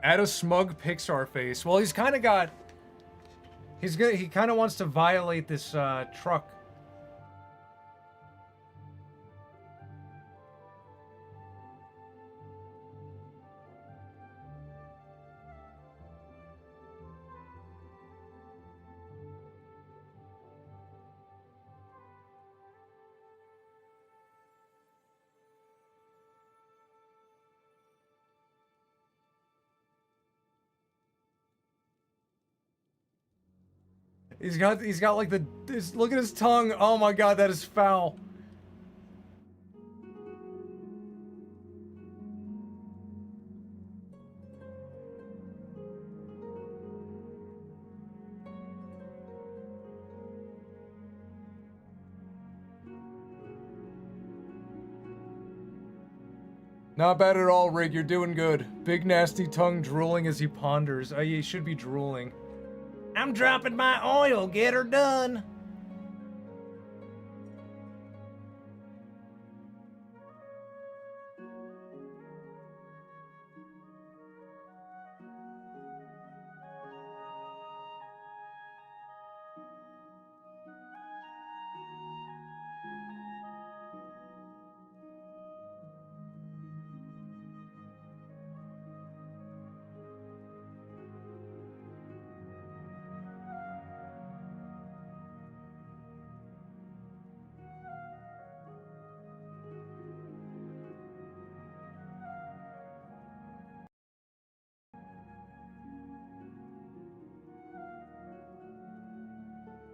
Add a smug Pixar face. Well, he's kind of got... he kind of wants to violate this truck. He's got like look at his tongue. Oh my god, that is foul. Not bad at all, Rig. You're doing good. Big nasty tongue drooling as he ponders. He should be drooling. I'm dropping my oil. Get her done.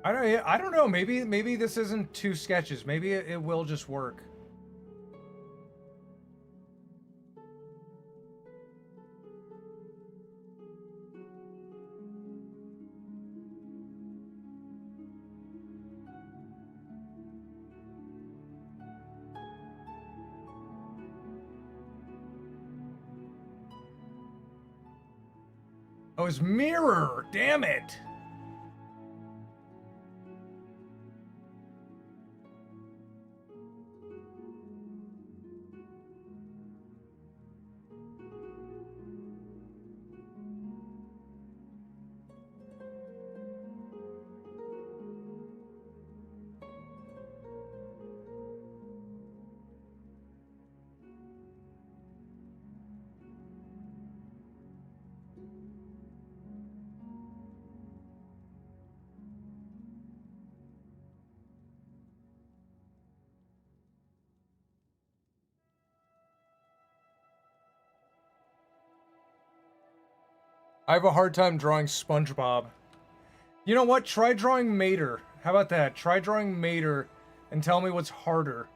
I don't know. Maybe this isn't two sketches. Maybe it will just work. Oh, his mirror! Damn it! I have a hard time drawing SpongeBob. You know what? Try drawing Mater. How about that? Try drawing Mater and tell me what's harder.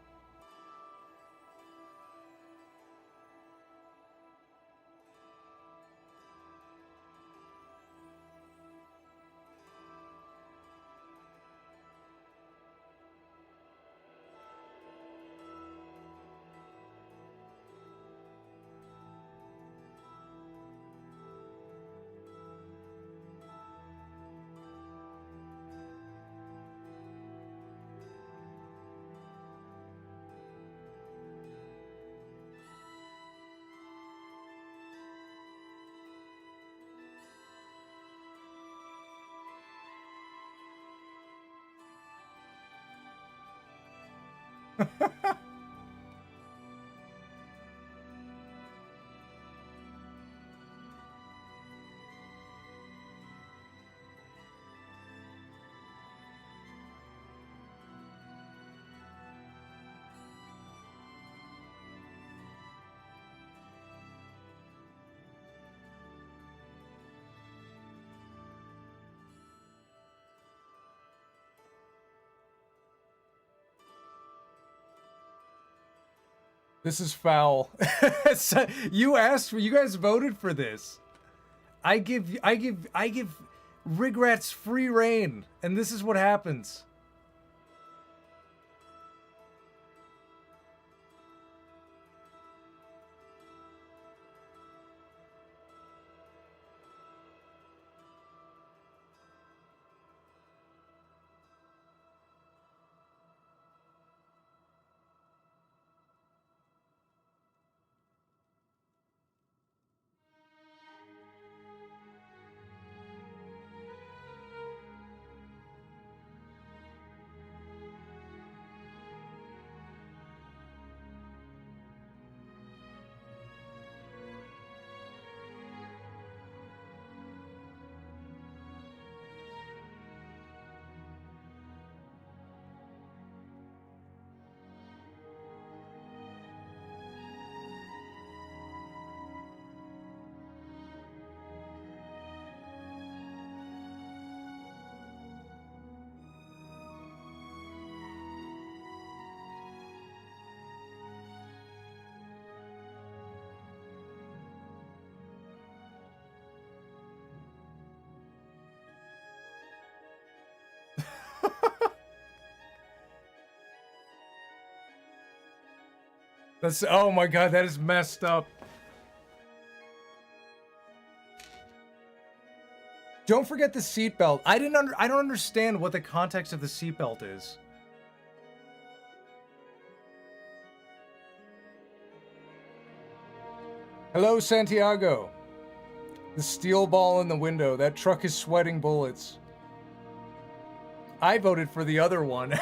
This is foul. You asked for, you guys voted for this. I give Rigrats free reign, and this is what happens. That's, oh my god, that is messed up. Don't forget the seatbelt. I don't understand what the context of the seatbelt is. Hello, Santiago. The steel ball in the window. That truck is sweating bullets. I voted for the other one.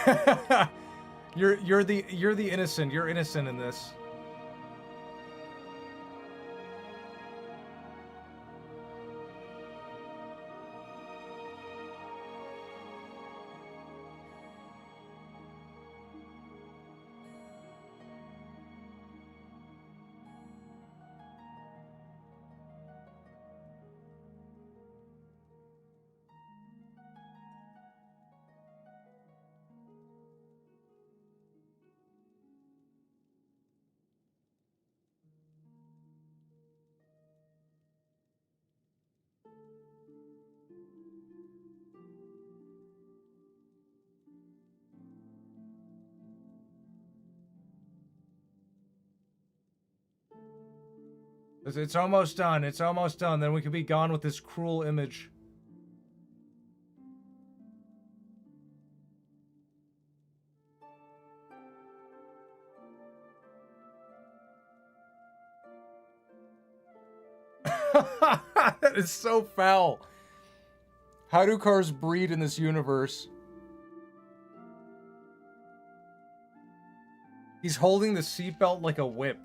You're the innocent. You're innocent in this. It's almost done. It's almost done. Then we can be gone with this cruel image. That is so foul. How do cars breed in this universe? He's holding the seatbelt like a whip.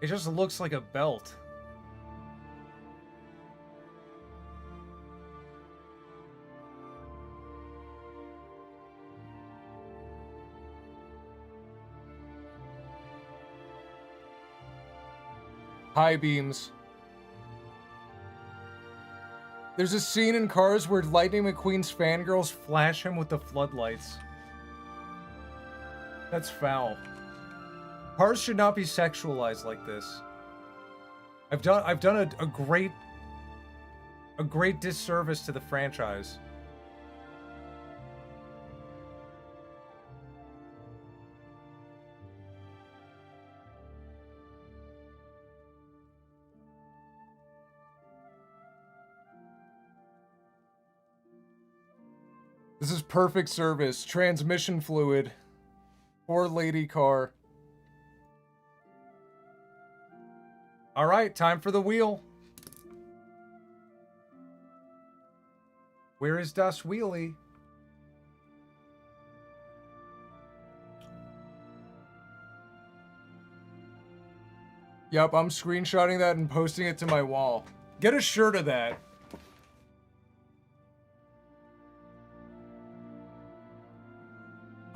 It just looks like a belt. High beams. There's a scene in Cars where Lightning McQueen's fangirls flash him with the floodlights. That's foul. Cars should not be sexualized like this. I've done a great disservice to the franchise. This is perfect service. Transmission fluid. Poor lady car. All right, time for the wheel. Where is Das Wheelie? Yup, I'm screenshotting that and posting it to my wall. Get a shirt of that.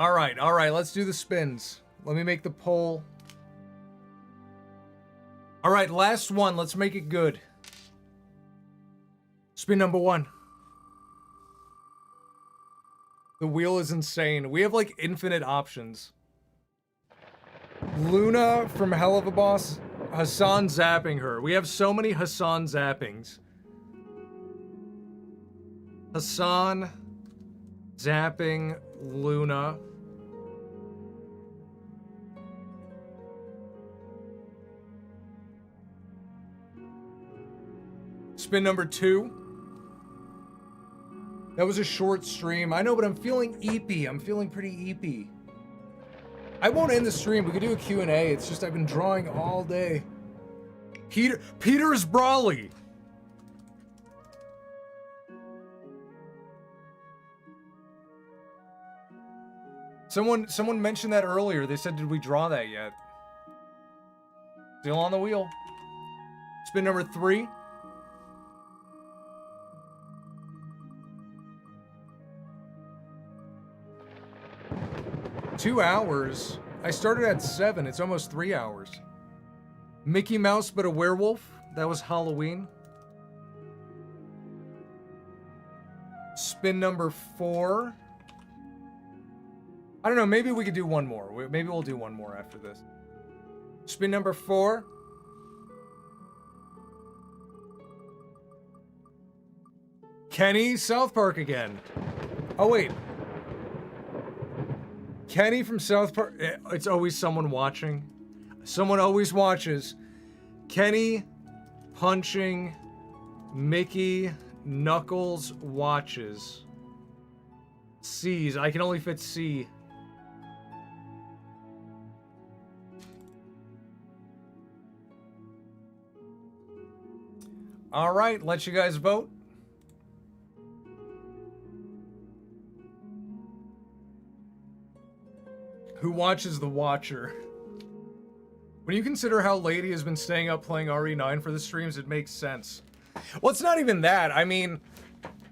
All right, let's do the spins. Let me make the poll. All right, last one. Let's make it good. Spin number 1. The wheel is insane. We have like infinite options. Luna from Hell of a Boss. Hassan zapping her. We have so many Hassan zappings. Hassan zapping Luna. Spin number 2. That was a short stream. I know, but I'm feeling eepy. I'm feeling pretty eepy. I won't end the stream. We could do a Q&A. It's just I've been drawing all day. Peter's Brawley. Someone mentioned that earlier. They said, did we draw that yet? Still on the wheel. Spin number 3. Two hours? I started at 7. It's almost 3 hours. Mickey Mouse but a werewolf? That was Halloween. Spin number 4. I don't know, maybe we could do one more. Maybe we'll do one more after this. Spin number 4. Kenny, South Park again. Oh, wait. Kenny from South Park. It's always someone watching. Someone always watches. Kenny punching Mickey Knuckles watches. C's. I can only fit C. All right, let you guys vote. Who watches The Watcher? When you consider how late he has been staying up playing RE9 for the streams, it makes sense. Well, it's not even that. I mean,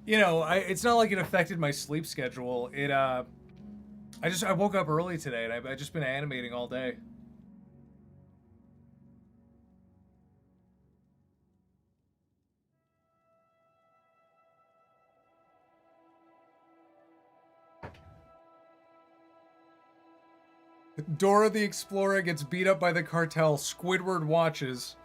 you know, it's not like it affected my sleep schedule. I woke up early today and I've just been animating all day. Dora the Explorer gets beat up by the cartel. Squidward watches.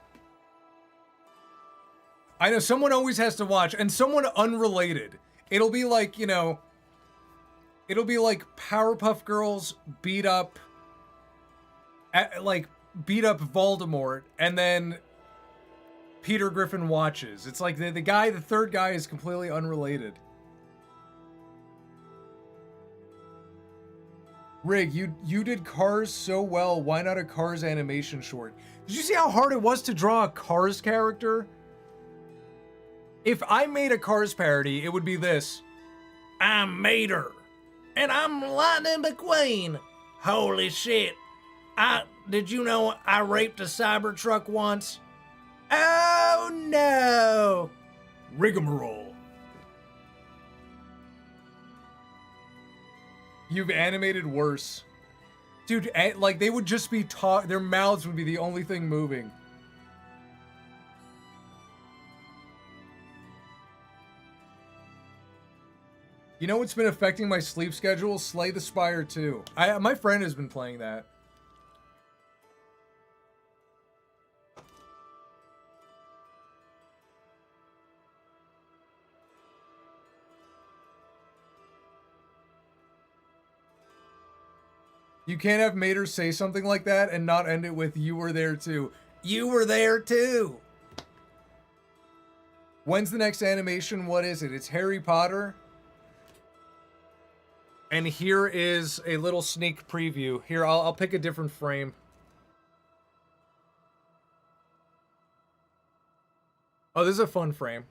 I know someone always has to watch, and someone unrelated. It'll be like, you know, it'll be like Powerpuff Girls beat up Voldemort, and then Peter Griffin watches. It's like the third guy is completely unrelated. Rig, you did Cars so well, why not a Cars animation short? Did you see how hard it was to draw a Cars character? If I made a Cars parody, it would be this. I'm Mater, and I'm Lightning McQueen. Holy shit. Did you know I raped a Cybertruck once? Oh no! Rigmarole. You've animated worse. Dude, like, they would just be their mouths would be the only thing moving. You know what's been affecting my sleep schedule? Slay the Spire 2. My friend has been playing that. You can't have Mater say something like that and not end it with, you were there too. You were there too! When's the next animation? What is it? It's Harry Potter. And here is a little sneak preview. Here, I'll pick a different frame. Oh, this is a fun frame.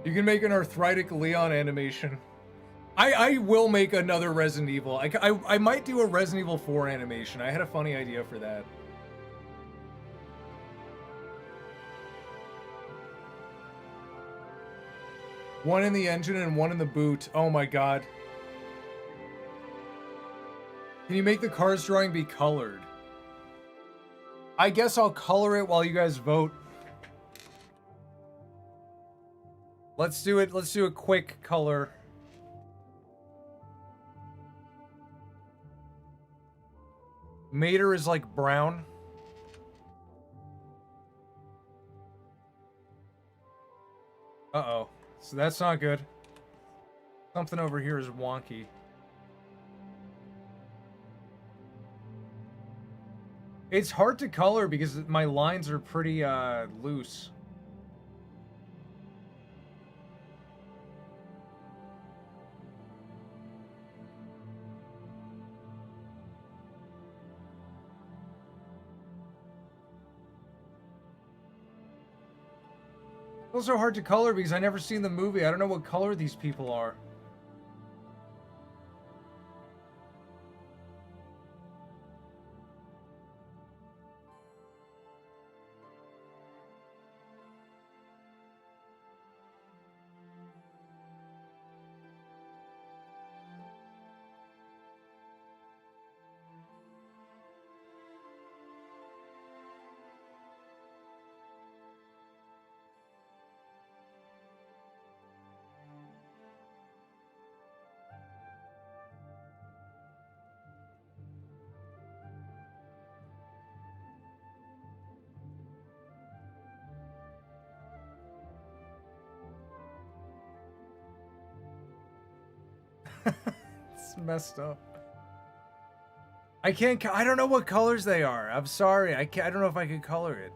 You can make an arthritic Leon animation. I will make another Resident Evil. I might do a Resident Evil 4 animation. I had a funny idea for that. One in the engine and one in the boot. Oh my god. Can you make the Cars drawing be colored? I guess I'll color it while you guys vote. Let's do it. Let's do a quick color. Mater is like brown. Uh-oh. So that's not good. Something over here is wonky. It's hard to color because my lines are pretty loose. It's also hard to color because I never seen the movie. I don't know what color these people are. messed up. I can't. I don't know what colors they are. I'm sorry. I don't know if I can color it.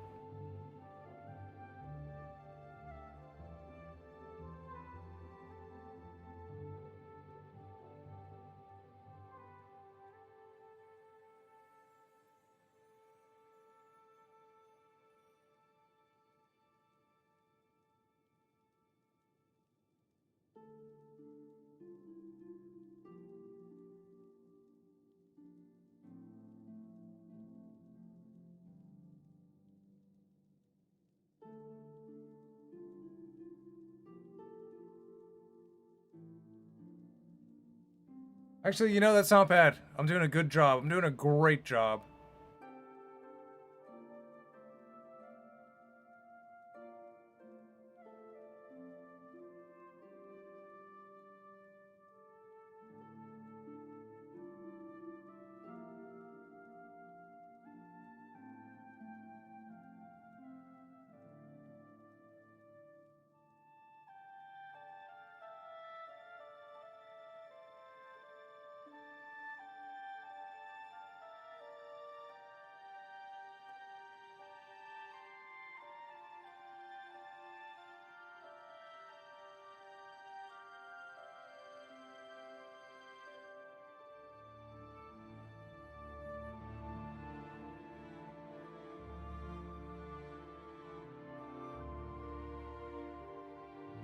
Actually, you know, that's not bad. I'm doing a good job. I'm doing a great job.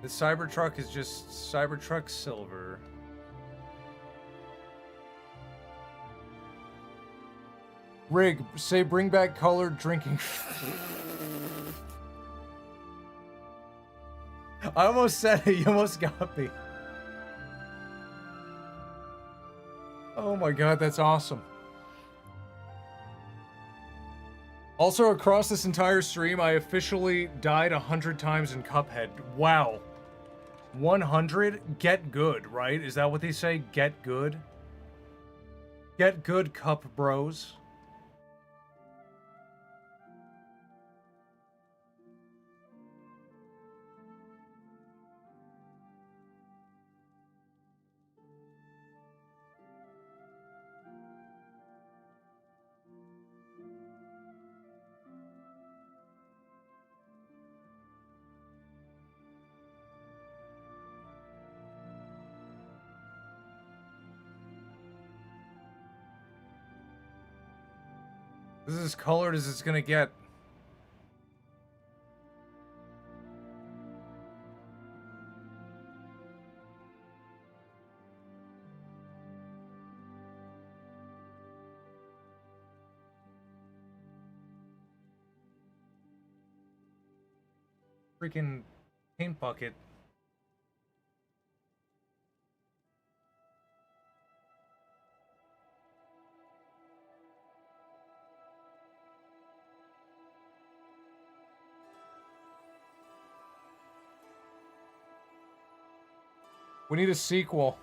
The Cybertruck is just Cybertruck Silver. Rig, say bring back colored drinking. I almost said it, you almost got me. Oh my god, that's awesome. Also, across this entire stream, I officially died 100 times in Cuphead. Wow. 100? Get good, right? Is that what they say? Get good? Get good, Cup Bros. This is as colored as it's gonna get. Freaking paint bucket. We need a sequel.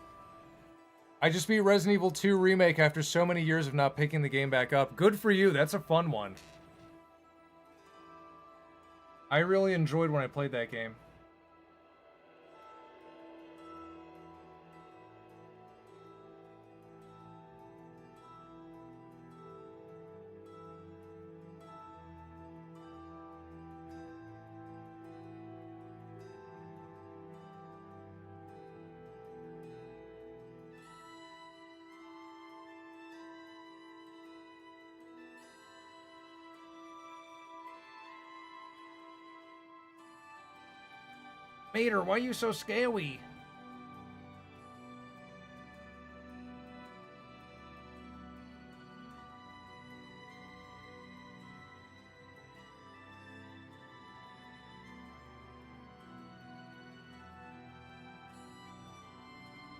I just beat Resident Evil 2 Remake after so many years of not picking the game back up. Good for you, that's a fun one. I really enjoyed when I played that game. Mater, why are you so scary?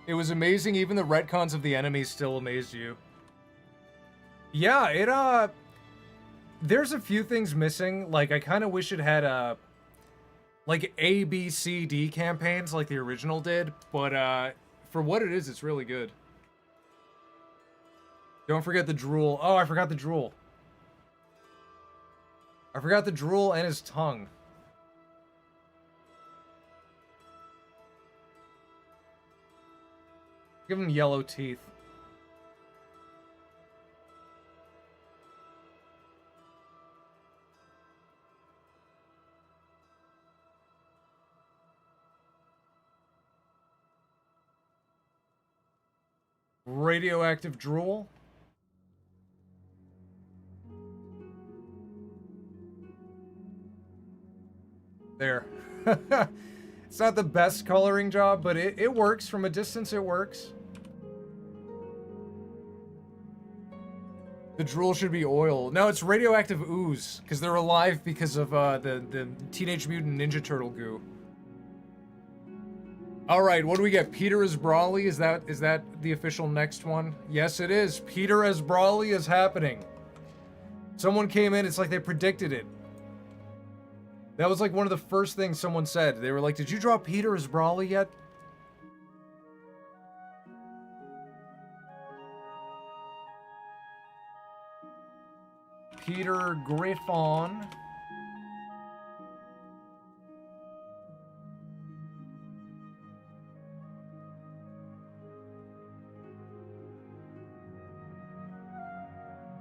It was amazing, even the retcons of the enemies still amazed you. Yeah, there's a few things missing. Like, I kind of wish it had, like A, B, C, D campaigns like the original did, but for what it is, it's really good. Don't forget the drool. Oh, I forgot the drool. I forgot the drool and his tongue. Give him yellow teeth. Radioactive drool. There. It's not the best coloring job, but it works. From a distance, it works. The drool should be oil. No, it's radioactive ooze, because they're alive because of the Teenage Mutant Ninja Turtle goo. All right, what do we get? Peter as Brawly? Is that the official next one? Yes, it is. Peter as Brawly is happening. Someone came in. It's like they predicted it. That was like one of the first things someone said. They were like, "Did you draw Peter as Brawly yet?" Peter Griffon.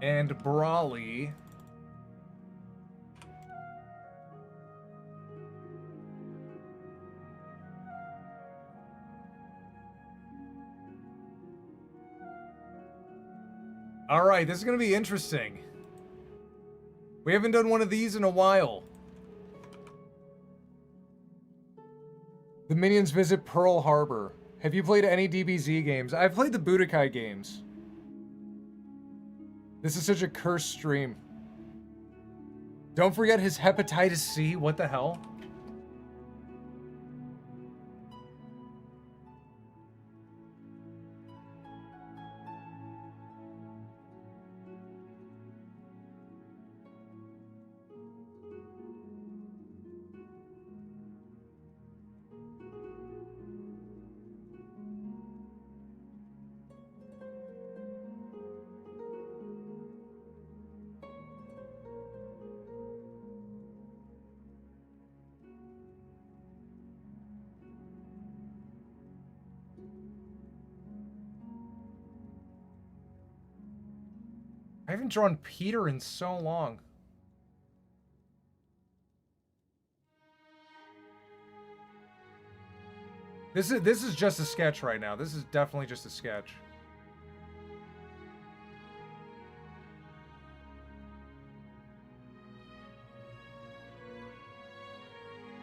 And Brawly. All right, this is going to be interesting. We haven't done one of these in a while. The minions visit Pearl Harbor. Have you played any DBZ games? I've played the Budokai games. This is such a cursed stream. Don't forget his hepatitis C. What the hell? I haven't drawn Peter in so long. This is just a sketch right now. This is definitely just a sketch.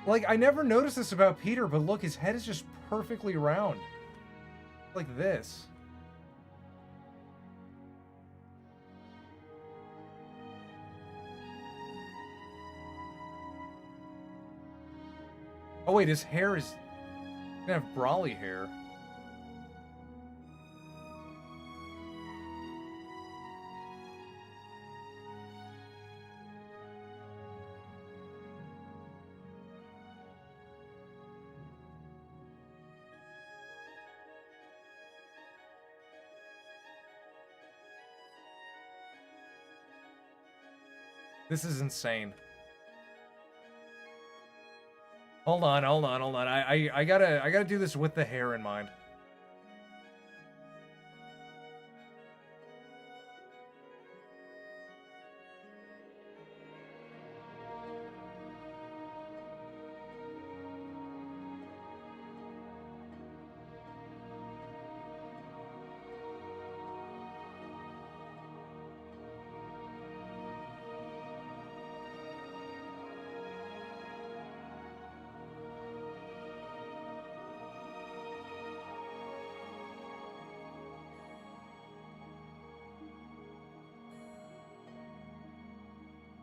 Like, I never noticed this about Peter, but look, his head is just perfectly round. Like this. Oh wait, his hair is gonna have Brawly hair. This is insane. Hold on. I gotta do this with the hair in mind.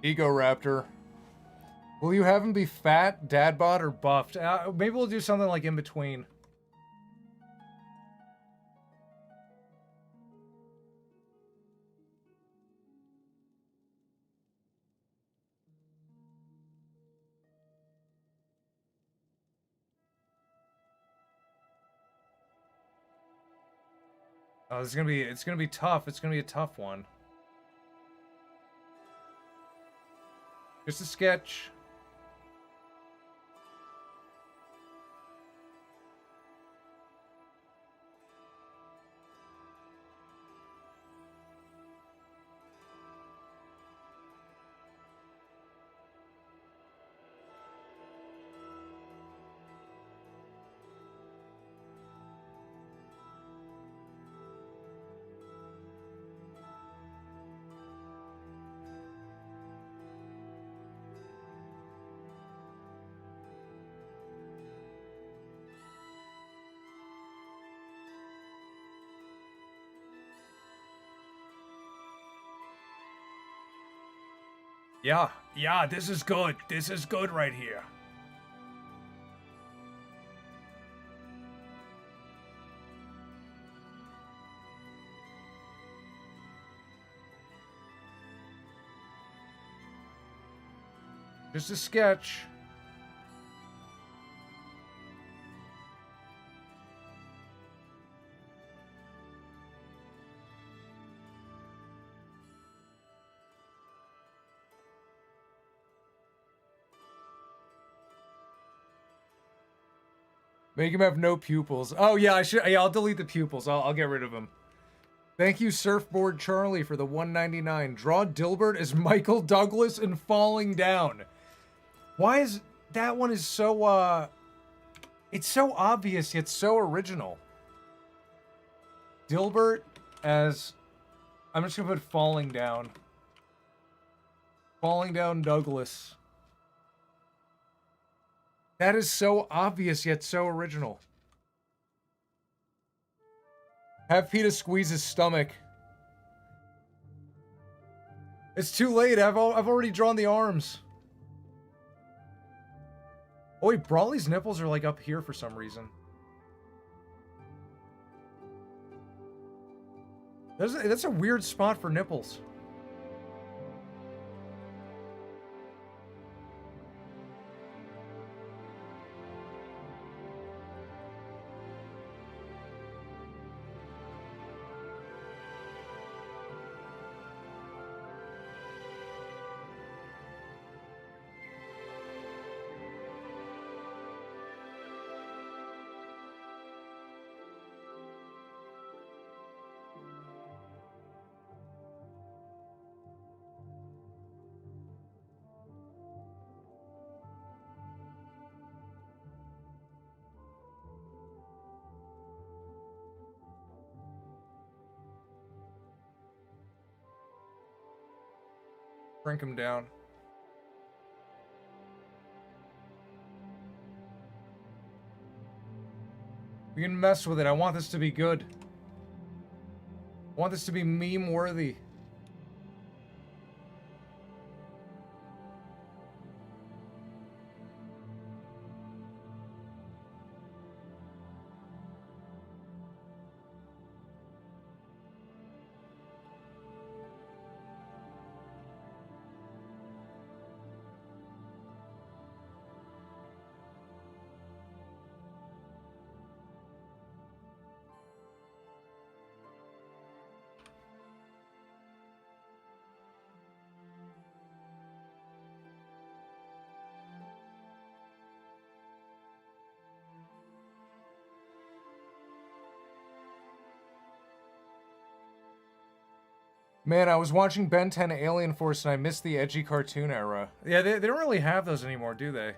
Ego Raptor. Will you have him be fat, dad bod, or buffed? Maybe we'll do something like in between. Oh, it's gonna be tough. It's gonna be a tough one. Just a sketch. Yeah, this is good. This is good right here. Just a sketch. Make him have no pupils. Oh yeah, I should. Yeah, I'll delete the pupils. I'll get rid of them. Thank you, Surfboard Charlie, for the 199. Draw Dilbert as Michael Douglas in Falling Down. Why is that one is so it's so obvious yet so original. Dilbert as I'm just gonna put Falling Down. Falling Down Douglas. That is so obvious yet so original. Have PETA squeeze his stomach. It's too late. I've already drawn the arms. Oh wait, Brawley's nipples are like up here for some reason. That's a weird spot for nipples. Shrink him down. We can mess with it. I want this to be good. I want this to be meme worthy. Man, I was watching Ben 10 Alien Force and I missed the edgy cartoon era. Yeah, they don't really have those anymore, do they?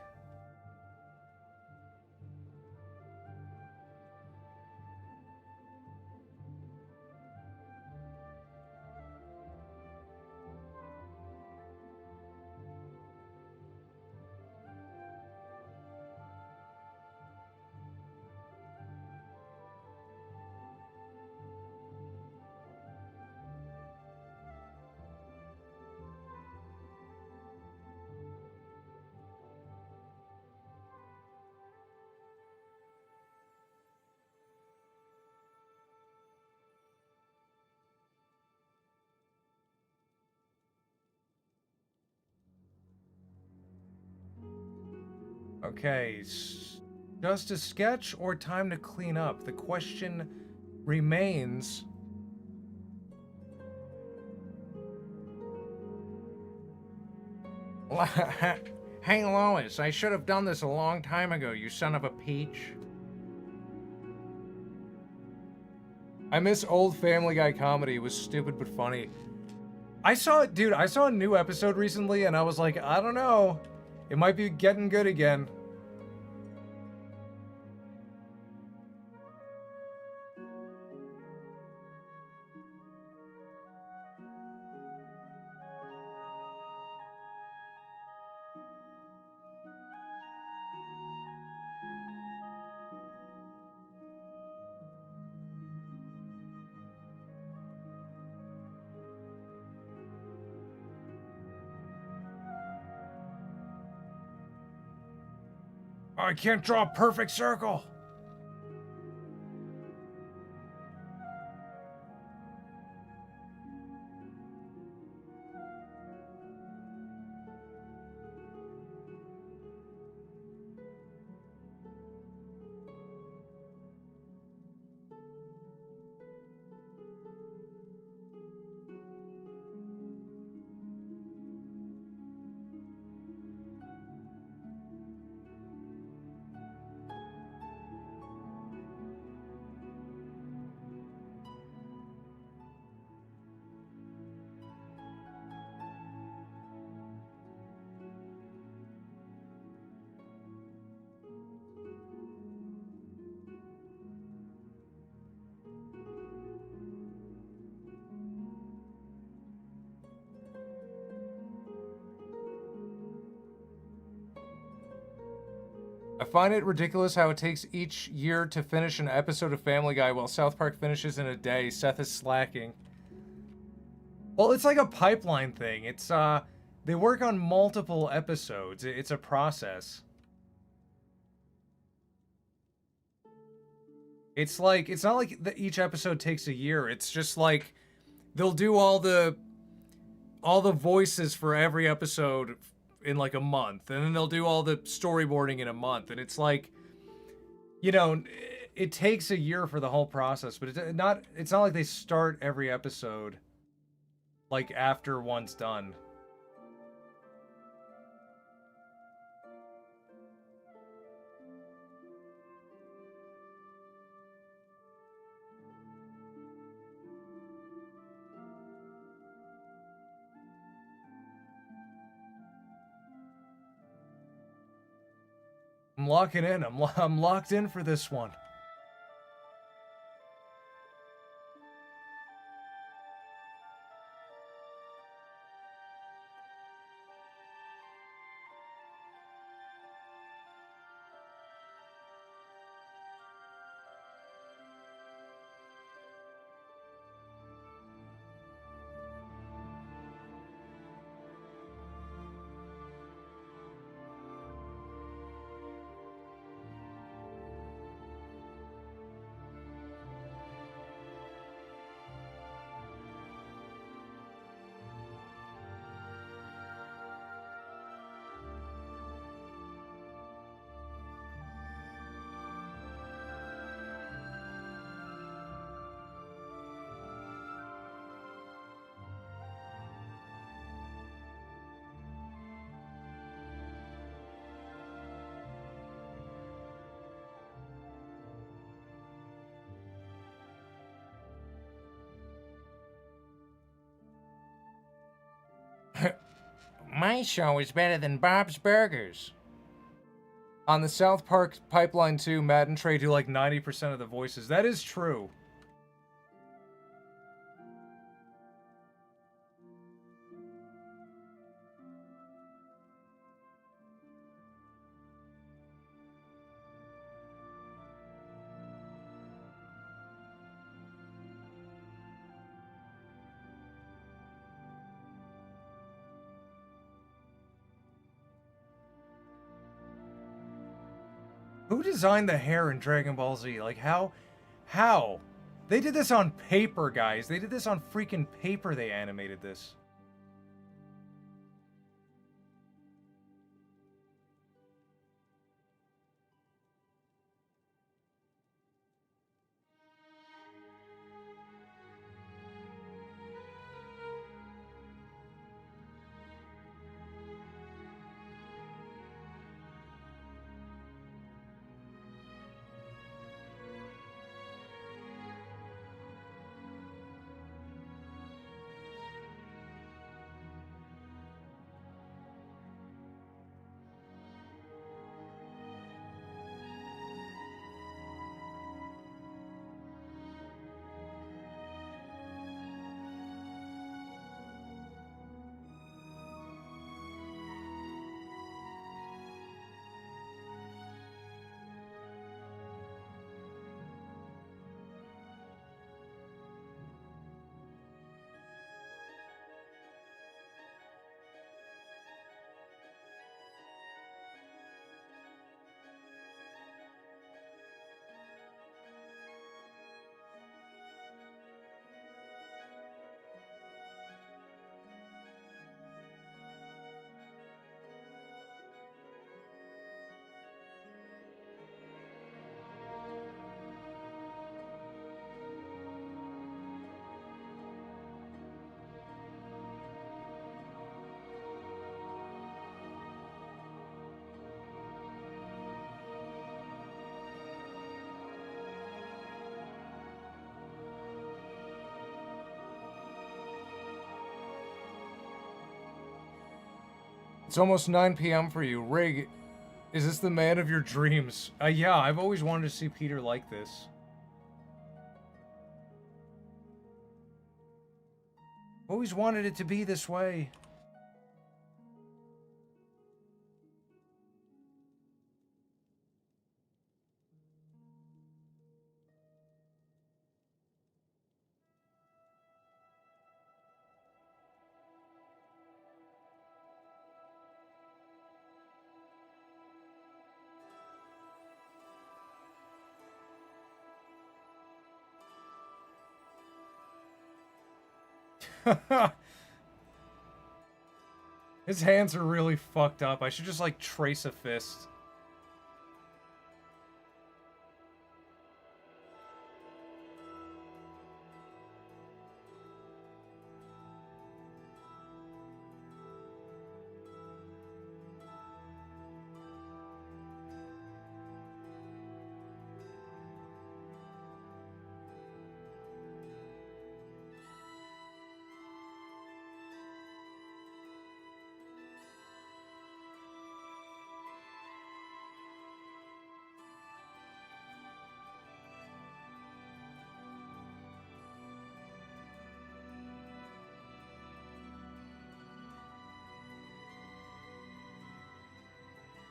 Okay, just a sketch or time to clean up? The question remains. Hey Lois, I should have done this a long time ago, you son of a peach. I miss old Family Guy comedy. It was stupid but funny. I saw a new episode recently and I was like, I don't know. It might be getting good again. I can't draw a perfect circle. I find it ridiculous how it takes each year to finish an episode of Family Guy while South Park finishes in a day. Seth is slacking. Well, it's like a pipeline thing. It's, they work on multiple episodes. It's a process. It's like, it's not like each episode takes a year. It's just like, they'll do all the voices for every episode in like a month, and then they'll do all the storyboarding in a month, and it's like, you know, it takes a year for the whole process, but it's not like they start every episode like after one's done. I'm locking in. I'm locked in for this one. My show is better than Bob's Burgers. On the South Park Pipeline 2, Matt and Trey do like 90% of the voices. That is true. Who designed the hair in Dragon Ball Z? Like, how? They did this on paper, guys. They did this on freaking paper, they animated this. It's almost 9 p.m. for you. Rig, is this the man of your dreams? Yeah, I've always wanted to see Peter like this. Always wanted it to be this way. His hands are really fucked up. I should just, like, trace a fist.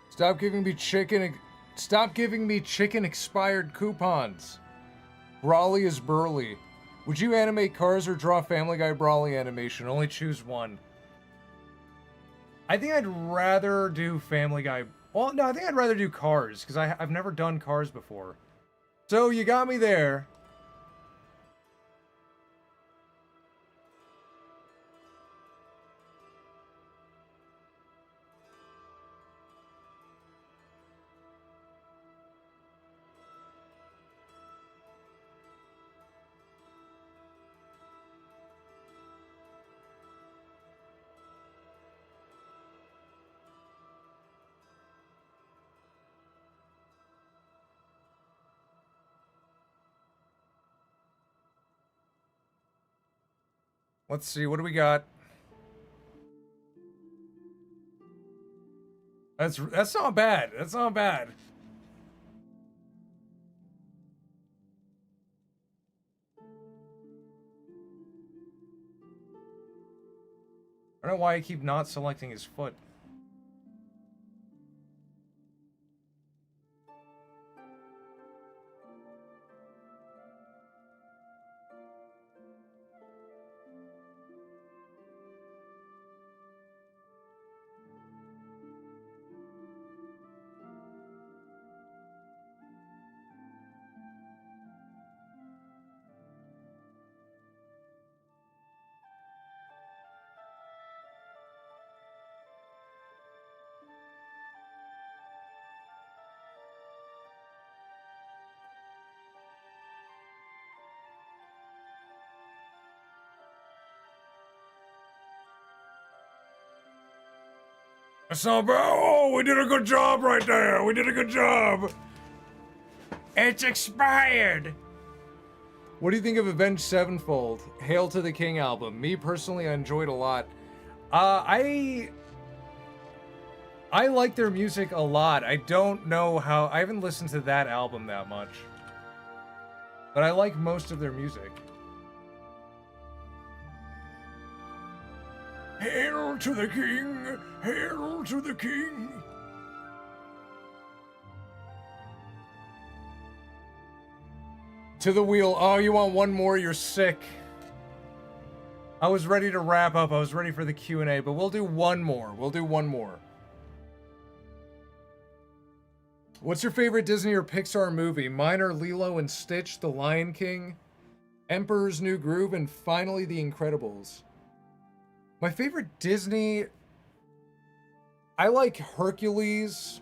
Stop giving me chicken. Stop giving me chicken expired coupons. Brawly is Burly. Would you animate Cars or draw Family Guy Brawly animation? Only choose one. I think I'd rather do Family Guy. Well, no, I think I'd rather do Cars because I've never done Cars before. So you got me there. Let's see, what do we got? That's not bad. That's not bad. I don't know why I keep not selecting his foot. That's not bad. Oh, we did a good job right there. We did a good job. It's expired. What do you think of Avenged Sevenfold? Hail to the King album. Me personally, I enjoyed a lot. I like their music a lot. I don't know how. I haven't listened to that album that much, but I like most of their music. Hail to the king! Hail to the king! To the wheel. Oh, you want one more? You're sick. I was ready to wrap up. I was ready for the Q&A, but we'll do one more. We'll do one more. What's your favorite Disney or Pixar movie? Mine are Lilo and Stitch, The Lion King, Emperor's New Groove, and finally The Incredibles. My favorite Disney, I like Hercules.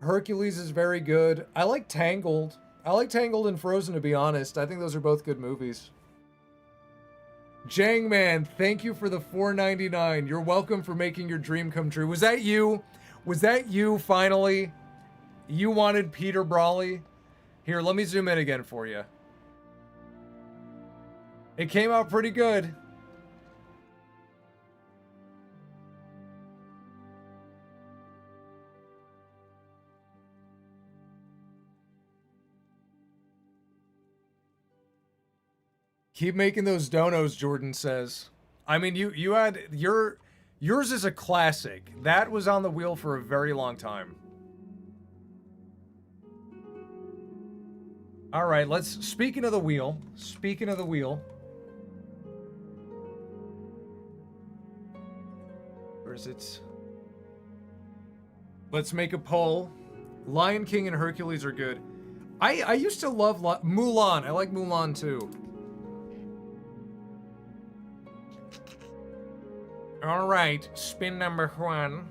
Hercules is very good. I like Tangled. I like Tangled and Frozen, to be honest. I think those are both good movies. Jangman, thank you for the $4.99. You're welcome for making your dream come true. Was that you? Was that you, finally? You wanted Peter Brawly? Here, let me zoom in again for you. It came out pretty good. Keep making those donos, Jordan says. I mean, you had yours is a classic. That was on the wheel for a very long time. All right, speaking of the wheel. Where is it? Let's make a poll. Lion King and Hercules are good. I used to love Mulan. I like Mulan too. All right, spin number 1.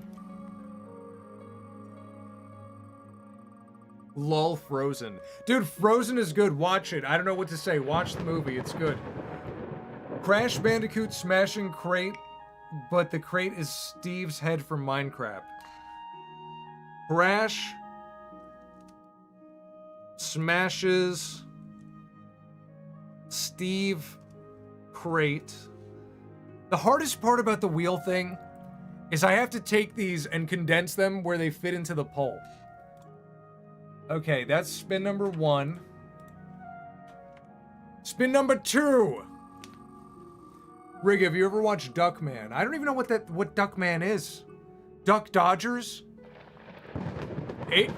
Lol, Frozen. Dude, Frozen is good. Watch it. I don't know what to say. Watch the movie. It's good. Crash Bandicoot smashing crate, but the crate is Steve's head from Minecraft. Crash smashes Steve crate. The hardest part about the wheel thing is I have to take these and condense them where they fit into the poll. Okay, that's spin number 1. Spin number 2. Rig, have you ever watched Duckman? I don't even know what Duckman is. Duck Dodgers?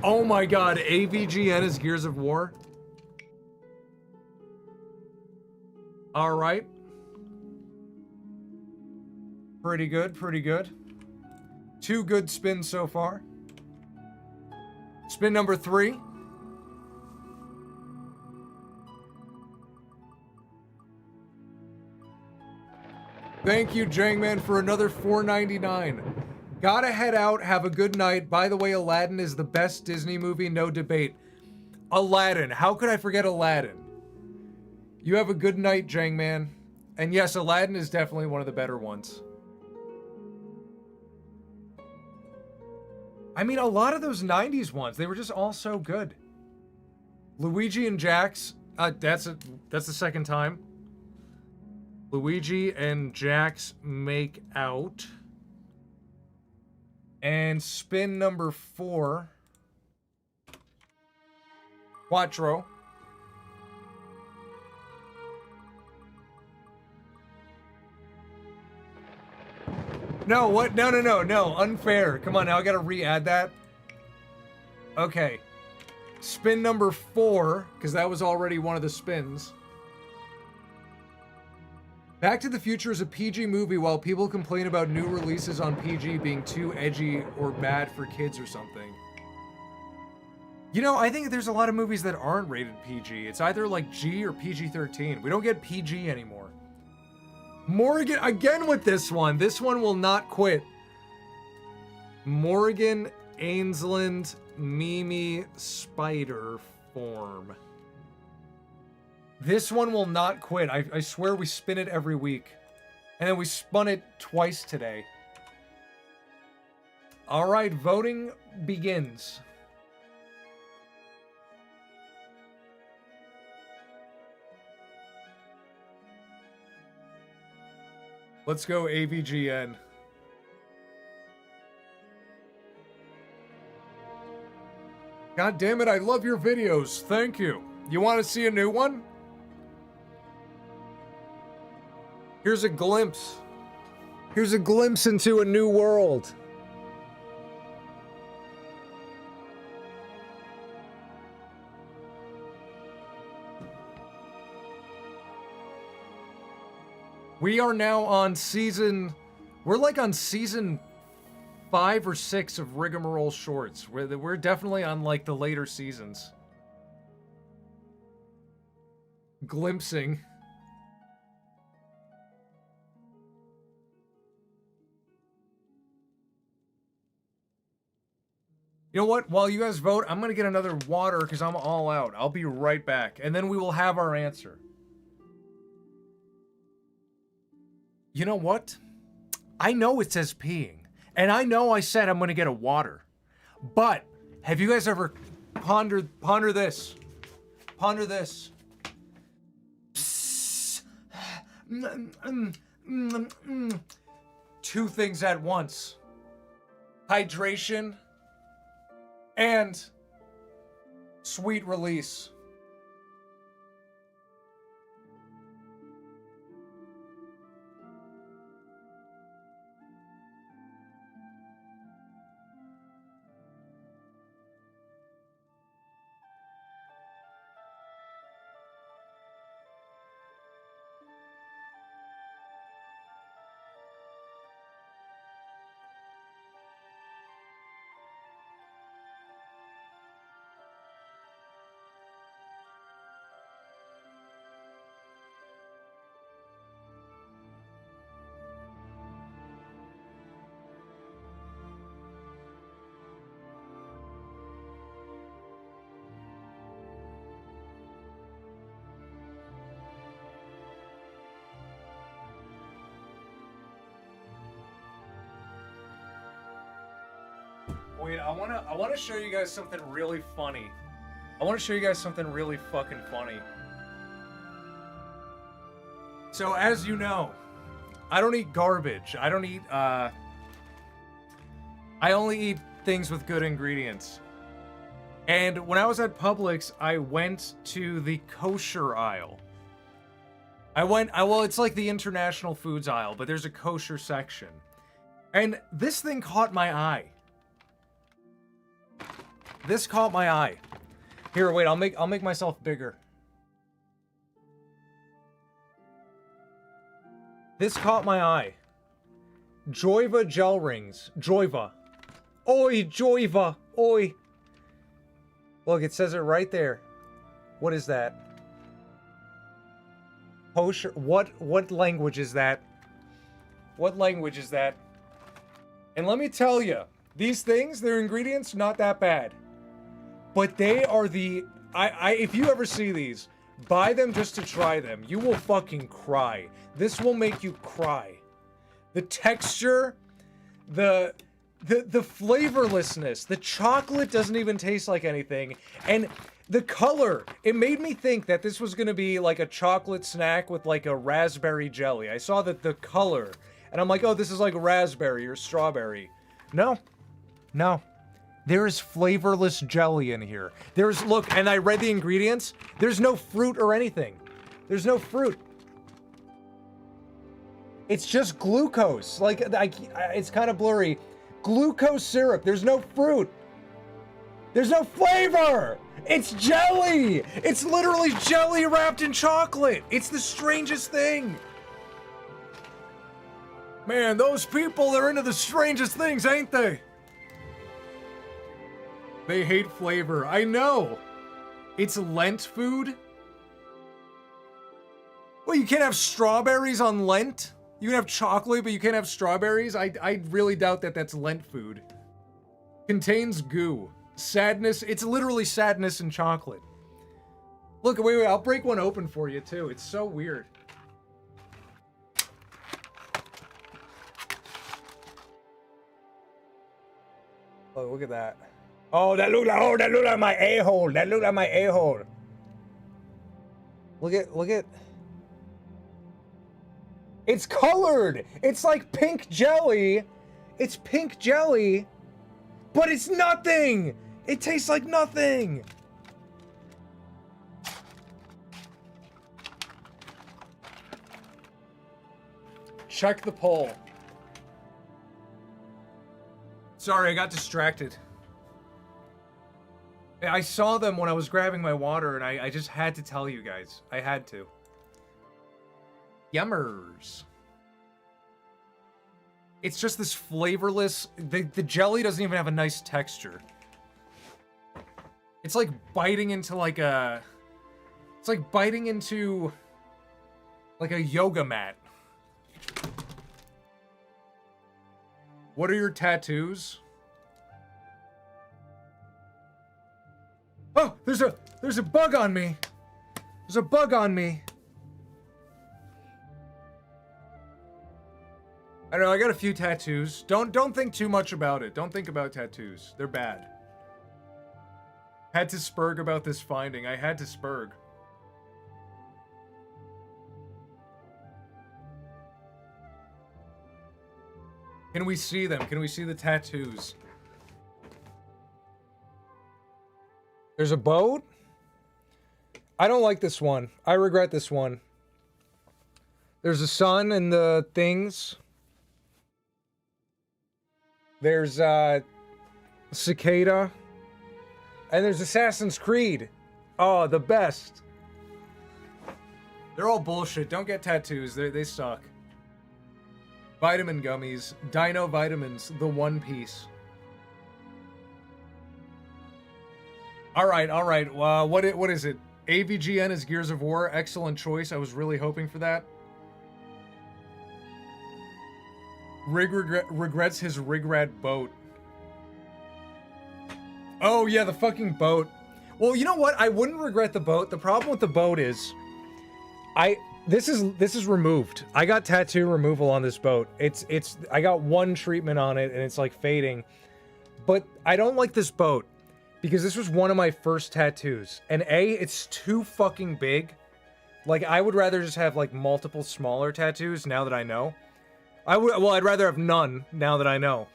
Oh my god, AVGN is Gears of War? Alright. Pretty good, pretty good. 2 good spins so far. Spin number 3. Thank you, Jangman, for another $4.99. Gotta head out. Have a good night. By the way, Aladdin is the best Disney movie, no debate. Aladdin. How could I forget Aladdin? You have a good night, Jangman. And yes, Aladdin is definitely one of the better ones. I mean, a lot of those 90s ones, they were just all so good. Luigi and Jax, that's the second time. Luigi and Jax make out. And spin number 4. Quattro. No, what? No. Unfair. Come on, now I gotta re-add that. Okay. Spin number 4, because that was already one of the spins. Back to the Future is a PG movie while people complain about new releases on PG being too edgy or bad for kids or something. You know, I think there's a lot of movies that aren't rated PG. It's either like G or PG-13. We don't get PG anymore. Morgan, again with this one. This one will not quit. Morgan Ainsland Mimi Spider Form. This one will not quit. I swear we spin it every week. And then we spun it twice today. All right, voting begins. Let's go AVGN. God damn it, I love your videos. Thank you. You want to see a new one? Here's a glimpse. Here's a glimpse into a new world. We are now on we're like on season 5 or 6 of Rigmarole Shorts. We're definitely on like the later seasons. Glimpsing. You know what? While you guys vote, I'm gonna get another water because I'm all out. I'll be right back. And then we will have our answer. You know what? I know it says peeing. And I know I said I'm gonna get a water. But have you guys ever ponder this? Ponder this. Two things at once. Hydration and sweet release. Wait, I wanna show you guys something really funny. I wanna show you guys something really fucking funny. So as you know, I don't eat garbage. I don't eat I only eat things with good ingredients. And when I was at Publix, I went to the kosher aisle. Well, it's like the international foods aisle, but there's a kosher section. And this thing caught my eye. This caught my eye. Here, wait, I'll make myself bigger. This caught my eye. Joyva gel rings. Joyva. Oi, Joyva. Oi. Look, it says it right there. What is that? Kosher. What language is that? What language is that? And let me tell you, these things, their ingredients, not that bad. But they are the... if you ever see these, buy them just to try them. You will fucking cry. This will make you cry. The texture, the flavorlessness, the chocolate doesn't even taste like anything, and the color, it made me think that this was gonna be like a chocolate snack with like a raspberry jelly. I saw that the color, and I'm like, oh, this is like raspberry or strawberry. No. There is flavorless jelly in here. Look, and I read the ingredients. There's no fruit or anything. There's no fruit. It's just glucose. Like, it's kind of blurry. Glucose syrup. There's no fruit. There's no flavor. It's jelly. It's literally jelly wrapped in chocolate. It's the strangest thing. Man, those people, they're into the strangest things, ain't they? They hate flavor. I know. It's Lent food. Well, you can't have strawberries on Lent? You can have chocolate, but you can't have strawberries? I really doubt that that's Lent food. Contains goo. Sadness. It's literally sadness and chocolate. Look, wait, I'll break one open for you, too. It's so weird. Oh, look at that. Oh, that look like my a-hole. That look like my a-hole. Look at. It's colored. It's like pink jelly. It's pink jelly, but it's nothing. It tastes like nothing. Check the poll. Sorry, I got distracted. I saw them when I was grabbing my water, and I just had to tell you guys. I had to. Yummers. It's just this flavorless... The jelly doesn't even have a nice texture. It's like biting into like a... It's like biting into... like a yoga mat. What are your tattoos? Oh, there's a bug on me. There's a bug on me. I don't know, I got a few tattoos. Don't think too much about it. Don't think about tattoos. They're bad. Had to spurg about this finding. I had to spurg. Can we see them? Can we see the tattoos? There's a boat? I don't like this one. I regret this one. There's a sun and the things. There's Cicada. And there's Assassin's Creed. Oh, the best. They're all bullshit. Don't get tattoos. They suck. Vitamin gummies. Dino vitamins. The One Piece. Alright. What is it? AVGN is Gears of War. Excellent choice. I was really hoping for that. Rig regrets his Rigrad boat. Oh yeah, the fucking boat. Well, you know what? I wouldn't regret the boat. The problem with the boat is this is removed. I got tattoo removal on this boat. I got one treatment on it and it's like fading. but I don't like this boat because this was one of my first tattoos. And A, it's too fucking big. Like, I would rather just have, like, multiple smaller tattoos now that I know. I'd rather have none now that I know.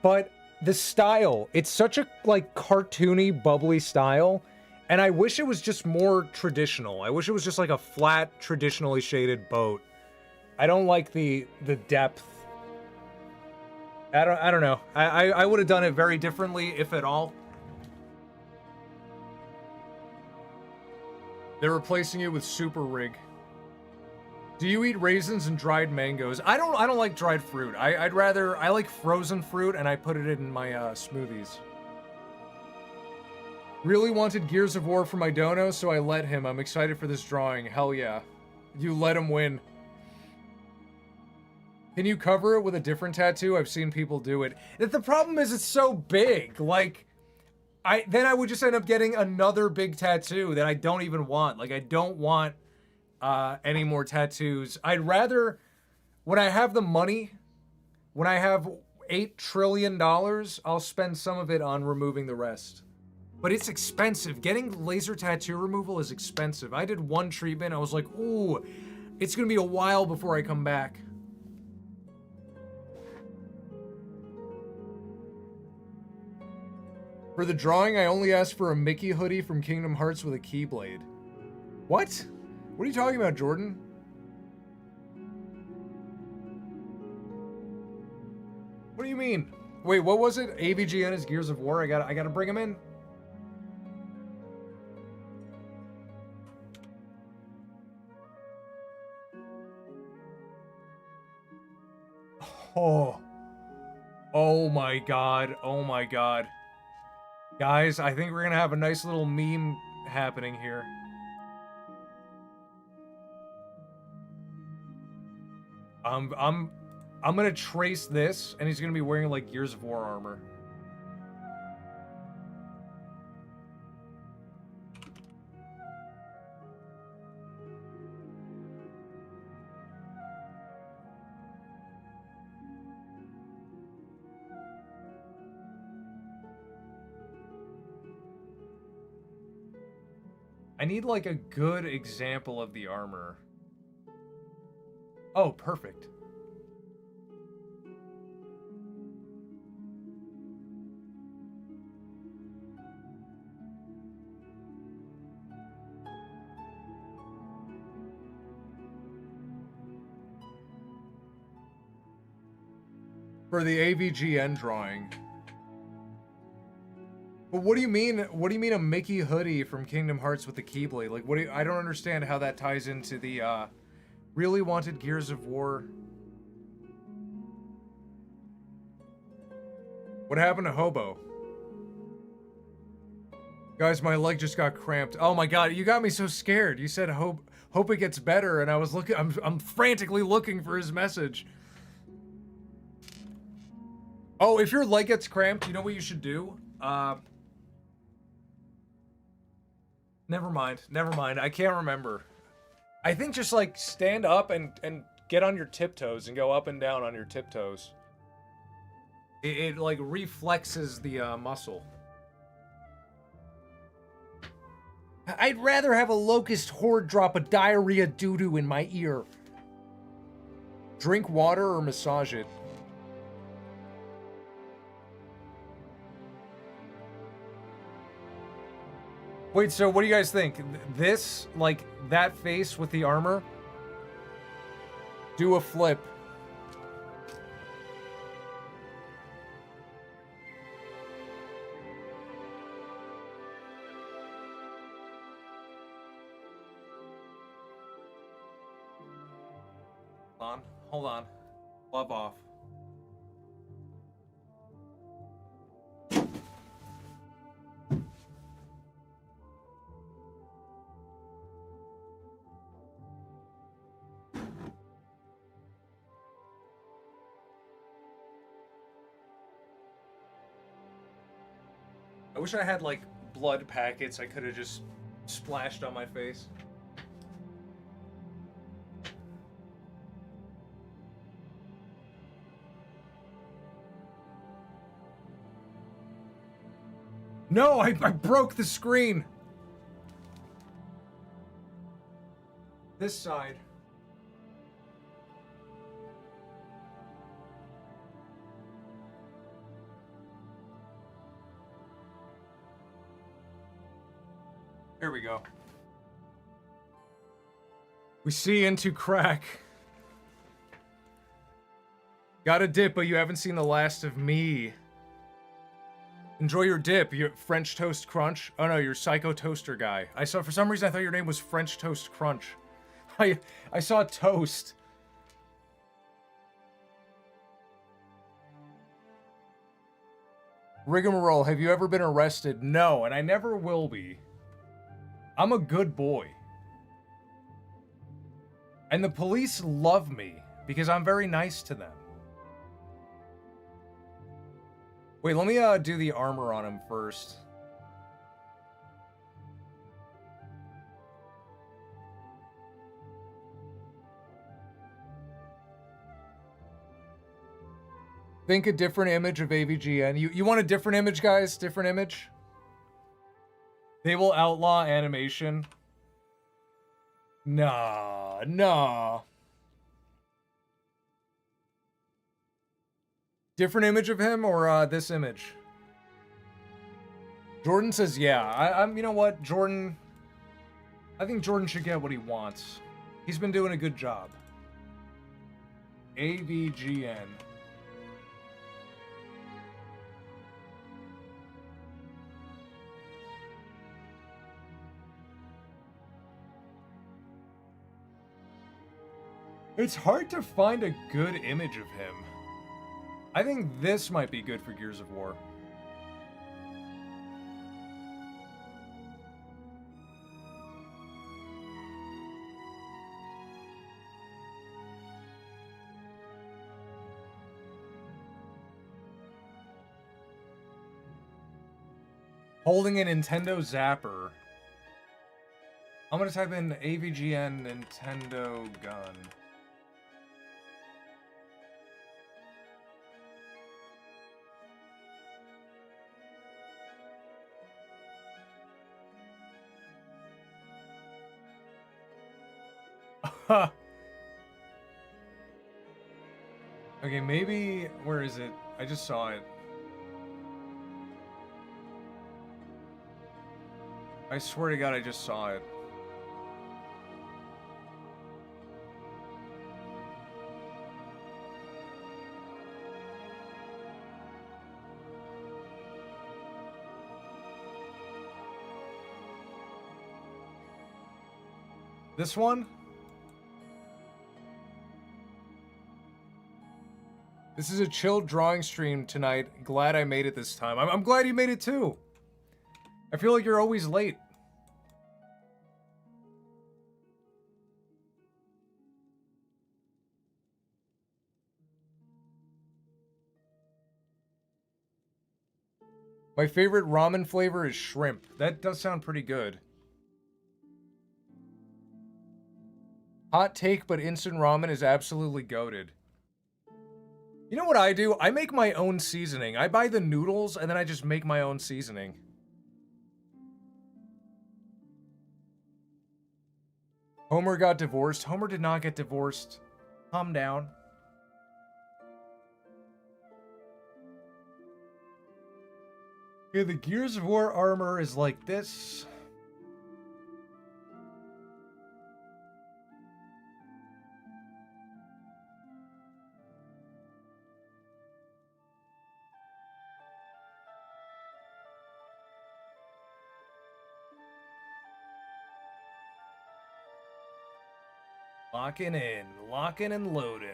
But the style, it's such a, like, cartoony, bubbly style. And I wish it was just more traditional. I wish it was just like a flat, traditionally shaded boat. I don't like the depth. I don't know. I would have done it very differently, if at all. They're replacing it with Super Rig. Do you eat raisins and dried mangoes? I don't like dried fruit. I like frozen fruit, and I put it in my smoothies. Really wanted Gears of War for my dono, so I let him. I'm excited for this drawing. Hell yeah. You let him win. Can you cover it with a different tattoo? I've seen people do it. The problem is it's so big. Like, then I would just end up getting another big tattoo that I don't even want. Like, I don't want any more tattoos. I'd rather, when I have the money, when I have $8 trillion, I'll spend some of it on removing the rest. But it's expensive. Getting laser tattoo removal is expensive. I did one treatment. I was like, ooh, it's going to be a while before I come back. For the drawing, I only asked for a Mickey hoodie from Kingdom Hearts with a Keyblade. What? What are you talking about, Jordan? What do you mean? Wait, what was it? AVGN is Gears of War? I gotta bring him in? Oh my god. Oh my god. Guys, I think we're gonna have a nice little meme happening here. I'm gonna trace this, and he's gonna be wearing like Gears of War armor. I need like a good example of the armor. Oh, perfect. For the AVGN drawing. But what do you mean? What do you mean a Mickey hoodie from Kingdom Hearts with the Keyblade? Like, what do you, I don't understand how that ties into the really wanted Gears of War. What happened to Hobo? Guys, my leg just got cramped. Oh my god, you got me so scared. You said hope it gets better, and I was looking. I'm frantically looking for his message. Oh, if your leg gets cramped, you know what you should do? Never mind. I can't remember. I think just like stand up and get on your tiptoes and go up and down on your tiptoes. It like reflexes the muscle. I'd rather have a locust horde drop a diarrhea doo-doo in my ear. Drink water or massage it. Wait, so what do you guys think? This, like, that face with the armor? Do a flip. Hold on. Glove off. I wish I had, like, blood packets I could have just splashed on my face. No, I broke the screen. This side. There we go. We see into crack. Got a dip, but you haven't seen the last of me. Enjoy your dip, you French Toast Crunch. Oh no, you're Psycho Toaster guy. I saw, for some reason I thought your name was French Toast Crunch. I saw toast. Rigmarole, have you ever been arrested? No, and I never will be. I'm a good boy. And the police love me because I'm very nice to them. Wait, let me do the armor on him first. Think a different image of AVGN. You want a different image, guys? Different image? They will outlaw animation. Nah, nah. Different image of him or this image? Jordan says, yeah. I'm. You know what, Jordan? I think Jordan should get what he wants. He's been doing a good job. AVGN. It's hard to find a good image of him. I think this might be good for Gears of War. Holding a Nintendo Zapper. I'm gonna type in AVGN Nintendo gun. Okay, maybe... Where is it? I just saw it. I swear to God, I just saw it. This one? This is a chill drawing stream tonight. Glad I made it this time. I'm glad you made it too. I feel like you're always late. My favorite ramen flavor is shrimp. That does sound pretty good. Hot take, but instant ramen is absolutely goated. You know what I do? I make my own seasoning. I buy the noodles and then I just make my own seasoning. Homer got divorced. Homer did not get divorced. Calm down. Okay, the Gears of War armor is like this. Locking in, locking and loading.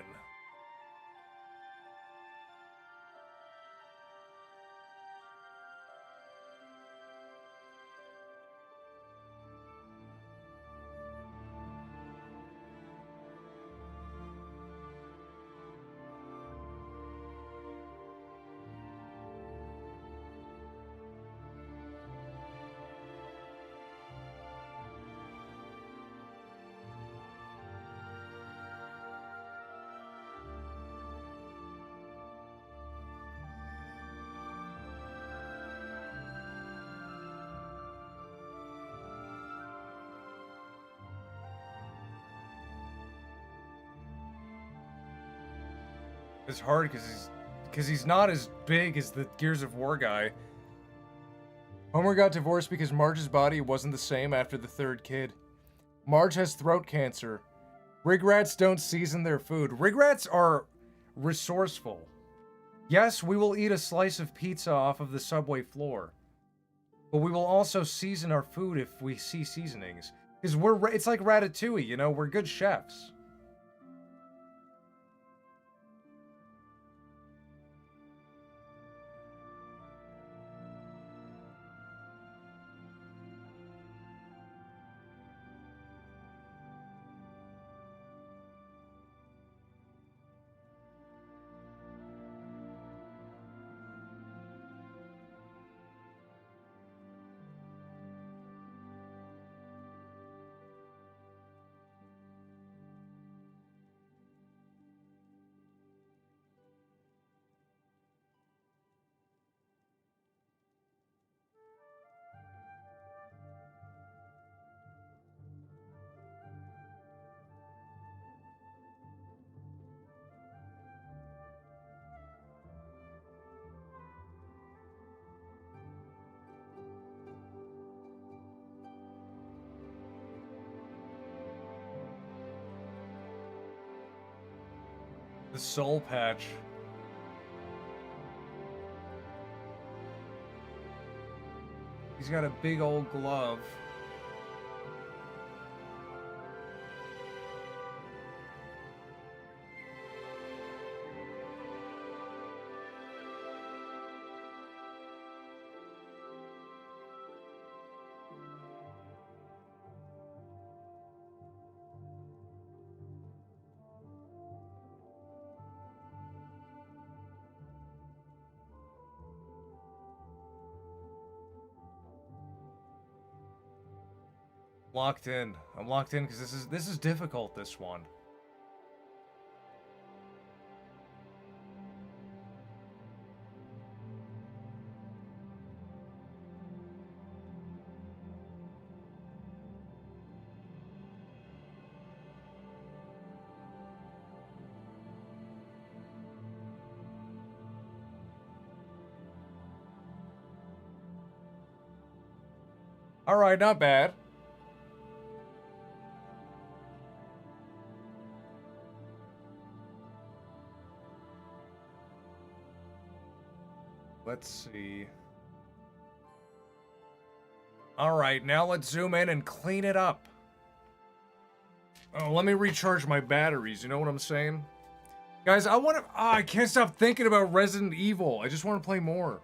It's hard because he's not as big as the Gears of War guy. Homer got divorced because Marge's body wasn't the same after the third kid. Marge has throat cancer. Rigrats don't season their food. Rigrats are resourceful. Yes, we will eat a slice of pizza off of the subway floor. But we will also season our food if we see seasonings. Because it's like Ratatouille, you know? We're good chefs. The soul patch. He's got a big old glove. Locked in. I'm locked in because this is difficult, this one. All right, not bad. Let's see. All right, now let's zoom in and clean it up. Oh, let me recharge my batteries. You know what I'm saying? Guys, I can't stop thinking about Resident Evil. I just want to play more.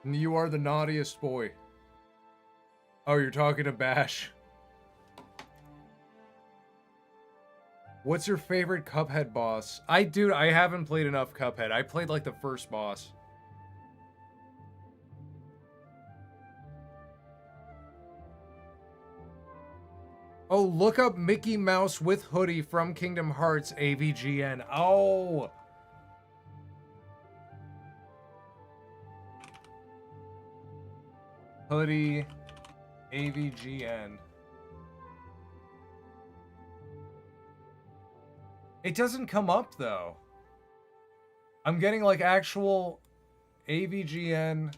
And you are the naughtiest boy. Oh, you're talking to Bash. What's your favorite Cuphead boss? Dude, I haven't played enough Cuphead. I played like the first boss. Oh, look up Mickey Mouse with hoodie from Kingdom Hearts AVGN. Oh. Hoodie AVGN. It doesn't come up though. I'm getting like actual AVGN.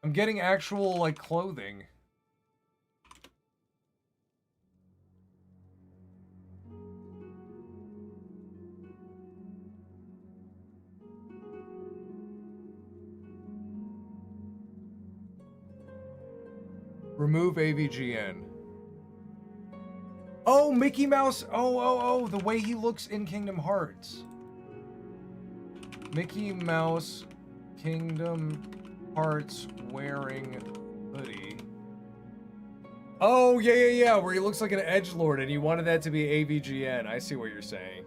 I'm getting actual like clothing. Remove AVGN. Oh, Mickey Mouse. Oh, the way he looks in Kingdom Hearts. Mickey Mouse, Kingdom Hearts wearing hoodie. Oh, yeah, where he looks like an edgelord and you wanted that to be AVGN. I see what you're saying.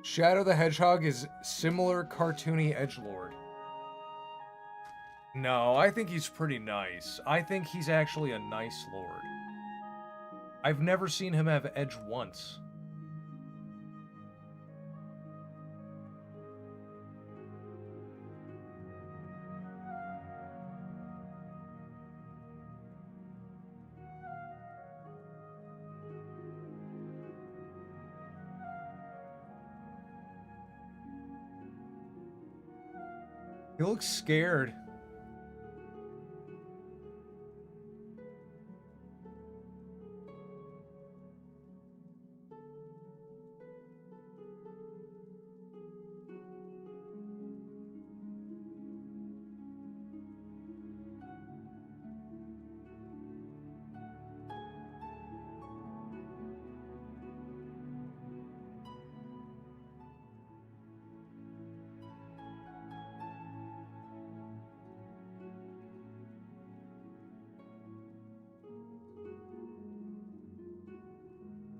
Shadow the Hedgehog is similar cartoony edgelord. No, I think he's pretty nice. I think he's actually a nice lord. I've never seen him have edge once. He looks scared.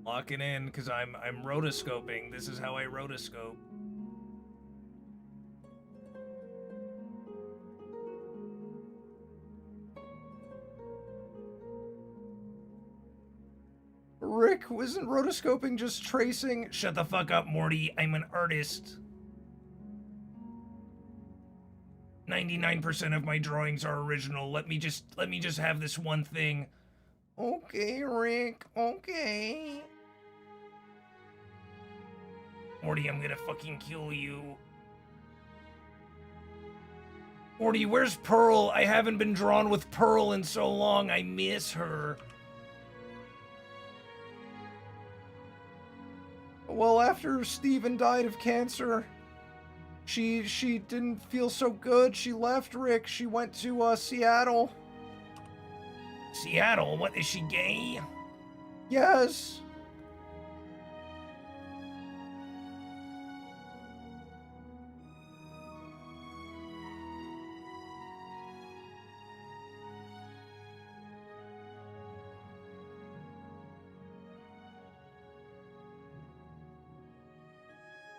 Locking in because I'm rotoscoping. This is how I rotoscope. Rick, wasn't rotoscoping just tracing? Shut the fuck up, Morty. I'm an artist. 99% of my drawings are original. Let me just have this one thing. Okay, Rick. Okay. Morty, I'm gonna fucking kill you. Morty, where's Pearl? I haven't been drawn with Pearl in so long. I miss her. Well, after Steven died of cancer, she didn't feel so good. She left Rick. She went to Seattle. Seattle? What, is she gay? Yes.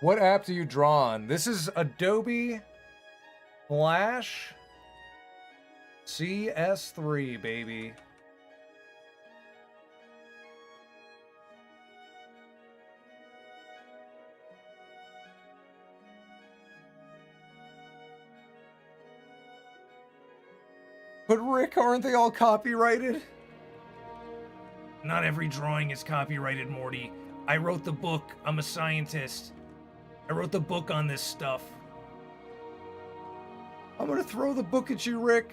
What app do you draw on? This is Adobe Flash CS3, baby. But Rick, aren't they all copyrighted? Not every drawing is copyrighted, Morty. I wrote the book. I'm a scientist. I wrote the book on this stuff. I'm gonna throw the book at you, Rick.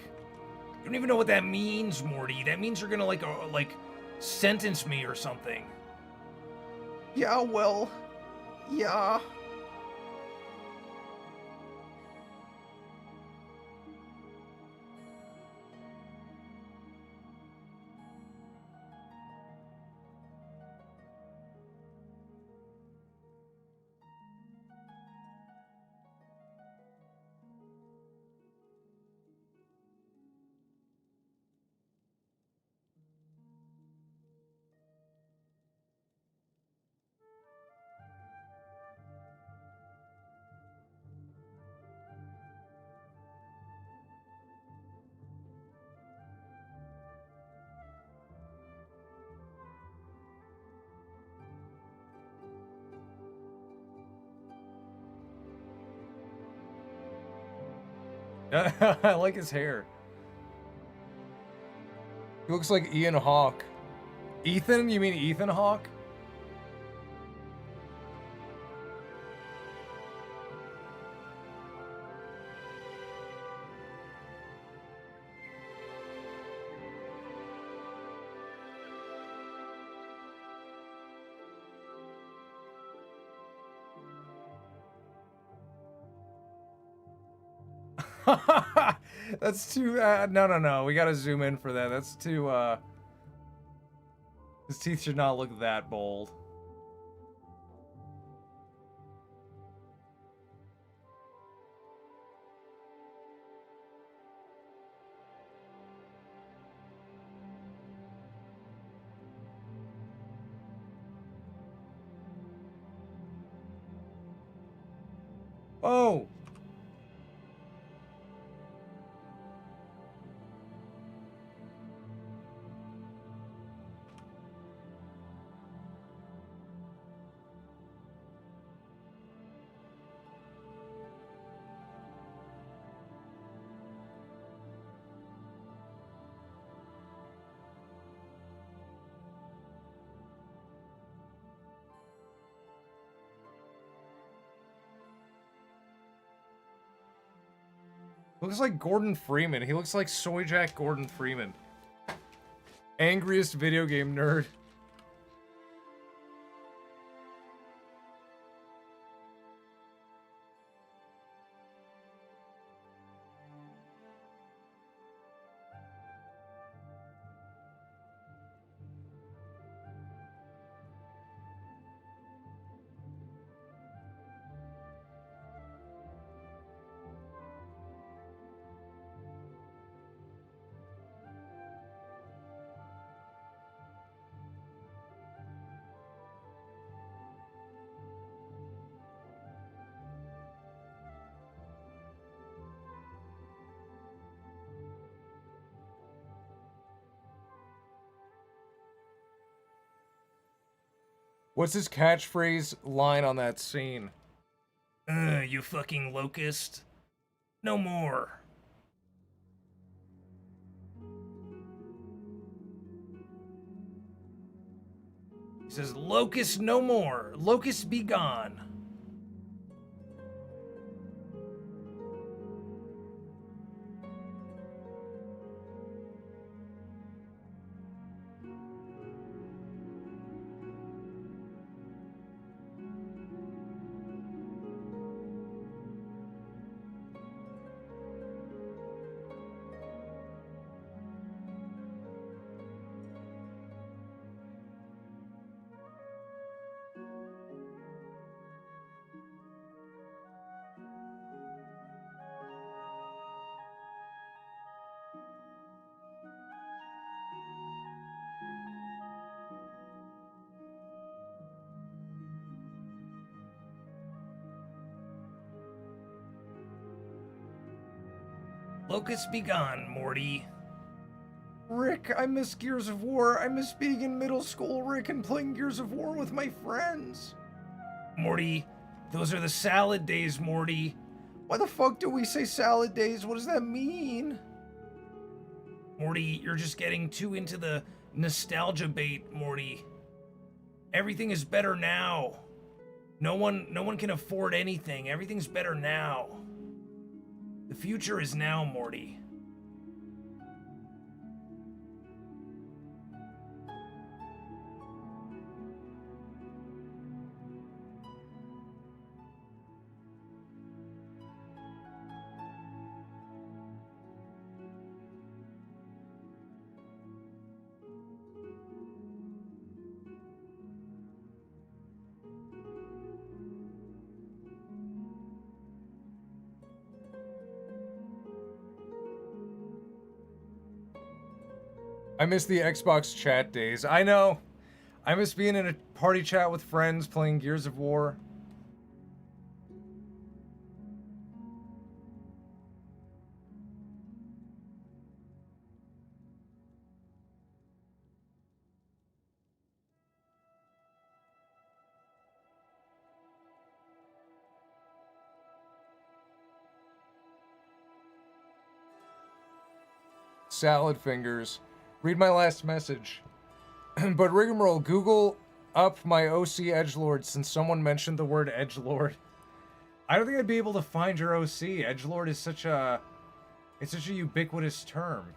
You don't even know what that means, Morty. That means you're gonna like sentence me or something. Yeah, well, yeah. I like his hair. He looks like Ian Hawke. Ethan? You mean Ethan Hawke? That's too, no. We gotta zoom in for that. That's too, his teeth should not look that bold. Oh! Looks like Gordon Freeman. He looks like Soy Jack Gordon Freeman. Angriest video game nerd. What's his catchphrase line on that scene? You fucking locust. No more. He says, locust no more. Locust be gone. Locust be gone, Morty. Rick, I miss Gears of War. I miss being in middle school, Rick, and playing Gears of War with my friends. Morty, those are the salad days, Morty. Why the fuck do we say salad days? What does that mean? Morty, you're just getting too into the nostalgia bait, Morty. Everything is better now. No one can afford anything. Everything's better now. The future is now, Morty. I miss the Xbox chat days. I know. I miss being in a party chat with friends playing Gears of War. Salad fingers. Read my last message. But Rigmarole, Google up my OC edgelord since someone mentioned the word edgelord. I don't think I'd be able to find your OC. Edgelord is such a ubiquitous term.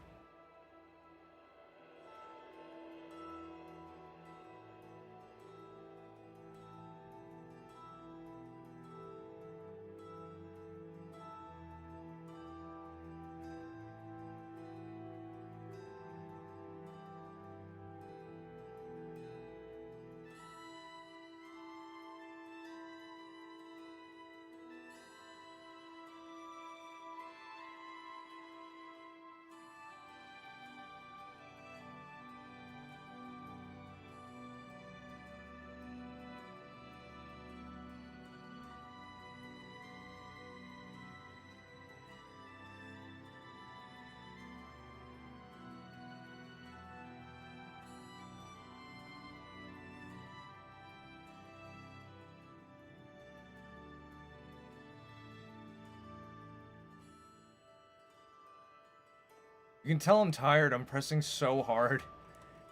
You can tell I'm tired. I'm pressing so hard.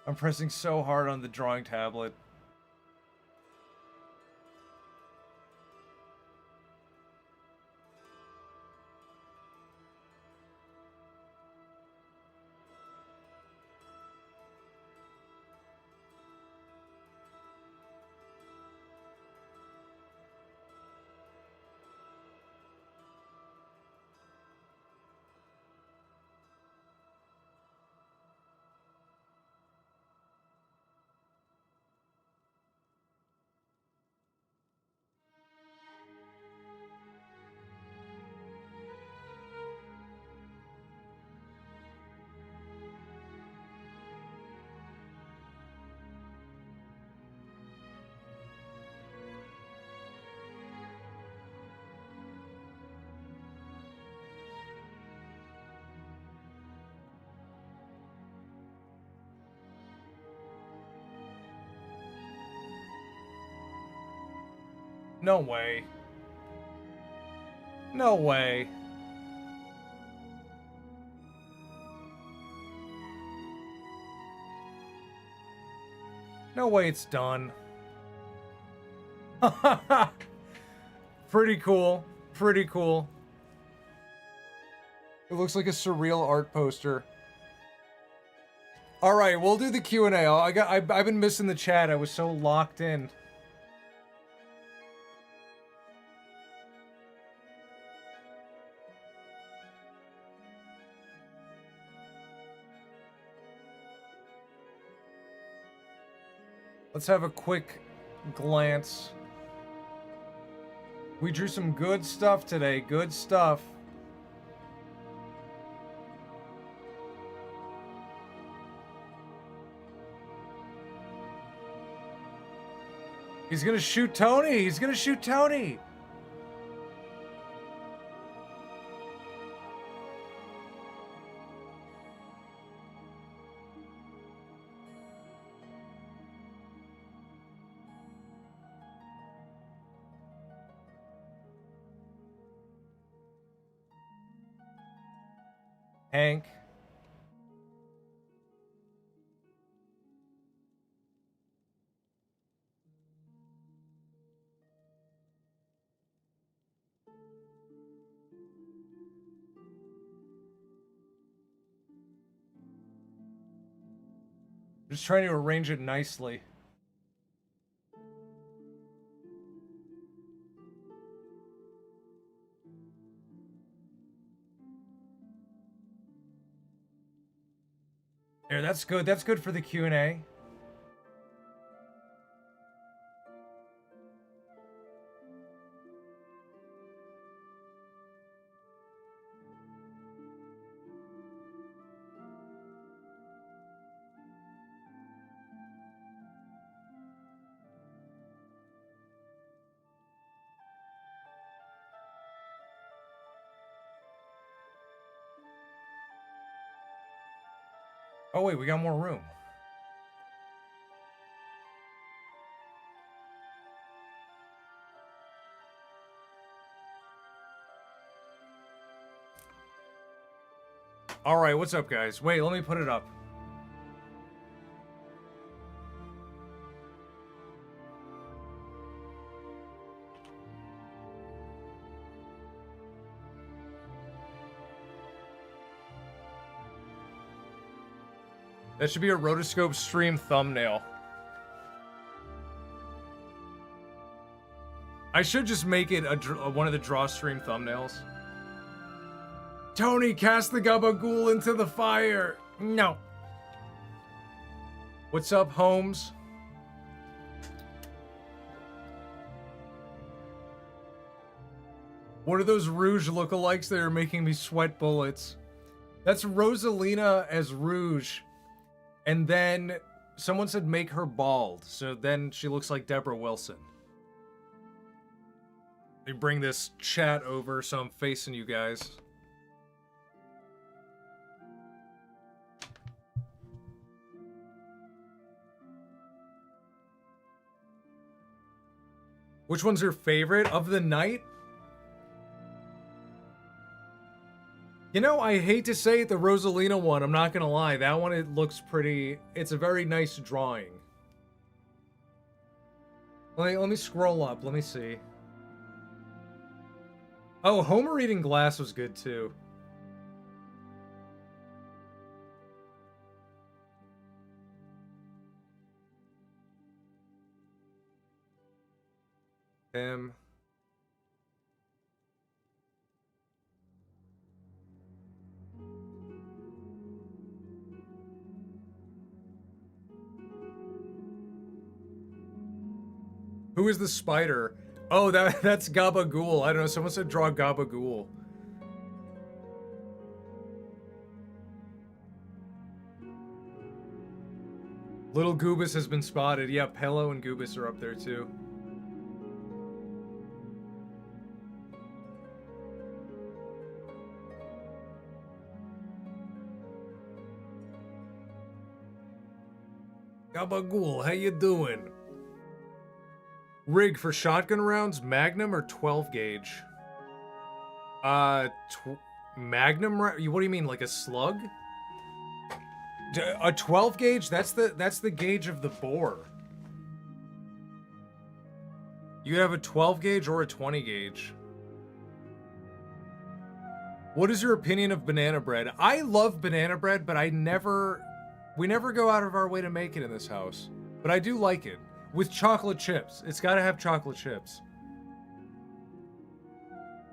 I'm pressing so hard on the drawing tablet. No way. No way. No way it's done. Pretty cool. Pretty cool. It looks like a surreal art poster. All right, we'll do the Q&A. I've been missing the chat. I was so locked in. Let's have a quick glance. We drew some good stuff today. Good stuff. He's gonna shoot Tony. He's gonna shoot Tony. Hank. Just trying to arrange it nicely. There, that's good. That's good for the Q&A. Oh wait, we got more room. All right, what's up, guys? Wait, let me put it up. That should be a Rotoscope stream thumbnail. I should just make it one of the draw stream thumbnails. Tony, cast the Gabagool into the fire. No. What's up, Holmes? What are those Rouge lookalikes that are making me sweat bullets? That's Rosalina as Rouge. And then someone said make her bald, so then she looks like Deborah Wilson. Let me bring this chat over so I'm facing you guys. Which one's your favorite of the night? You know, I hate to say it, the Rosalina one, I'm not gonna lie. That one, it looks pretty... It's a very nice drawing. Let me scroll up, let me see. Oh, Homer eating glass was good, too. Him. Who is the spider? Oh, that's Gabagool. I don't know. Someone said draw Gabagool. Little Goobus has been spotted. Yeah, Pello and Goobus are up there too. Gabagool, how you doing? Rig for shotgun rounds, Magnum or 12 gauge? Magnum. What do you mean, like a slug? A 12 gauge? That's the gauge of the bore. You could have a 12 gauge or a 20 gauge. What is your opinion of banana bread? I love banana bread, but we never go out of our way to make it in this house. But I do like it. With chocolate chips. It's gotta have chocolate chips.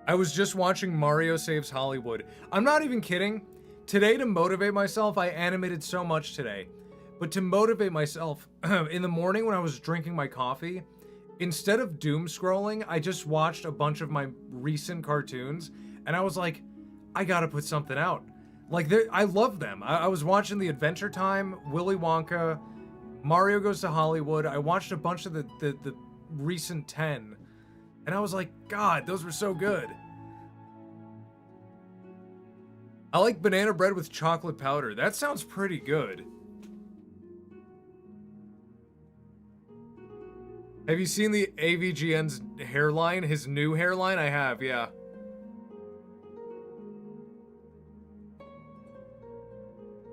I was just watching Mario Saves Hollywood. I'm not even kidding. Today, to motivate myself, I animated so much today. But to motivate myself, in the morning when I was drinking my coffee, instead of doom scrolling, I just watched a bunch of my recent cartoons, and I was like, I gotta put something out. Like, I love them. I was watching the Adventure Time, Willy Wonka, Mario Goes to Hollywood. I watched a bunch of the recent 10, and I was like, God, those were so good. I like banana bread with chocolate powder. That sounds pretty good. Have you seen the AVGN's hairline? His new hairline? I have, yeah.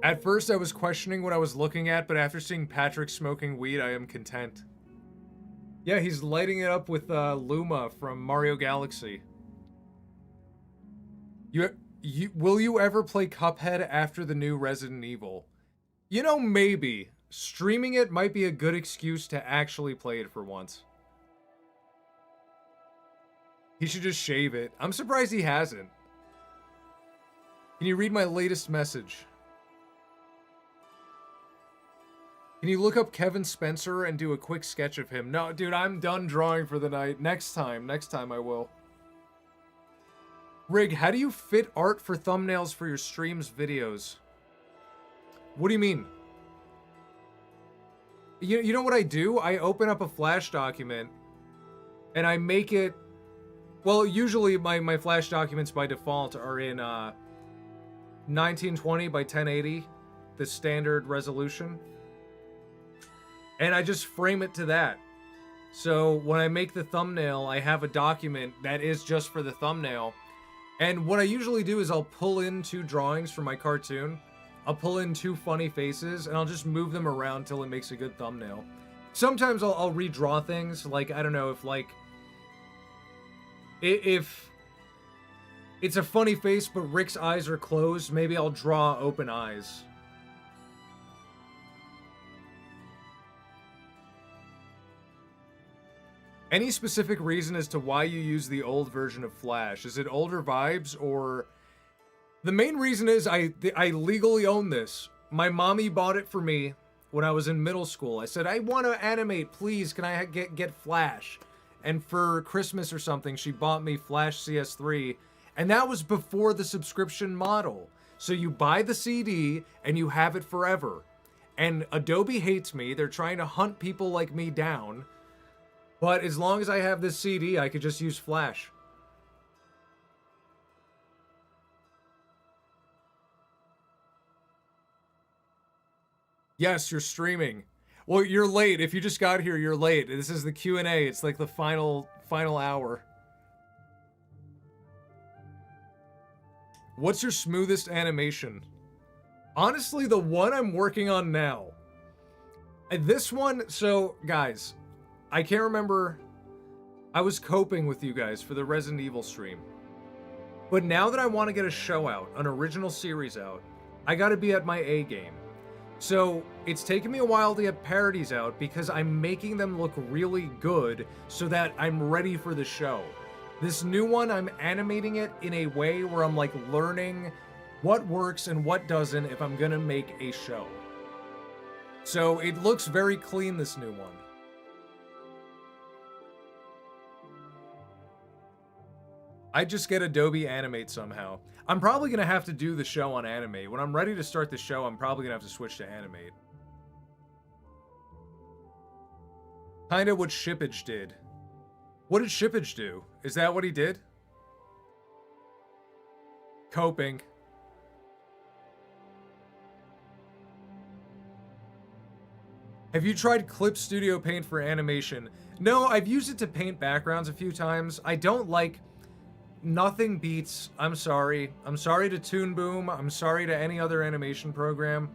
At first, I was questioning what I was looking at, but after seeing Patrick smoking weed, I am content. Yeah, he's lighting it up with Luma from Mario Galaxy. Will you ever play Cuphead after the new Resident Evil? You know, maybe. Streaming it might be a good excuse to actually play it for once. He should just shave it. I'm surprised he hasn't. Can you read my latest message? Can you look up Kevin Spencer and do a quick sketch of him? No, dude, I'm done drawing for the night. Next time I will. Rig, how do you fit art for thumbnails for your streams videos? What do you mean? You know what I do? I open up a Flash document and I make it... Well, usually my Flash documents by default are in 1920 by 1080, the standard resolution. And I just frame it to that. So when I make the thumbnail, I have a document that is just for the thumbnail. And what I usually do is I'll pull in 2 drawings from my cartoon. I'll pull in 2 funny faces, and I'll just move them around till it makes a good thumbnail. Sometimes I'll redraw things, like, I don't know, if it's a funny face but Rick's eyes are closed, maybe I'll draw open eyes. Any specific reason as to why you use the old version of Flash? Is it older vibes, or... The main reason is I legally own this. My mommy bought it for me when I was in middle school. I said, I want to animate, please, can I get Flash? And for Christmas or something, she bought me Flash CS3, and that was before the subscription model. So you buy the CD, and you have it forever. And Adobe hates me. They're trying to hunt people like me down. But as long as I have this CD, I could just use Flash. Yes, you're streaming. Well, you're late. If you just got here, you're late. This is the Q&A. It's like the final hour. What's your smoothest animation? Honestly, the one I'm working on now. And this one, so guys, I can't remember. I was coping with you guys for the Resident Evil stream. But now that I want to get a show out, an original series out, I gotta be at my A game. So it's taken me a while to get parodies out because I'm making them look really good so that I'm ready for the show. This new one, I'm animating it in a way where I'm like learning what works and what doesn't if I'm gonna make a show. So it looks very clean, this new one. I just get Adobe Animate somehow. I'm probably gonna have to do the show on Animate. When I'm ready to start the show, I'm probably gonna have to switch to Animate. Kinda what Shippage did. What did Shippage do? Is that what he did? Coping. Have you tried Clip Studio Paint for animation? No, I've used it to paint backgrounds a few times. I don't like... Nothing beats... I'm sorry. I'm sorry to Toon Boom. I'm sorry to any other animation program.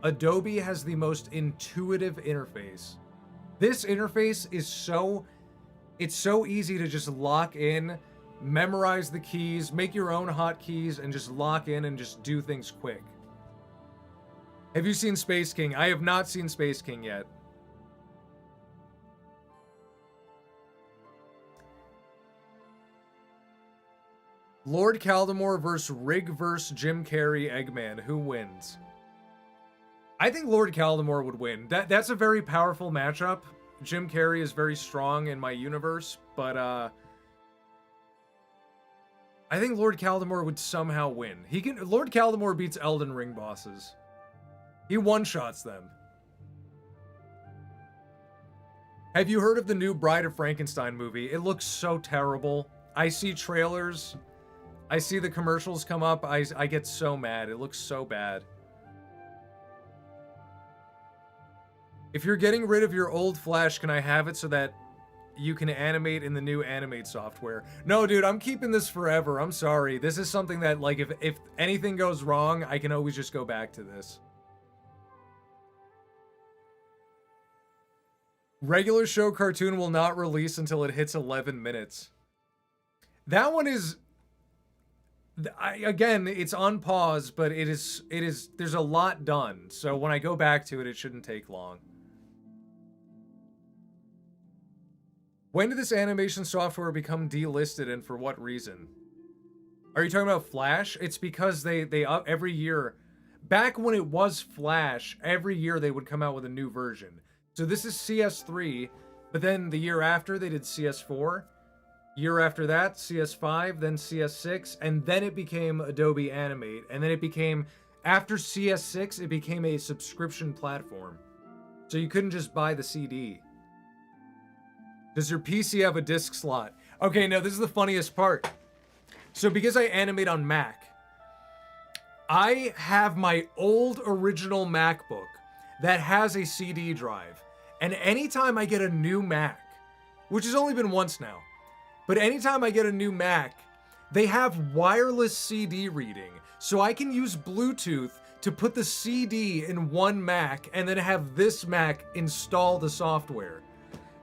Adobe has the most intuitive interface. This interface is so... It's so easy to just lock in, memorize the keys, make your own hotkeys, and just lock in and just do things quick. Have you seen Space King? I have not seen Space King yet. Lord Caldemore versus Rig versus Jim Carrey Eggman. Who wins? I think Lord Caldemore would win. That's a very powerful matchup. Jim Carrey is very strong in my universe, but I think Lord Caldemore would somehow win. Lord Caldemore beats Elden Ring bosses. He one-shots them. Have you heard of the new Bride of Frankenstein movie? It looks so terrible. I see trailers. I see the commercials come up. I get so mad. It looks so bad. If you're getting rid of your old Flash, can I have it so that you can animate in the new Animate software? No, dude, I'm keeping this forever. I'm sorry. This is something that, like, if anything goes wrong, I can always just go back to this. Regular show cartoon will not release until it hits 11 minutes. That one is... again, it's on pause, but it is... There's a lot done. So when I go back to it, it shouldn't take long. When did this animation software become delisted and for what reason? Are you talking about Flash? It's because they every year, back when it was Flash, every year they would come out with a new version. So this is CS3, but then the year after they did CS4. Year after that, CS5, then CS6, and then it became Adobe Animate. And then it became, after CS6, it became a subscription platform. So you couldn't just buy the CD. Does your PC have a disk slot? Okay, now this is the funniest part. So because I animate on Mac, I have my old original MacBook that has a CD drive. And anytime I get a new Mac, which has only been once now, but anytime I get a new Mac, they have wireless CD reading. So I can use Bluetooth to put the CD in one Mac and then have this Mac install the software.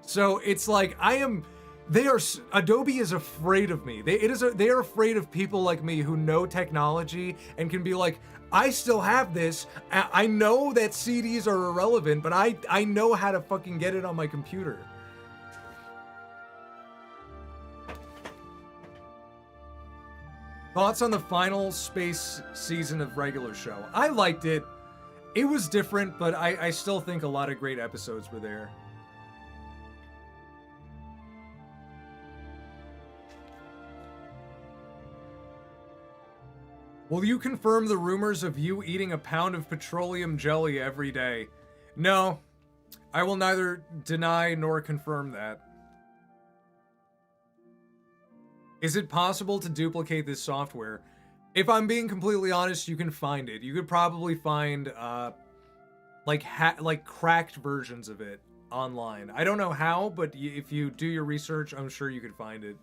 So it's like Adobe is afraid of me. They are afraid of people like me who know technology and can be like, I still have this. I know that CDs are irrelevant, but I know how to fucking get it on my computer. Thoughts on the final space season of regular show? I liked it. It was different, but I still think a lot of great episodes were there. Will you confirm the rumors of you eating a pound of petroleum jelly every day? No, I will neither deny nor confirm that. Is it possible to duplicate this software? If I'm being completely honest, you can find it. You could probably find like cracked versions of it online. I don't know how, but if you do your research, I'm sure you could find it.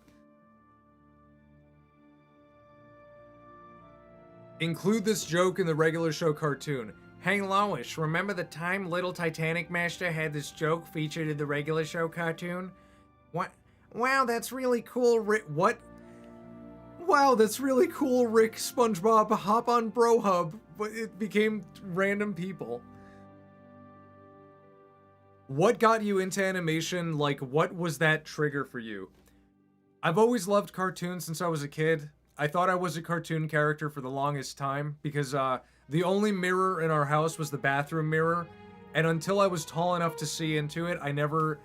Include this joke in the regular show cartoon. Hey Lois, remember the time Little Titanic Master had this joke featured in the regular show cartoon? What? Wow, that's really cool, Rick. What? Wow, that's really cool, Rick. SpongeBob, hop on BroHub. But it became random people. What got you into animation? Like, what was that trigger for you? I've always loved cartoons since I was a kid. I thought I was a cartoon character for the longest time because the only mirror in our house was the bathroom mirror, and until I was tall enough to see into it, I never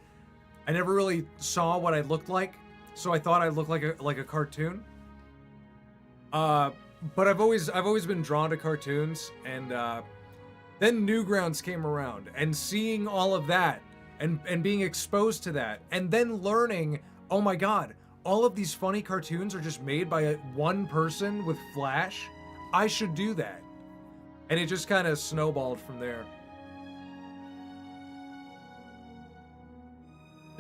really saw what I looked like. So I thought I looked like a cartoon. But I've always been drawn to cartoons, and then Newgrounds came around, and seeing all of that, and being exposed to that, and then learning, oh my god, all of these funny cartoons are just made by one person with Flash. I should do that. And it just kind of snowballed from there.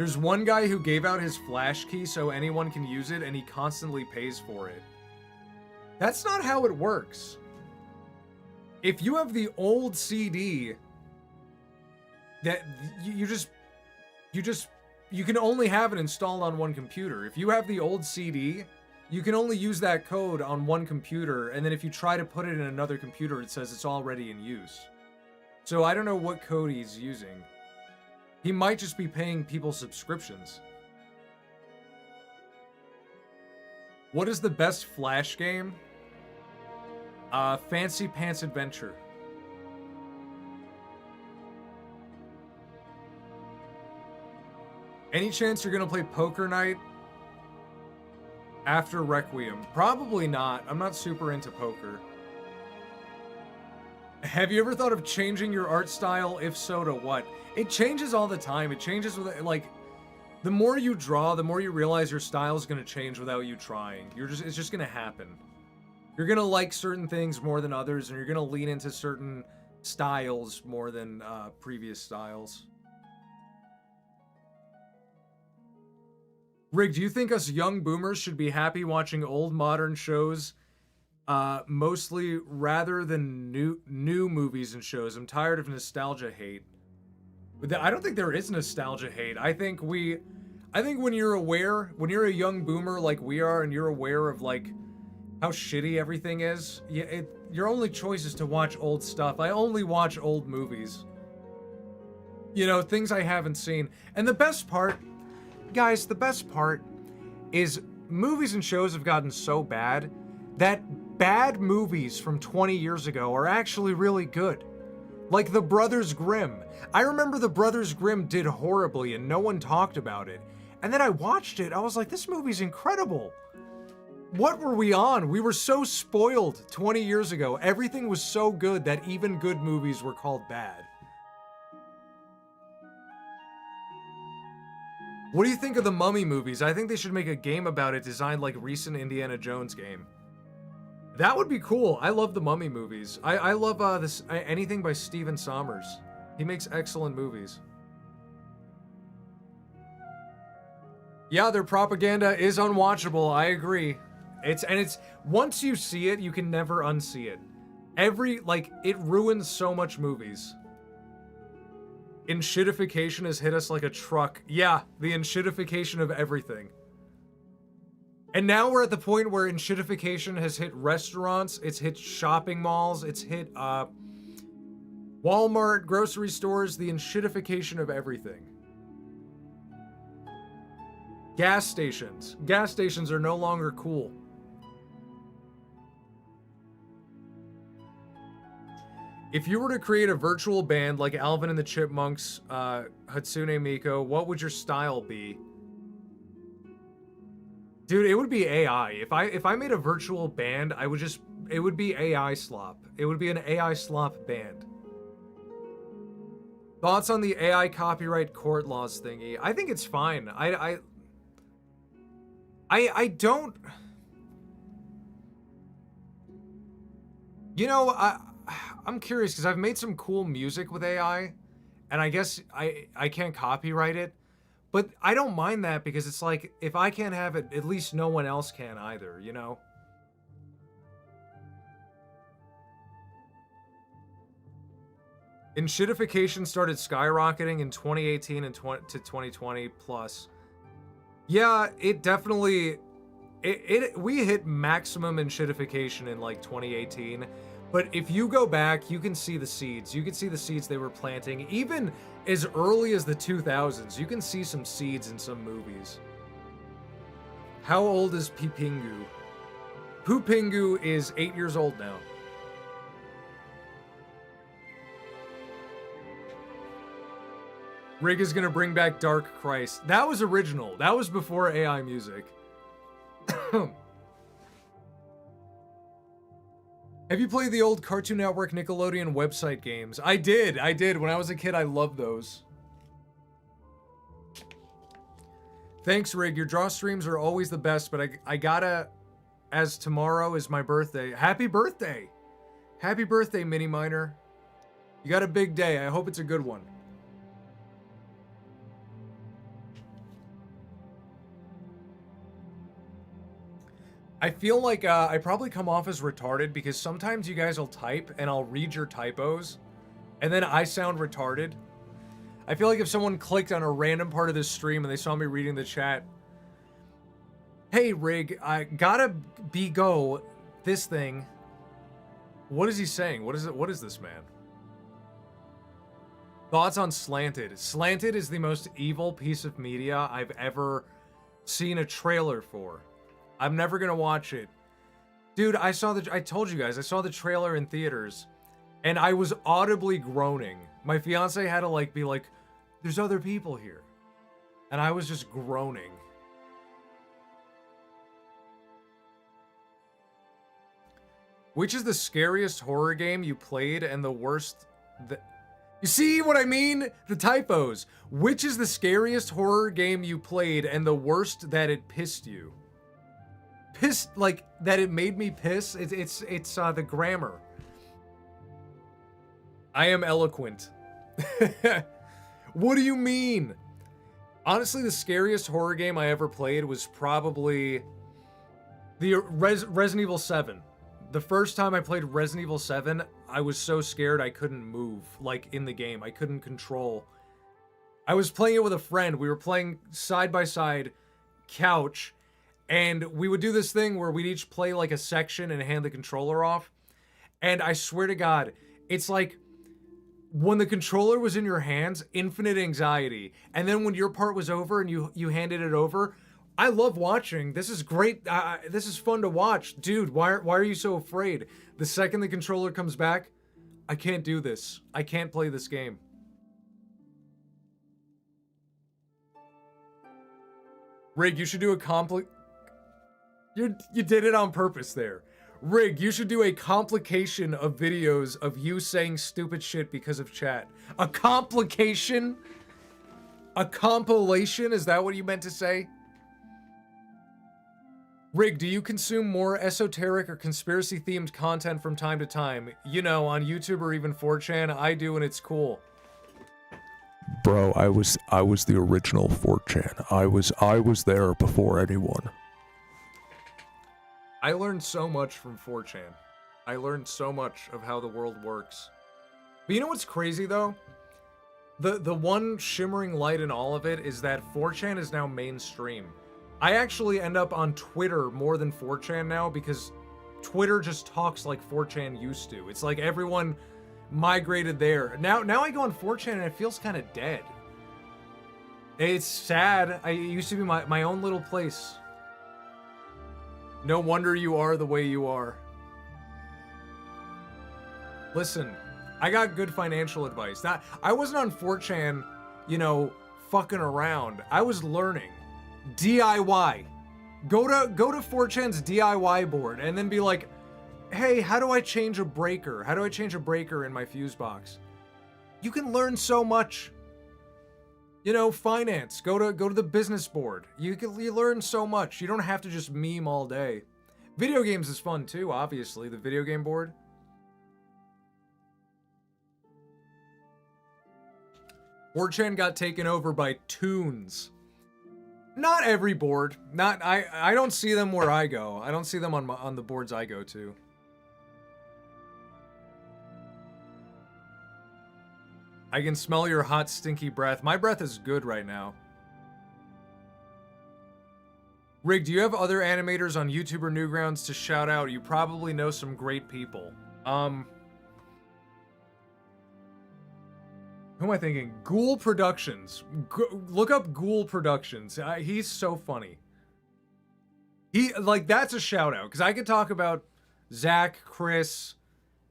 There's one guy who gave out his flash key so anyone can use it, and he constantly pays for it. That's not how it works. If you have the old CD, that you can only have it installed on one computer. If you have the old CD, you can only use that code on one computer, and then if you try to put it in another computer, it says it's already in use. So I don't know what code he's using. He might just be paying people subscriptions. What is the best Flash game? Fancy Pants Adventure. Any chance you're gonna play Poker Night after Requiem? Probably not. I'm not super into poker. Have you ever thought of changing your art style? If so, to what? It changes all the time. It changes with, like, the more you draw, the more you realize your style is gonna change without you trying. It's just gonna happen. You're gonna like certain things more than others, and you're gonna lean into certain styles more than previous styles. Rig, do you think us young boomers should be happy watching old modern shows mostly rather than new movies and shows? I'm tired of nostalgia hate. I don't think there is nostalgia hate. I think when you're a young boomer like we are, and you're aware of like how shitty everything is, your only choice is to watch old stuff. I only watch old movies. You know, things I haven't seen. And the best part, guys, the best part is movies and shows have gotten so bad that bad movies from 20 years ago are actually really good. Like The Brothers Grimm. I remember The Brothers Grimm did horribly and no one talked about it. And then I watched it, I was like, this movie's incredible. What were we on? We were so spoiled 20 years ago. Everything was so good that even good movies were called bad. What do you think of the Mummy movies? I think they should make a game about it designed like recent Indiana Jones game. That would be cool. I love the Mummy movies. I love anything by Stephen Sommers. He makes excellent movies. Yeah, their propaganda is unwatchable. I agree. It's once you see it, you can never unsee it. It ruins so much movies. Enshittification has hit us like a truck. Yeah, the enshittification of everything. And now we're at the point where enshittification has hit restaurants, it's hit shopping malls, it's hit Walmart, grocery stores, the enshittification of everything. Gas stations. Gas stations are no longer cool. If you were to create a virtual band like Alvin and the Chipmunks, Hatsune Miku, what would your style be? Dude, it would be AI. If I made a virtual band, it would be AI slop. It would be an AI slop band. Thoughts on the AI copyright court laws thingy? I think it's fine. I don't... You know, I'm curious because I've made some cool music with AI, and I guess I can't copyright it, but I don't mind that because it's like, if I can't have it, at least no one else can either, you know? Enshittification started skyrocketing in 2018 and to 2020 plus. Yeah, it definitely... we hit maximum enshittification in like 2018. But if you go back, you can see the seeds. You can see the seeds they were planting. Even as early as the 2000s, you can see some seeds in some movies. How old is Pupingu? Pupingu is 8 years old now. Rig is gonna bring back Dark Christ. That was original. That was before AI music. Have you played the old Cartoon Network Nickelodeon website games? I did. When I was a kid, I loved those. Thanks, Rig. Your draw streams are always the best, but I gotta, as tomorrow is my birthday. Happy birthday! Happy birthday, Mini Miner. You got a big day. I hope it's a good one. I feel like I probably come off as retarded because sometimes you guys will type and I'll read your typos and then I sound retarded. I feel like if someone clicked on a random part of this stream and they saw me reading the chat, hey Rig, I gotta go this thing. What is he saying? What is it? What is this, man? Thoughts on Slanted. Slanted is the most evil piece of media I've ever seen a trailer for. I'm never gonna watch it. Dude, I told you guys, I saw the trailer in theaters and I was audibly groaning. My fiance had to be like, there's other people here. And I was just groaning. Which is the scariest horror game you played and the worst You see what I mean? The typos. Which is the scariest horror game you played and the worst that it pissed you? Pissed, that it made me piss? It's the grammar. I am eloquent. What do you mean? Honestly, the scariest horror game I ever played was probably the Resident Evil 7. The first time I played Resident Evil 7, I was so scared I couldn't move, in the game. I couldn't control. I was playing it with a friend. We were playing side by side, couch, and we would do this thing where we'd each play a section and hand the controller off. And I swear to God, it's like when the controller was in your hands, infinite anxiety. And then when your part was over and you handed it over, I love watching. This is great. This is fun to watch. Dude, why are you so afraid? The second the controller comes back, I can't do this. I can't play this game. Rig, you should do a You did it on purpose there. Rig, you should do a complication of videos of you saying stupid shit because of chat. A complication? A compilation? Is that what you meant to say? Rig, do you consume more esoteric or conspiracy-themed content from time to time? You know, on YouTube or even 4chan, I do and it's cool. Bro, I was the original 4chan. I was there before anyone. I learned so much from 4chan. I learned so much of how the world works. But you know what's crazy though? The one shimmering light in all of it is that 4chan is now mainstream. I actually end up on Twitter more than 4chan now because Twitter just talks like 4chan used to. It's like everyone migrated there. Now I go on 4chan and it feels kind of dead. It's sad. It used to be my own little place. No wonder you are the way you are. Listen, I got good financial advice. I wasn't on 4chan, fucking around. I was learning. DIY. Go to 4chan's DIY board and then be like, hey, how do I change a breaker? How do I change a breaker in my fuse box? You can learn so much. Finance. Go to the business board. You learn so much. You don't have to just meme all day. Video games is fun too, obviously. The video game board. 4chan got taken over by Toons. Not every board. I don't see them where I go. I don't see them on the boards I go to. I can smell your hot, stinky breath. My breath is good right now. Rig, do you have other animators on YouTube or Newgrounds to shout out? You probably know some great people. Who am I thinking? Ghoul Productions. Look up Ghoul Productions. He's so funny. That's a shout out. Because I could talk about Zach, Chris,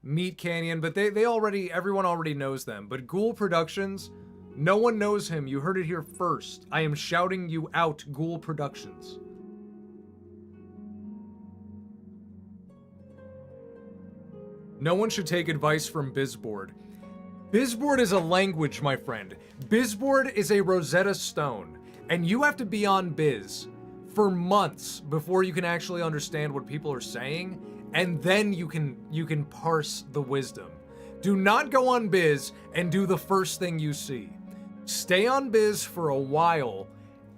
Meat Canyon, but everyone already knows them. But Ghoul Productions, no one knows him. You heard it here first. I am shouting you out, Ghoul Productions. No one should take advice from Bizboard. Bizboard is a language, my friend. Bizboard is a Rosetta Stone, and you have to be on Biz for months before you can actually understand what people are saying, and then you can parse the wisdom. Do not go on Biz and do the first thing you see. Stay on Biz for a while,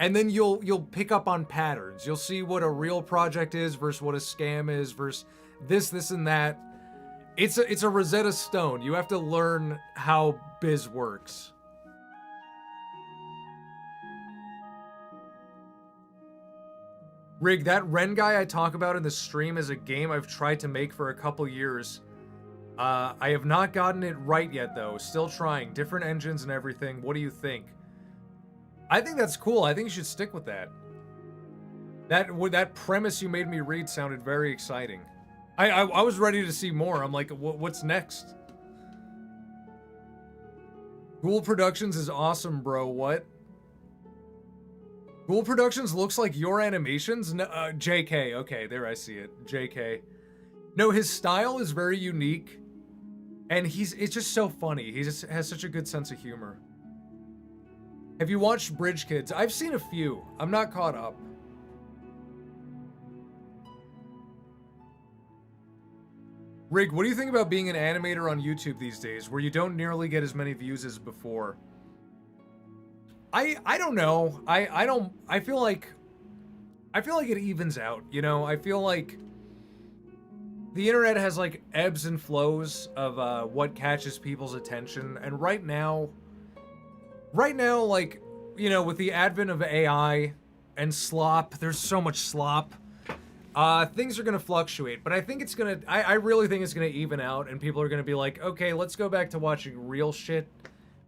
And then you'll pick up on patterns. You'll see what a real project is versus what a scam is versus this, and that. It's a Rosetta Stone. You have to learn how biz works. Rig, that Ren guy I talk about in the stream is a game I've tried to make for a couple years. I have not gotten it right yet, though. Still trying. Different engines and everything. What do you think? I think that's cool. I think you should stick with that. That premise you made me read sounded very exciting. I was ready to see more. I'm like, what's next? Ghoul Productions is awesome, bro. What? Ghoul Productions looks like your animations? No, JK. Okay, there I see it. JK. No, his style is very unique. And it's just so funny. He just has such a good sense of humor. Have you watched Bridge Kids? I've seen a few. I'm not caught up. Rig, what do you think about being an animator on YouTube these days, where you don't nearly get as many views as before? I don't know. I feel like it evens out, you know? I feel like the internet has like ebbs and flows of what catches people's attention, and right now, like, you know, with the advent of AI and slop, there's so much slop. Things are gonna fluctuate, but I think it's gonna. I really think it's gonna even out, and people are gonna be like, okay, let's go back to watching real shit,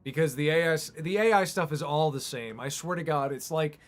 because the AI stuff is all the same. I swear to God, it's like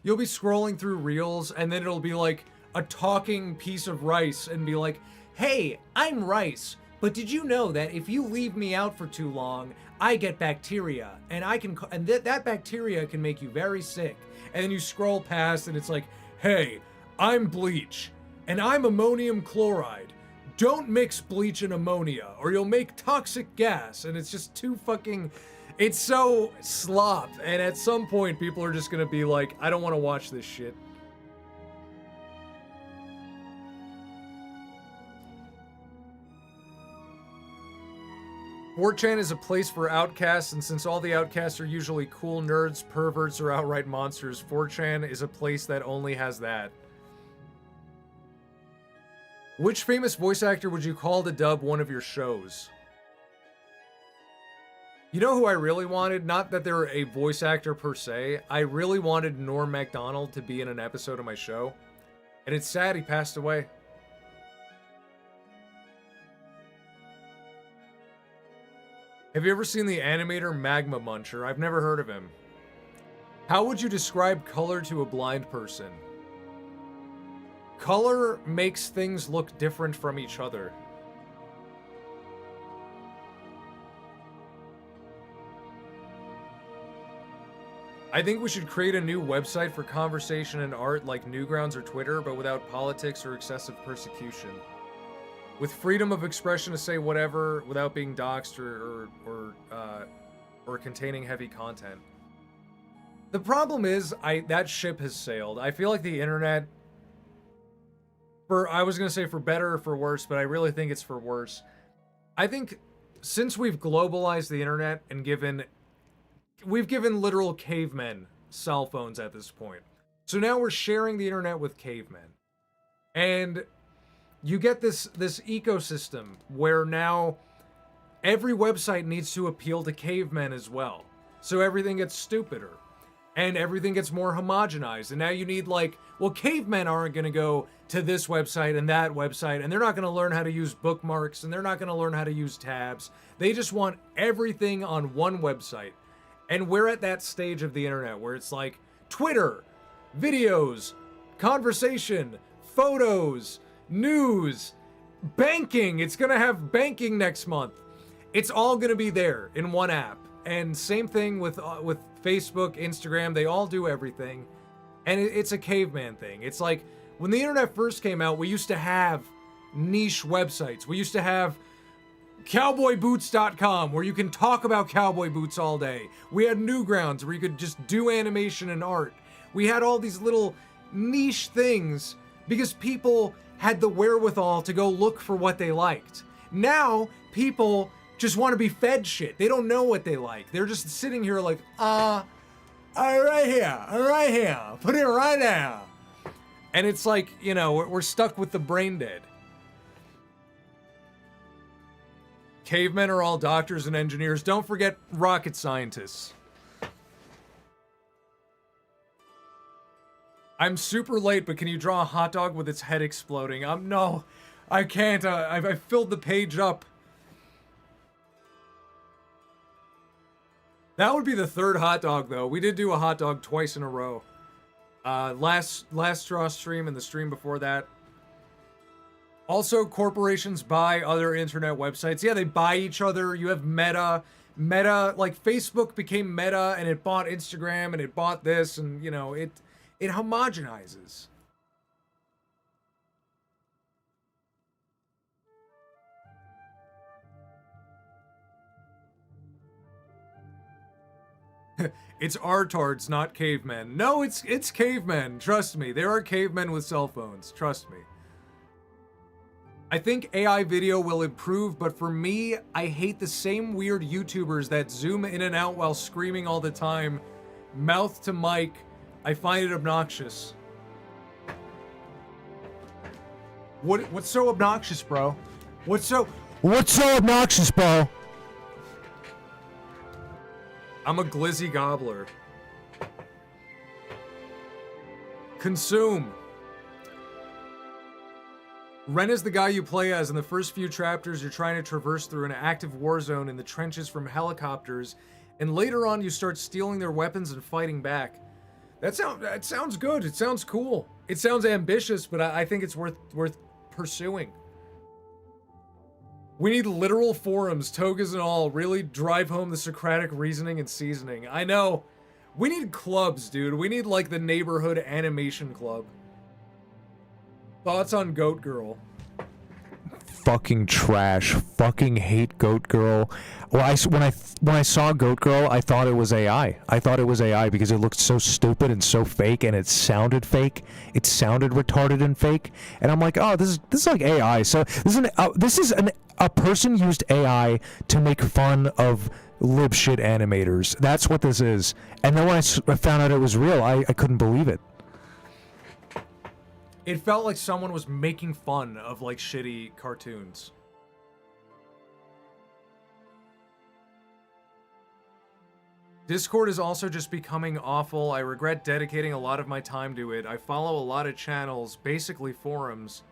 you'll be scrolling through reels, and then it'll be like a talking piece of rice, and be like, hey, I'm rice, but did you know that if you leave me out for too long, I get bacteria, and that bacteria can make you very sick. And then you scroll past, and it's like, hey, I'm bleach, and I'm ammonium chloride. Don't mix bleach and ammonia, or you'll make toxic gas. And it's just too fucking... It's so slop, and at some point, people are just gonna be like, I don't want to watch this shit. "4chan is a place for outcasts, and since all the outcasts are usually cool nerds, perverts, or outright monsters, 4chan is a place that only has that." Which famous voice actor would you call to dub one of your shows? You know who I really wanted? Not that they're a voice actor per se. I really wanted Norm Macdonald to be in an episode of my show. And it's sad he passed away. Have you ever seen the animator Magma Muncher? I've never heard of him. How would you describe color to a blind person? Color makes things look different from each other. I think we should create a new website for conversation and art like Newgrounds or Twitter, but without politics or excessive persecution. With freedom of expression to say whatever without being doxxed or containing heavy content. The problem is, that ship has sailed. I feel like the internet, I was gonna say for better or for worse, but I really think it's for worse. I think since we've globalized the internet and we've given literal cavemen cell phones at this point. So now we're sharing the internet with cavemen. And you get this ecosystem where now every website needs to appeal to cavemen as well. So everything gets stupider. And everything gets more homogenized. And now you need cavemen aren't going to go to this website and that website, and they're not going to learn how to use bookmarks, and they're not going to learn how to use tabs. They just want everything on one website. And we're at that stage of the internet where it's like Twitter, videos, conversation, photos, news, banking. It's going to have banking next month. It's all going to be there in one app. And same thing with Facebook, Instagram. They all do everything. And it's a caveman thing. It's like when the internet first came out, we used to have niche websites. We used to have cowboyboots.com where you can talk about cowboy boots all day. We had Newgrounds where you could just do animation and art. We had all these little niche things because people had the wherewithal to go look for what they liked. Now, people just want to be fed shit. They don't know what they like. They're just sitting here like, Right here, right here. Put it right there. And it's like, you know, we're stuck with the brain dead. Cavemen are all doctors and engineers. Don't forget rocket scientists. I'm super late, but can you draw a hot dog with its head exploding? No, I can't. I filled the page up. That would be the third hot dog, though. We did do a hot dog twice in a row. Last draw stream and the stream before that. Also, corporations buy other internet websites. Yeah, they buy each other. You have Meta. Meta, like Facebook became Meta, and it bought Instagram, and it bought this, and, you know, it homogenizes. It's artards, not cavemen. No, it's cavemen. Trust me. There are cavemen with cell phones. Trust me. I think AI video will improve, but for me, I hate the same weird YouTubers that zoom in and out while screaming all the time, mouth to mic. I find it obnoxious. What's so obnoxious, bro? What's so obnoxious, bro? I'm a glizzy gobbler. Consume. Ren is the guy you play as. In the first few chapters, you're trying to traverse through an active war zone in the trenches from helicopters, and later on you start stealing their weapons and fighting back. That sounds good. It sounds cool. It sounds ambitious, but I think it's worth pursuing. We need literal forums, togas and all, really drive home the Socratic reasoning and seasoning. I know. We need clubs, dude. We need, like, the neighborhood animation club. Thoughts on Goat Girl? Fucking trash. Fucking hate Goat Girl. Well, when I saw Goat Girl, I thought it was AI. I thought it was AI because it looked so stupid and so fake, and it sounded fake. It sounded retarded and fake. And I'm like, oh, this is like AI. So this is a person used AI to make fun of lib shit animators. That's what this is. And then when I found out it was real, I couldn't believe it. It felt like someone was making fun of, like, shitty cartoons. Discord is also just becoming awful. I regret dedicating a lot of my time to it. I follow a lot of channels, basically forums.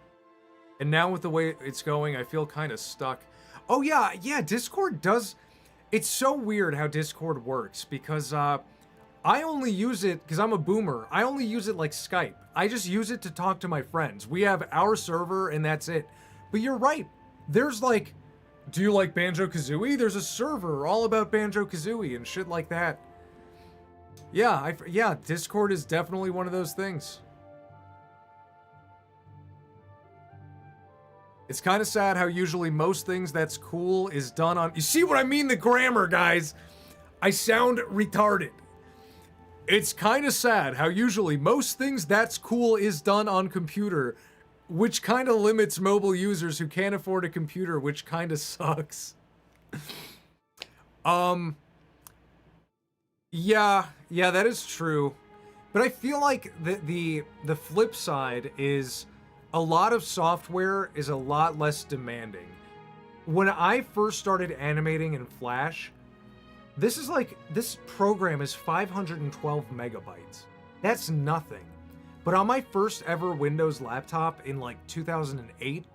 And now with the way it's going, I feel kind of stuck. Oh yeah, Discord does... It's so weird how Discord works, because I only use it, because I'm a boomer, I only use it like Skype. I just use it to talk to my friends. We have our server, and that's it. But you're right. There's like... Do you like Banjo-Kazooie? There's a server all about Banjo-Kazooie and shit like that. Yeah, Discord is definitely one of those things. It's kind of sad how usually most things that's cool is done on... You see what I mean? The grammar, guys. I sound retarded. It's kind of sad how usually most things that's cool is done on computer, which kind of limits mobile users who can't afford a computer, which kind of sucks. Yeah, that is true. But I feel like the flip side is a lot of software is a lot less demanding. When I first started animating in Flash, this program is 512 megabytes. That's nothing. But on my first ever Windows laptop in like 2008,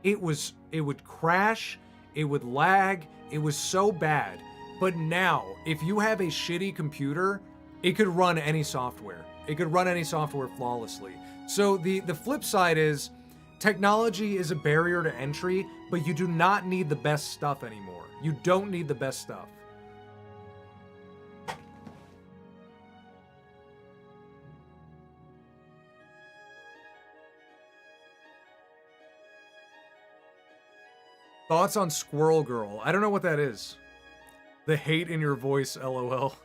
it would crash, it would lag, it was so bad. But now, if you have a shitty computer, it could run any software. It could run any software flawlessly. So the flip side is, technology is a barrier to entry, but you do not need the best stuff anymore. You don't need the best stuff. Thoughts on Squirrel Girl? I don't know what that is. The hate in your voice, LOL.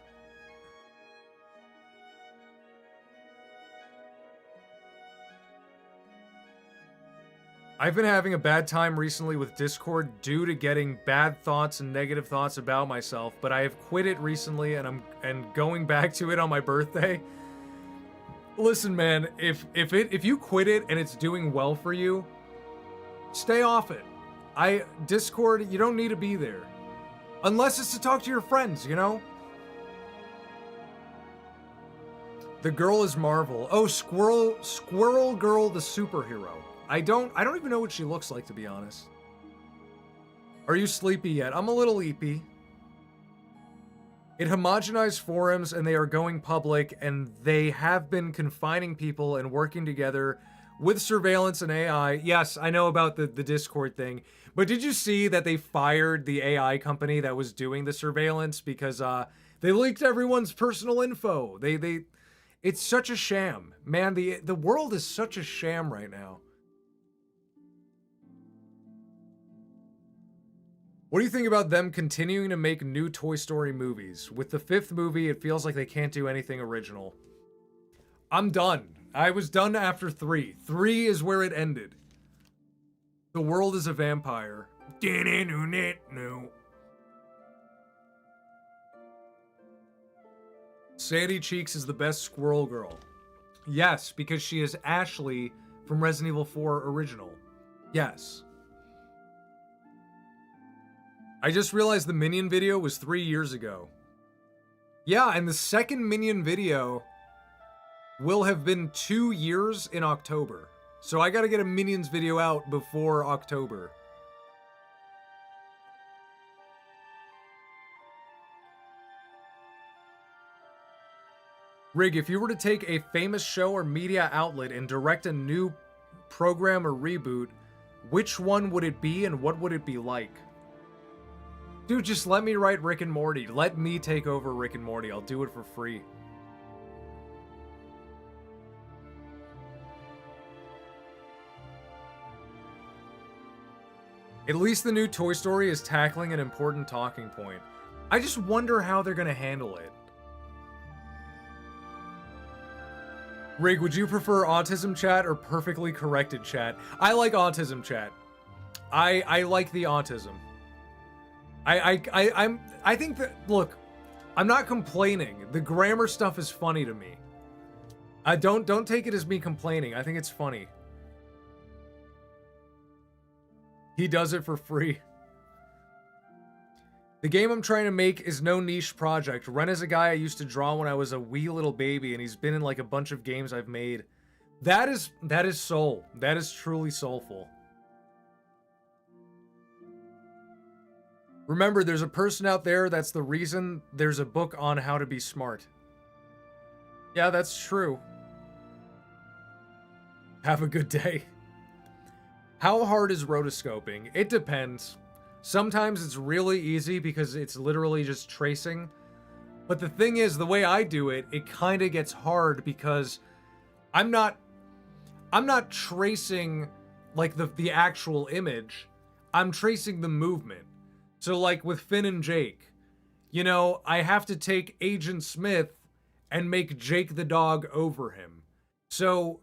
I've been having a bad time recently with Discord due to getting bad thoughts and negative thoughts about myself, but I have quit it recently and I'm going back to it on my birthday. Listen, man, if you quit it and it's doing well for you, stay off it. Discord, you don't need to be there. Unless it's to talk to your friends, you know? The girl is Marvel. Oh, Squirrel Girl the superhero. I don't even know what she looks like, to be honest. Are you sleepy yet? I'm a little eepy. It homogenized forums and they are going public, and they have been confining people and working together with surveillance and AI. Yes, I know about the Discord thing, but did you see that they fired the AI company that was doing the surveillance because they leaked everyone's personal info? It's such a sham. Man, the world is such a sham right now. What do you think about them continuing to make new Toy Story movies? With the 5th movie, it feels like they can't do anything original. I'm done. I was done after 3. 3 is where it ended. The world is a vampire. No. Sandy Cheeks is the best Squirrel Girl. Yes, because she is Ashley from Resident Evil 4 original. Yes. I just realized the Minion video was 3 years ago. Yeah, and the second Minion video will have been 2 years in October. So I gotta get a Minions video out before October. Rig, if you were to take a famous show or media outlet and direct a new program or reboot, which one would it be and what would it be like? Dude, just let me write Rick and Morty. Let me take over Rick and Morty. I'll do it for free. At least the new Toy Story is tackling an important talking point. I just wonder how they're gonna handle it. Rig, would you prefer autism chat or perfectly corrected chat? I like autism chat. I like the autism. I think that, look, I'm not complaining. The grammar stuff is funny to me. Don't take it as me complaining. I think it's funny. He does it for free. The game I'm trying to make is no niche project. Ren is a guy I used to draw when I was a wee little baby, and he's been in like a bunch of games I've made. That is soul. That is truly soulful. Remember, there's a person out there that's the reason there's a book on how to be smart. Yeah, that's true. Have a good day. How hard is rotoscoping? It depends. Sometimes it's really easy because it's literally just tracing. But the thing is, the way I do it, it kind of gets hard because I'm not tracing like the actual image. I'm tracing the movement. So like with Finn and Jake, you know, I have to take Agent Smith and make Jake the dog over him. So,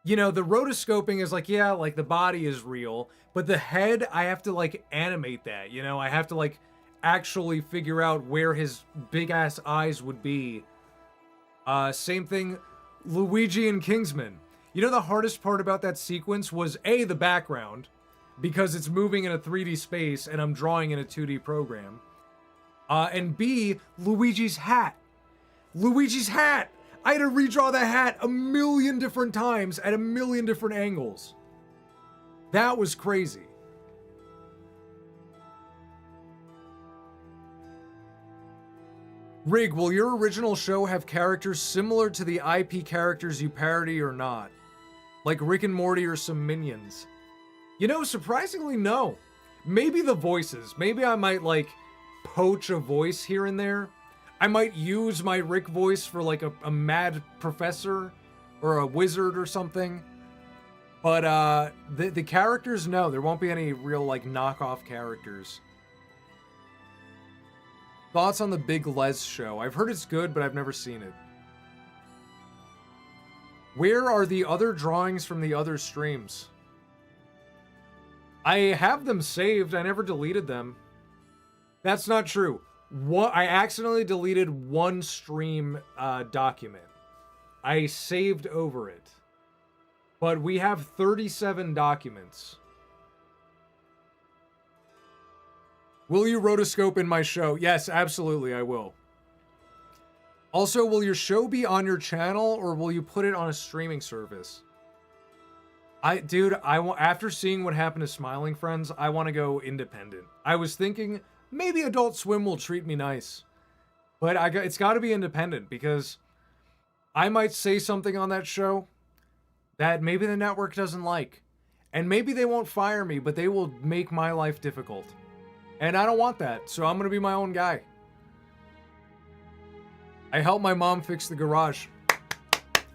you know, the rotoscoping is like, yeah, like the body is real, but the head, I have to like animate that, you know, I have to like actually figure out where his big ass eyes would be. Same thing, Luigi and Kingsman. You know, the hardest part about that sequence was A, the background, because it's moving in a 3D space and I'm drawing in a 2D program. And B, Luigi's hat. Luigi's hat! I had to redraw the hat 1,000,000 different times at 1,000,000 different angles. That was crazy. Rig, will your original show have characters similar to the IP characters you parody or not? Like Rick and Morty or some Minions? You know, surprisingly, no. Maybe the voices. Maybe I might, like, poach a voice here and there. I might use my Rick voice for, like, a mad professor or a wizard or something. But, the characters, no. There won't be any real, like, knockoff characters. Thoughts on the Big Les show? I've heard it's good, but I've never seen it. Where are the other drawings from the other streams? I have them saved. I never deleted them. That's not true. I accidentally deleted one stream document. I saved over it. But we have 37 documents. Will you rotoscope in my show? Yes, absolutely, I will. Also, will your show be on your channel or will you put it on a streaming service? Dude, after seeing what happened to Smiling Friends, I want to go independent. I was thinking maybe Adult Swim will treat me nice. But it's got to be independent because I might say something on that show that maybe the network doesn't like. And maybe they won't fire me, but they will make my life difficult. And I don't want that, so I'm going to be my own guy. I helped my mom fix the garage.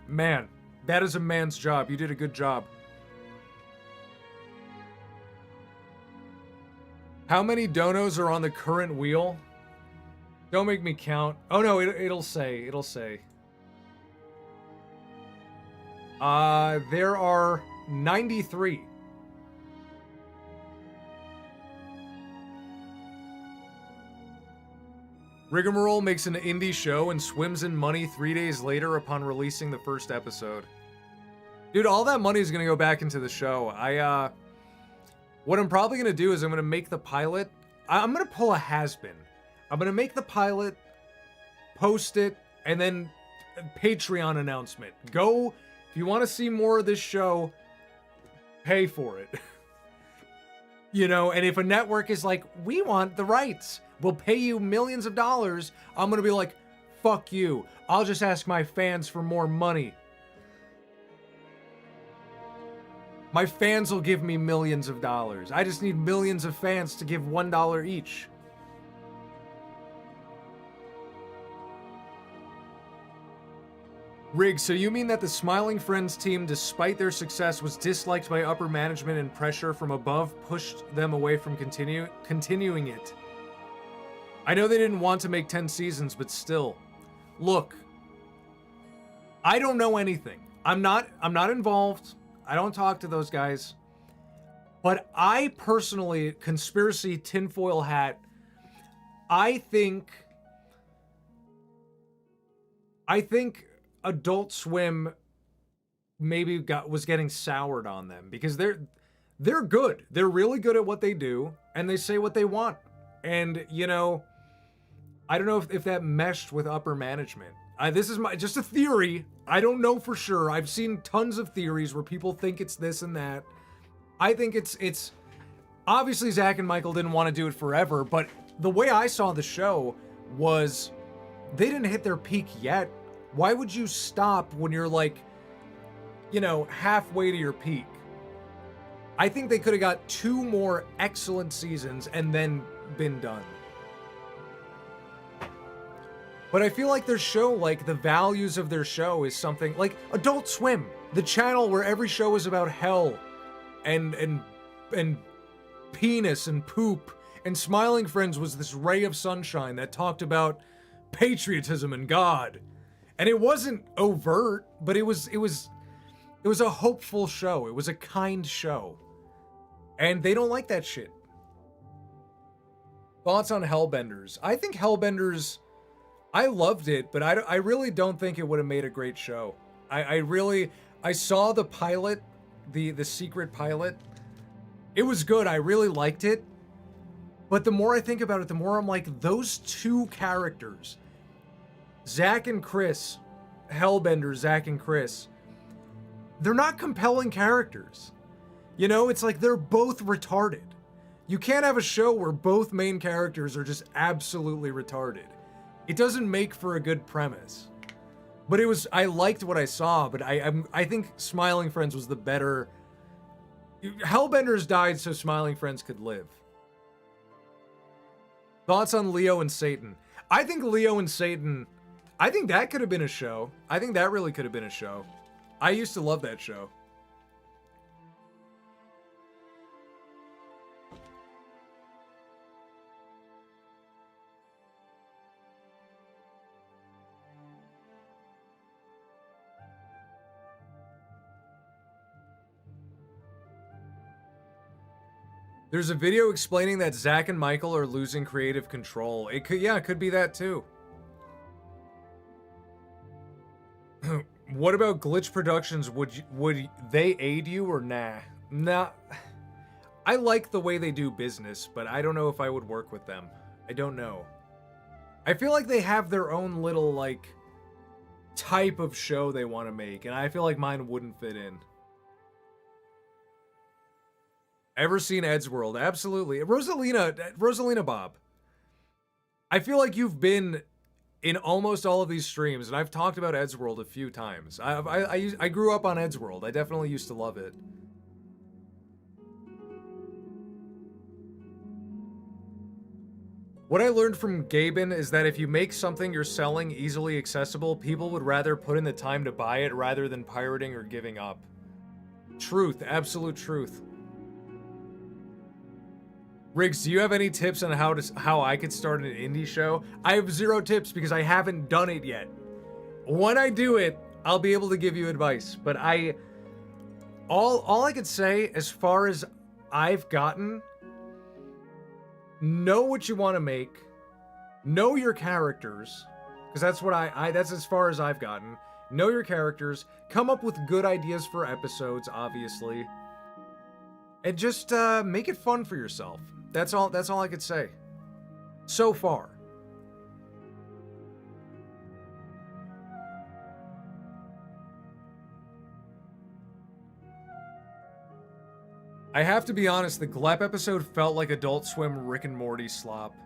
Man, that is a man's job. You did a good job. How many donos are on the current wheel? Don't make me count. Oh no, it'll say. It'll say. There are 93. Rigmarole makes an indie show and swims in money 3 days later upon releasing the first episode. Dude, all that money is going to go back into the show. What I'm probably going to do is I'm going to make the pilot. I'm going to pull a has-been. I'm going to make the pilot, post it, and then Patreon announcement. Go, if you want to see more of this show, pay for it. You know, and if a network is like, we want the rights, we'll pay you millions of dollars, I'm going to be like, fuck you. I'll just ask my fans for more money. My fans will give me millions of dollars. I just need millions of fans to give $1 each. Rig, so you mean that the Smiling Friends team, despite their success, was disliked by upper management and pressure from above pushed them away from continuing it? I know they didn't want to make 10 seasons, but still. Look, I don't know anything. I'm not involved. I don't talk to those guys. But I personally, conspiracy tinfoil hat, I think Adult Swim maybe was getting soured on them because they're good. They're really good at what they do and they say what they want. And, you know, I don't know if that meshed with upper management. This is just a theory. I don't know for sure. I've seen tons of theories where people think it's this and that. I think it's obviously Zach and Michael didn't want to do it forever, but the way I saw the show was they didn't hit their peak yet. Why would you stop when you're like, you know, halfway to your peak? I think they could have got 2 more excellent seasons and then been done. But I feel like their show, like the values of their show is something like Adult Swim, the channel where every show is about hell and penis and poop, and Smiling Friends was this ray of sunshine that talked about patriotism and God. And it wasn't overt, but it was a hopeful show. It was a kind show. And they don't like that shit. Thoughts on Hellbenders? I think Hellbenders, I loved it, but I really don't think it would have made a great show. I saw the pilot, the secret pilot. It was good. I really liked it. But the more I think about it, the more I'm like, those 2 characters, Zach and Chris, Hellbender, Zach and Chris, they're not compelling characters. You know, it's like they're both retarded. You can't have a show where both main characters are just absolutely retarded. It doesn't make for a good premise. But I liked what I saw, but I think Smiling Friends was the better. Hellbenders died so Smiling Friends could live. Thoughts on Leo and Satan? I think Leo and Satan, I think that could have been a show. I think that really could have been a show. I used to love that show. There's a video explaining that Zach and Michael are losing creative control. It could, yeah, it could be that too. What about Glitch Productions? Would they aid you or nah? Nah. I like the way they do business, but I don't know if I would work with them. I don't know. I feel like they have their own little, like, type of show they want to make, and I feel like mine wouldn't fit in. Ever seen Ed's World? Absolutely. Rosalina Bob. I feel like you've been in almost all of these streams, and I've talked about Ed's World a few times. I grew up on Ed's World. I definitely used to love it. What I learned from Gaben is that if you make something you're selling easily accessible, people would rather put in the time to buy it rather than pirating or giving up. Truth, absolute truth. Riggs, do you have any tips on how I could start an indie show? I have 0 tips because I haven't done it yet. When I do it, I'll be able to give you advice. But all I could say, as far as I've gotten, know what you want to make, know your characters, because that's what that's as far as I've gotten. Know your characters, come up with good ideas for episodes, obviously, and just make it fun for yourself. That's all I could say. So far. I have to be honest, the Glep episode felt like Adult Swim Rick and Morty slop.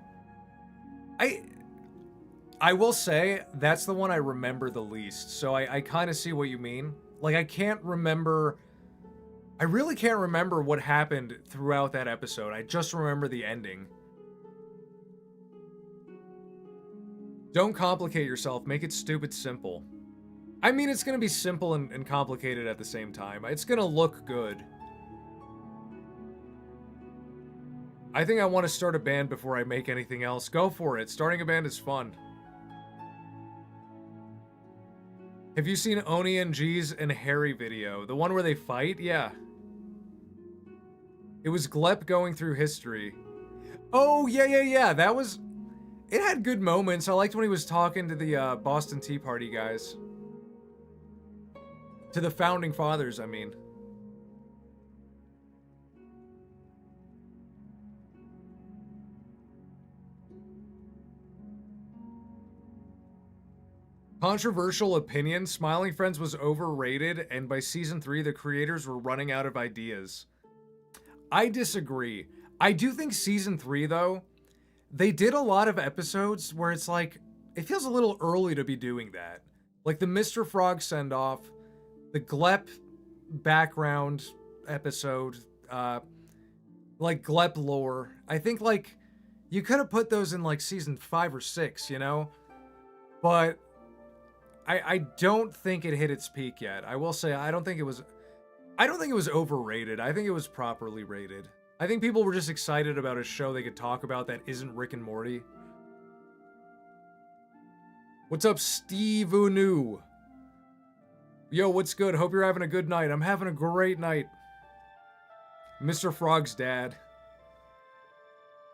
I will say, that's the one I remember the least, so I kind of see what you mean. Like, I really can't remember what happened throughout that episode. I just remember the ending. Don't complicate yourself, make it stupid simple. I mean, it's gonna be simple and complicated at the same time. It's gonna look good. I think I want to start a band before I make anything else. Go for it. Starting a band is fun. Have you seen Oni and G's and Harry video? The one where they fight? Yeah. It was Glep going through history. Oh, yeah. That was... It had good moments. I liked when he was talking to the Boston Tea Party guys. To the Founding Fathers, I mean. Controversial opinion, Smiling Friends was overrated, and by season 3, the creators were running out of ideas. I disagree. I do think season 3, though, they did a lot of episodes where it's like, it feels a little early to be doing that. Like the Mr. Frog send-off, the Glep background episode, like Glep lore. I think, like, you could have put those in, like, season 5 or 6, you know? But I don't think it hit its peak yet. I will say, I don't think it was overrated. I think it was properly rated. I think people were just excited about a show they could talk about that isn't Rick and Morty. What's up, Steve Unu? Yo, what's good? Hope you're having a good night. I'm having a great night. Mr. Frog's dad.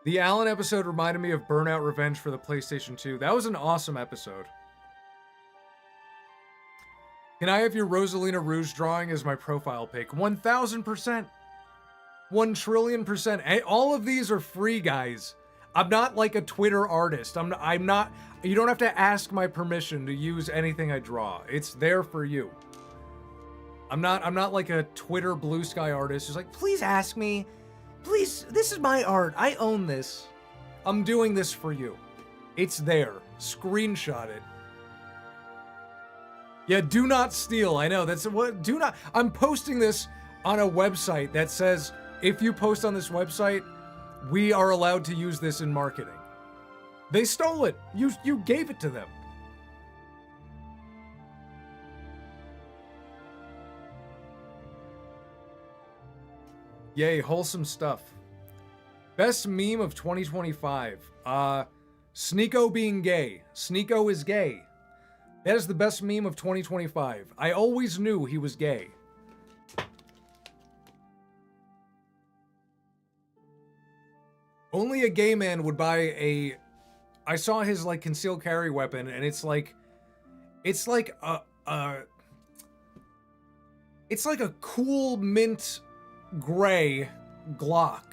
The Alan episode reminded me of Burnout Revenge for the PlayStation 2. That was an awesome episode. Can I have your Rosalina Rouge drawing as my profile pic? 1000%. 1,000,000,000,000%. All of these are free, guys. I'm not like a Twitter artist. I'm not, you don't have to ask my permission to use anything I draw. It's there for you. I'm not like a Twitter blue sky artist who's like, please ask me. Please, this is my art. I own this. I'm doing this for you. It's there. Screenshot it. Yeah, do not steal. I know, that's what, do not. I'm posting this on a website that says, if you post on this website, we are allowed to use this in marketing. They stole it. You gave it to them. Yay, wholesome stuff. Best meme of 2025. Sneeko being gay. Sneeko is gay. That is the best meme of 2025. I always knew he was gay. Only a gay man would buy a... I saw his, like, concealed carry weapon, and it's like a it's like a cool mint gray Glock.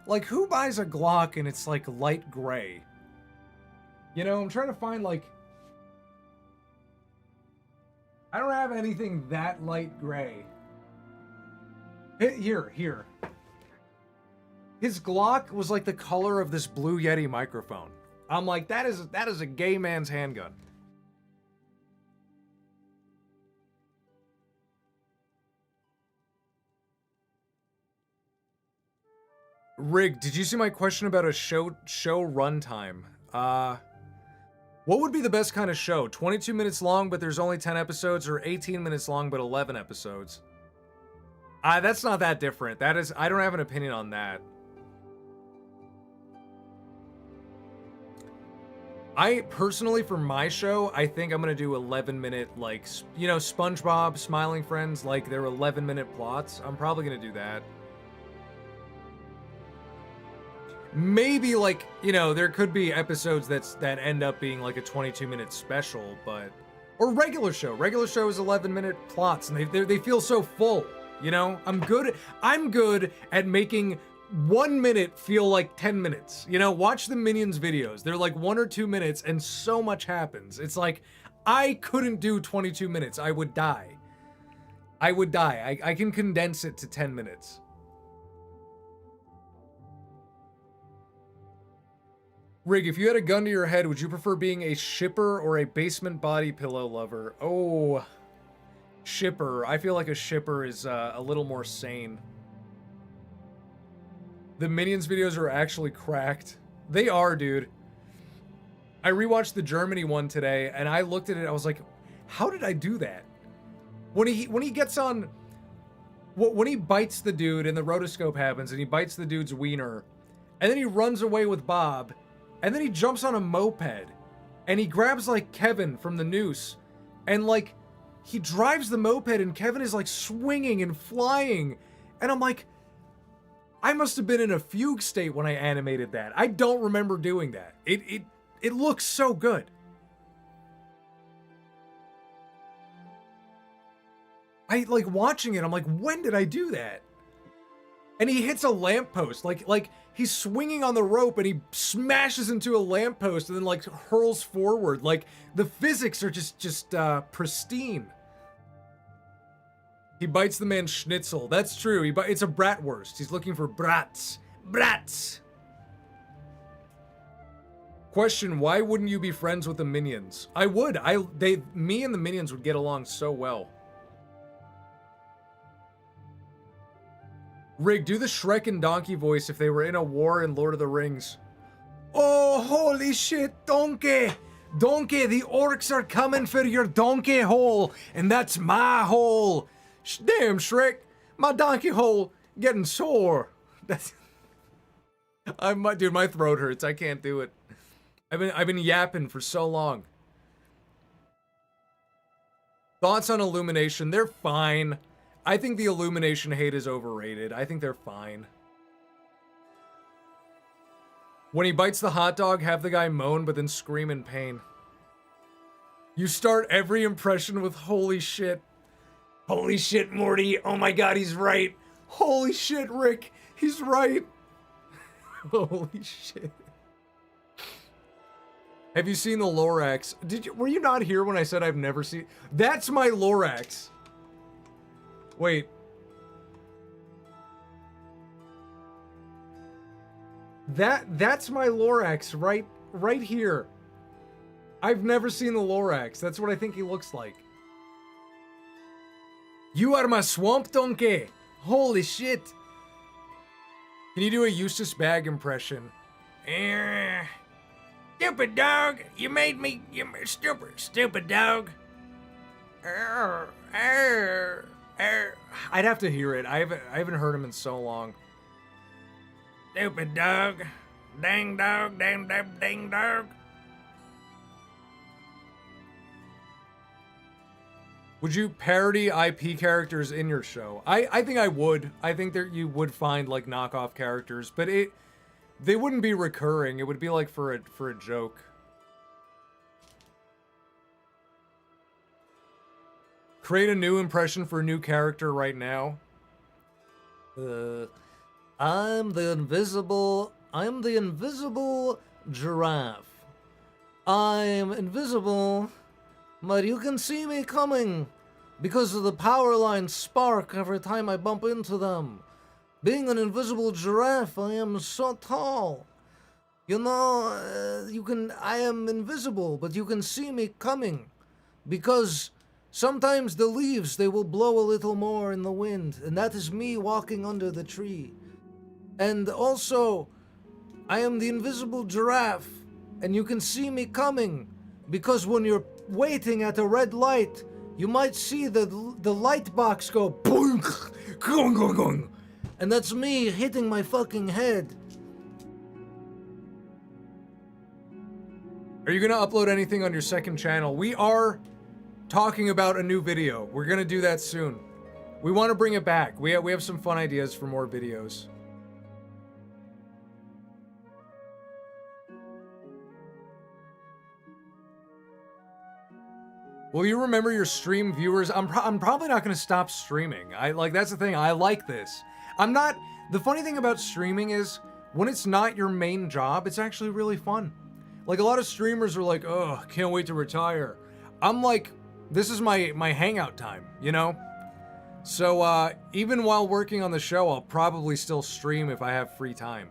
Like, who buys a Glock and it's, like, light gray? You know, I'm trying to find, like... I don't have anything that light gray. Here. His Glock was like the color of this Blue Yeti microphone. I'm like, that is a gay man's handgun. Rig, did you see my question about a show runtime? What would be the best kind of show? 22 minutes long, but there's only 10 episodes, or 18 minutes long, but 11 episodes? That's not that different. That is, I don't have an opinion on that. I personally, for my show, I think I'm gonna do 11-minute, like, you know, SpongeBob, Smiling Friends, like, they're 11-minute plots. I'm probably gonna do that. Maybe, like, you know, there could be episodes that end up being like a 22-minute special, but... Or regular show. Regular show is 11-minute plots, and they feel so full, you know? I'm good at making 1 minute feel like 10 minutes. You know, watch the Minions videos. They're like 1 or 2 minutes, and so much happens. It's like, I couldn't do 22 minutes. I would die. I can condense it to 10 minutes. Rig, if you had a gun to your head, would you prefer being a shipper or a basement body pillow lover? Oh, shipper. I feel like a shipper is a little more sane. The Minions videos are actually cracked. They are, dude. I rewatched the Germany one today, and I looked at it, I was like, how did I do that? When he gets on... When he bites the dude and the rotoscope happens, and he bites the dude's wiener, and then he runs away with Bob... And then he jumps on a moped, and he grabs, like, Kevin from the noose, and, like, he drives the moped, and Kevin is, like, swinging and flying, and I'm like, I must have been in a fugue state when I animated that. I don't remember doing that. It looks so good. I, like, watching it, I'm like, when did I do that? And he hits a lamppost, like he's swinging on the rope and he smashes into a lamppost and then like hurls forward. Like the physics are just pristine. He bites the man schnitzel. That's true. It's a bratwurst. He's looking for brats. Brats. Question, why wouldn't you be friends with the Minions? I would. Me and the Minions would get along so well. Rig, do the Shrek and Donkey voice if they were in a war in Lord of the Rings. Oh, holy shit, Donkey! Donkey, the orcs are coming for your donkey hole, and that's my hole. Damn, Shrek, my donkey hole getting sore. That's... Dude, my throat hurts. I can't do it. I've been yapping for so long. Thoughts on Illumination? They're fine. I think the Illumination hate is overrated. I think they're fine. When he bites the hot dog, have the guy moan but then scream in pain. You start every impression with holy shit. Holy shit, Morty. Oh my god, he's right. Holy shit, Rick. He's right. Holy shit. Have you seen the Lorax? Were you not here when I said I've never seen... That's my Lorax. Wait. That's my Lorax right here. I've never seen the Lorax. That's what I think he looks like. You are my swamp donkey. Holy shit. Can you do a Eustace Bag impression? Stupid dog. You made me stupid dog. I'd have to hear it. I haven't heard him in so long. Stupid dog. Dang dog. Dang dog. Would you parody IP characters in your show? I think I would. I think that you would find like knockoff characters, but They wouldn't be recurring. It would be like for a joke. Create a new impression for a new character right now. I'm the invisible giraffe. I'm invisible, but you can see me coming because of the power lines spark every time I bump into them. Being an invisible giraffe, I am so tall. You know, I am invisible, but you can see me coming because sometimes the leaves, they will blow a little more in the wind, and that is me walking under the tree. And also, I am the invisible giraffe, and you can see me coming because when you're waiting at a red light, you might see the light box go boink, gong, gong, gong. And that's me hitting my fucking head. Are you gonna upload anything on your second channel? We are talking about a new video. We're gonna do that soon. We want to bring it back. We have some fun ideas for more videos. Will you remember your stream viewers? I'm probably not gonna stop streaming. That's the thing. I like this. I'm not. The funny thing about streaming is when it's not your main job, it's actually really fun. Like a lot of streamers are like, oh, can't wait to retire. I'm like, this is my hangout time, you know? So even while working on the show, I'll probably still stream if I have free time.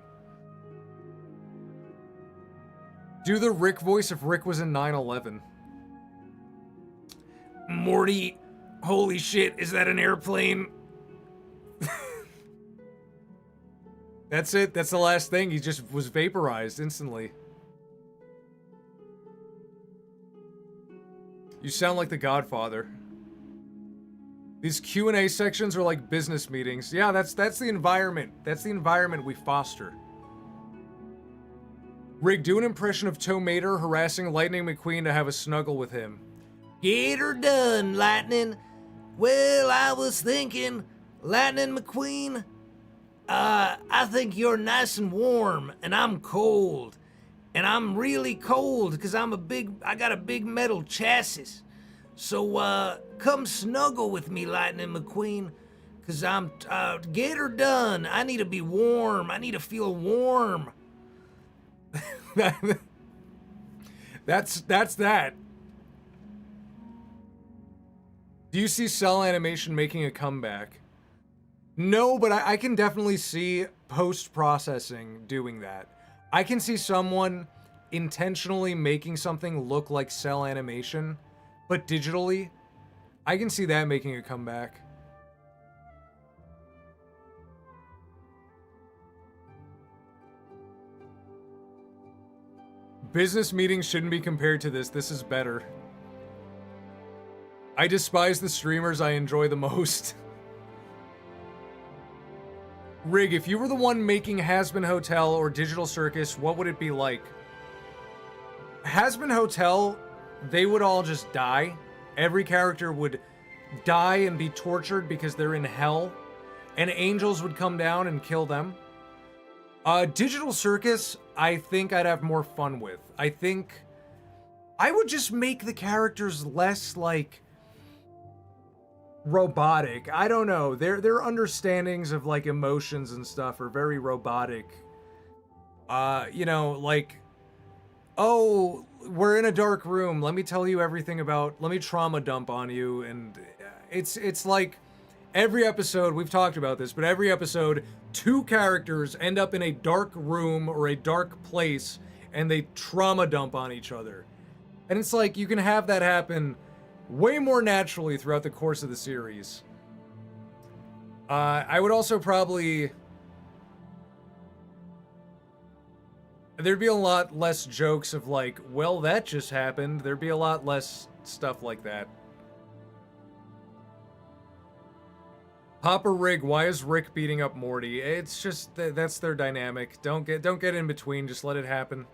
Do the Rick voice if Rick was in 9/11. Morty, holy shit, is that an airplane? That's it. That's the last thing. He just was vaporized instantly. You sound like the Godfather. These Q&A sections are like business meetings. Yeah, that's the environment. That's the environment we foster. Rig, do an impression of Tow Mater harassing Lightning McQueen to have a snuggle with him. Get her done, Lightning. Well, I was thinking, Lightning McQueen, I think you're nice and warm, and I'm cold. And I'm really cold, because I got a big metal chassis. So, come snuggle with me, Lightning McQueen, because get her done. I need to be warm. I need to feel warm. That's that. Do you see Cell Animation making a comeback? No, but I can definitely see post-processing doing that. I can see someone intentionally making something look like Cell Animation, but digitally. I can see that making a comeback. Business meetings shouldn't be compared to this. This is better. I despise the streamers I enjoy the most. Rig, if you were the one making Hazbin Hotel or Digital Circus, what would it be like? Hazbin Hotel, they would all just die. Every character would die and be tortured because they're in hell. And angels would come down and kill them. Digital Circus, I think I'd have more fun with. I think I would just make the characters less, like, robotic. I don't know. Their understandings of, like, emotions and stuff are very robotic. You know, like, oh, we're in a dark room. Let me tell you everything about, let me trauma dump on you. And it's like every episode, we've talked about this, but every episode, two characters end up in a dark room or a dark place and they trauma dump on each other. And it's like, you can have that happen way more naturally throughout the course of the series. I would also probably... There'd be a lot less jokes of like, well, that just happened. There'd be a lot less stuff like that. Papa Rig, why is Rick beating up Morty? It's just, that's their dynamic. Don't get in between, just let it happen.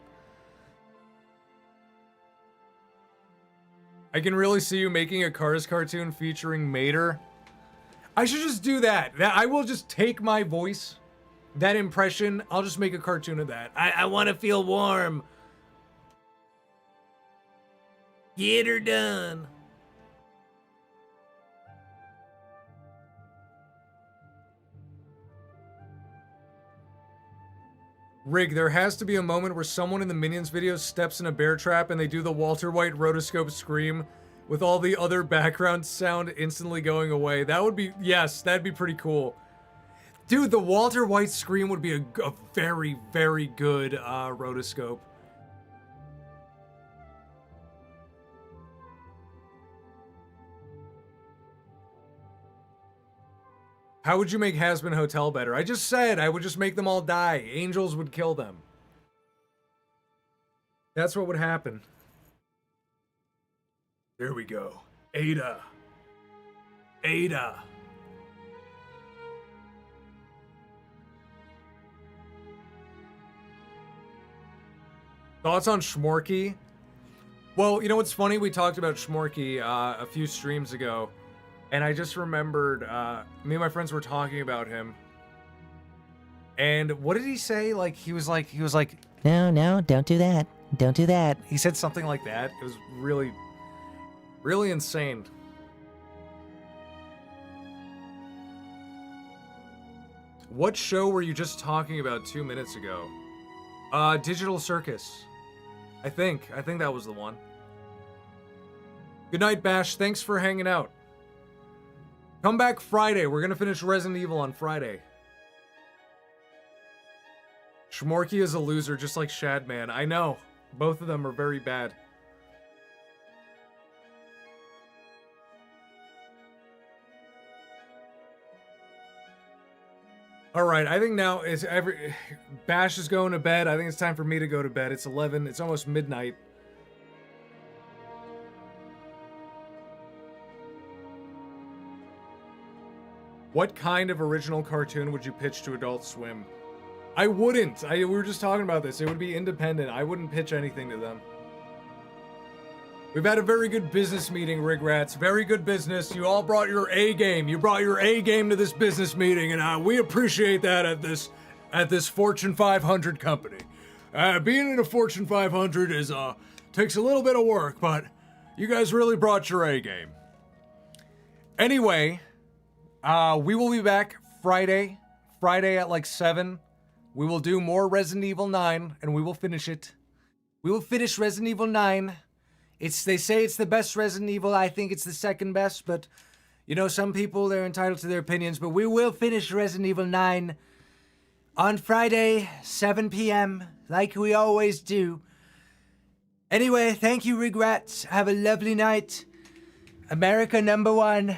I can really see you making a Cars cartoon featuring Mater. I should just do that. I will just take my voice, that impression, I'll just make a cartoon of that. I want to feel warm. Get her done. Rig, there has to be a moment where someone in the Minions video steps in a bear trap and they do the Walter White rotoscope scream with all the other background sound instantly going away. That would be, yes, that'd be pretty cool. Dude, the Walter White scream would be a very, very good rotoscope. How would you make Hazbin Hotel better? I just said I would just make them all die. Angels would kill them. That's what would happen. There we go. Ada. Ada. Thoughts on Schmorky? Well, you know what's funny? We talked about Schmorky a few streams ago. And I just remembered, me and my friends were talking about him. And what did he say? He was like, No, don't do that. Don't do that. he said something like that. It was really, really insane. What show were you just talking about 2 minutes ago? Digital Circus. I think that was the one. Good night, Bash. Thanks for hanging out. Come back Friday. We're gonna finish Resident Evil on Friday. Schmorky is a loser, just like Shadman. I know. Both of them are very bad. Alright, I think now is Bash is going to bed. I think it's time for me to go to bed. It's 11. It's almost midnight. What kind of original cartoon would you pitch to Adult Swim? I wouldn't. We were just talking about this. It would be independent. I wouldn't pitch anything to them. We've had a very good business meeting, Rigrats. Very good business. You all brought your A game. You brought your A game to this business meeting, and we appreciate that at this Fortune 500 company. Being in a Fortune 500 takes a little bit of work, but you guys really brought your A game. Anyway, we will be back Friday at like 7. We will do more Resident Evil 9, and we will finish it. We will finish Resident Evil 9. They say it's the best Resident Evil. I think it's the second best, but you know, some people, they're entitled to their opinions, but we will finish Resident Evil 9 on Friday, 7 p.m., like we always do. Anyway, thank you, Rigrats. Have a lovely night. America #1.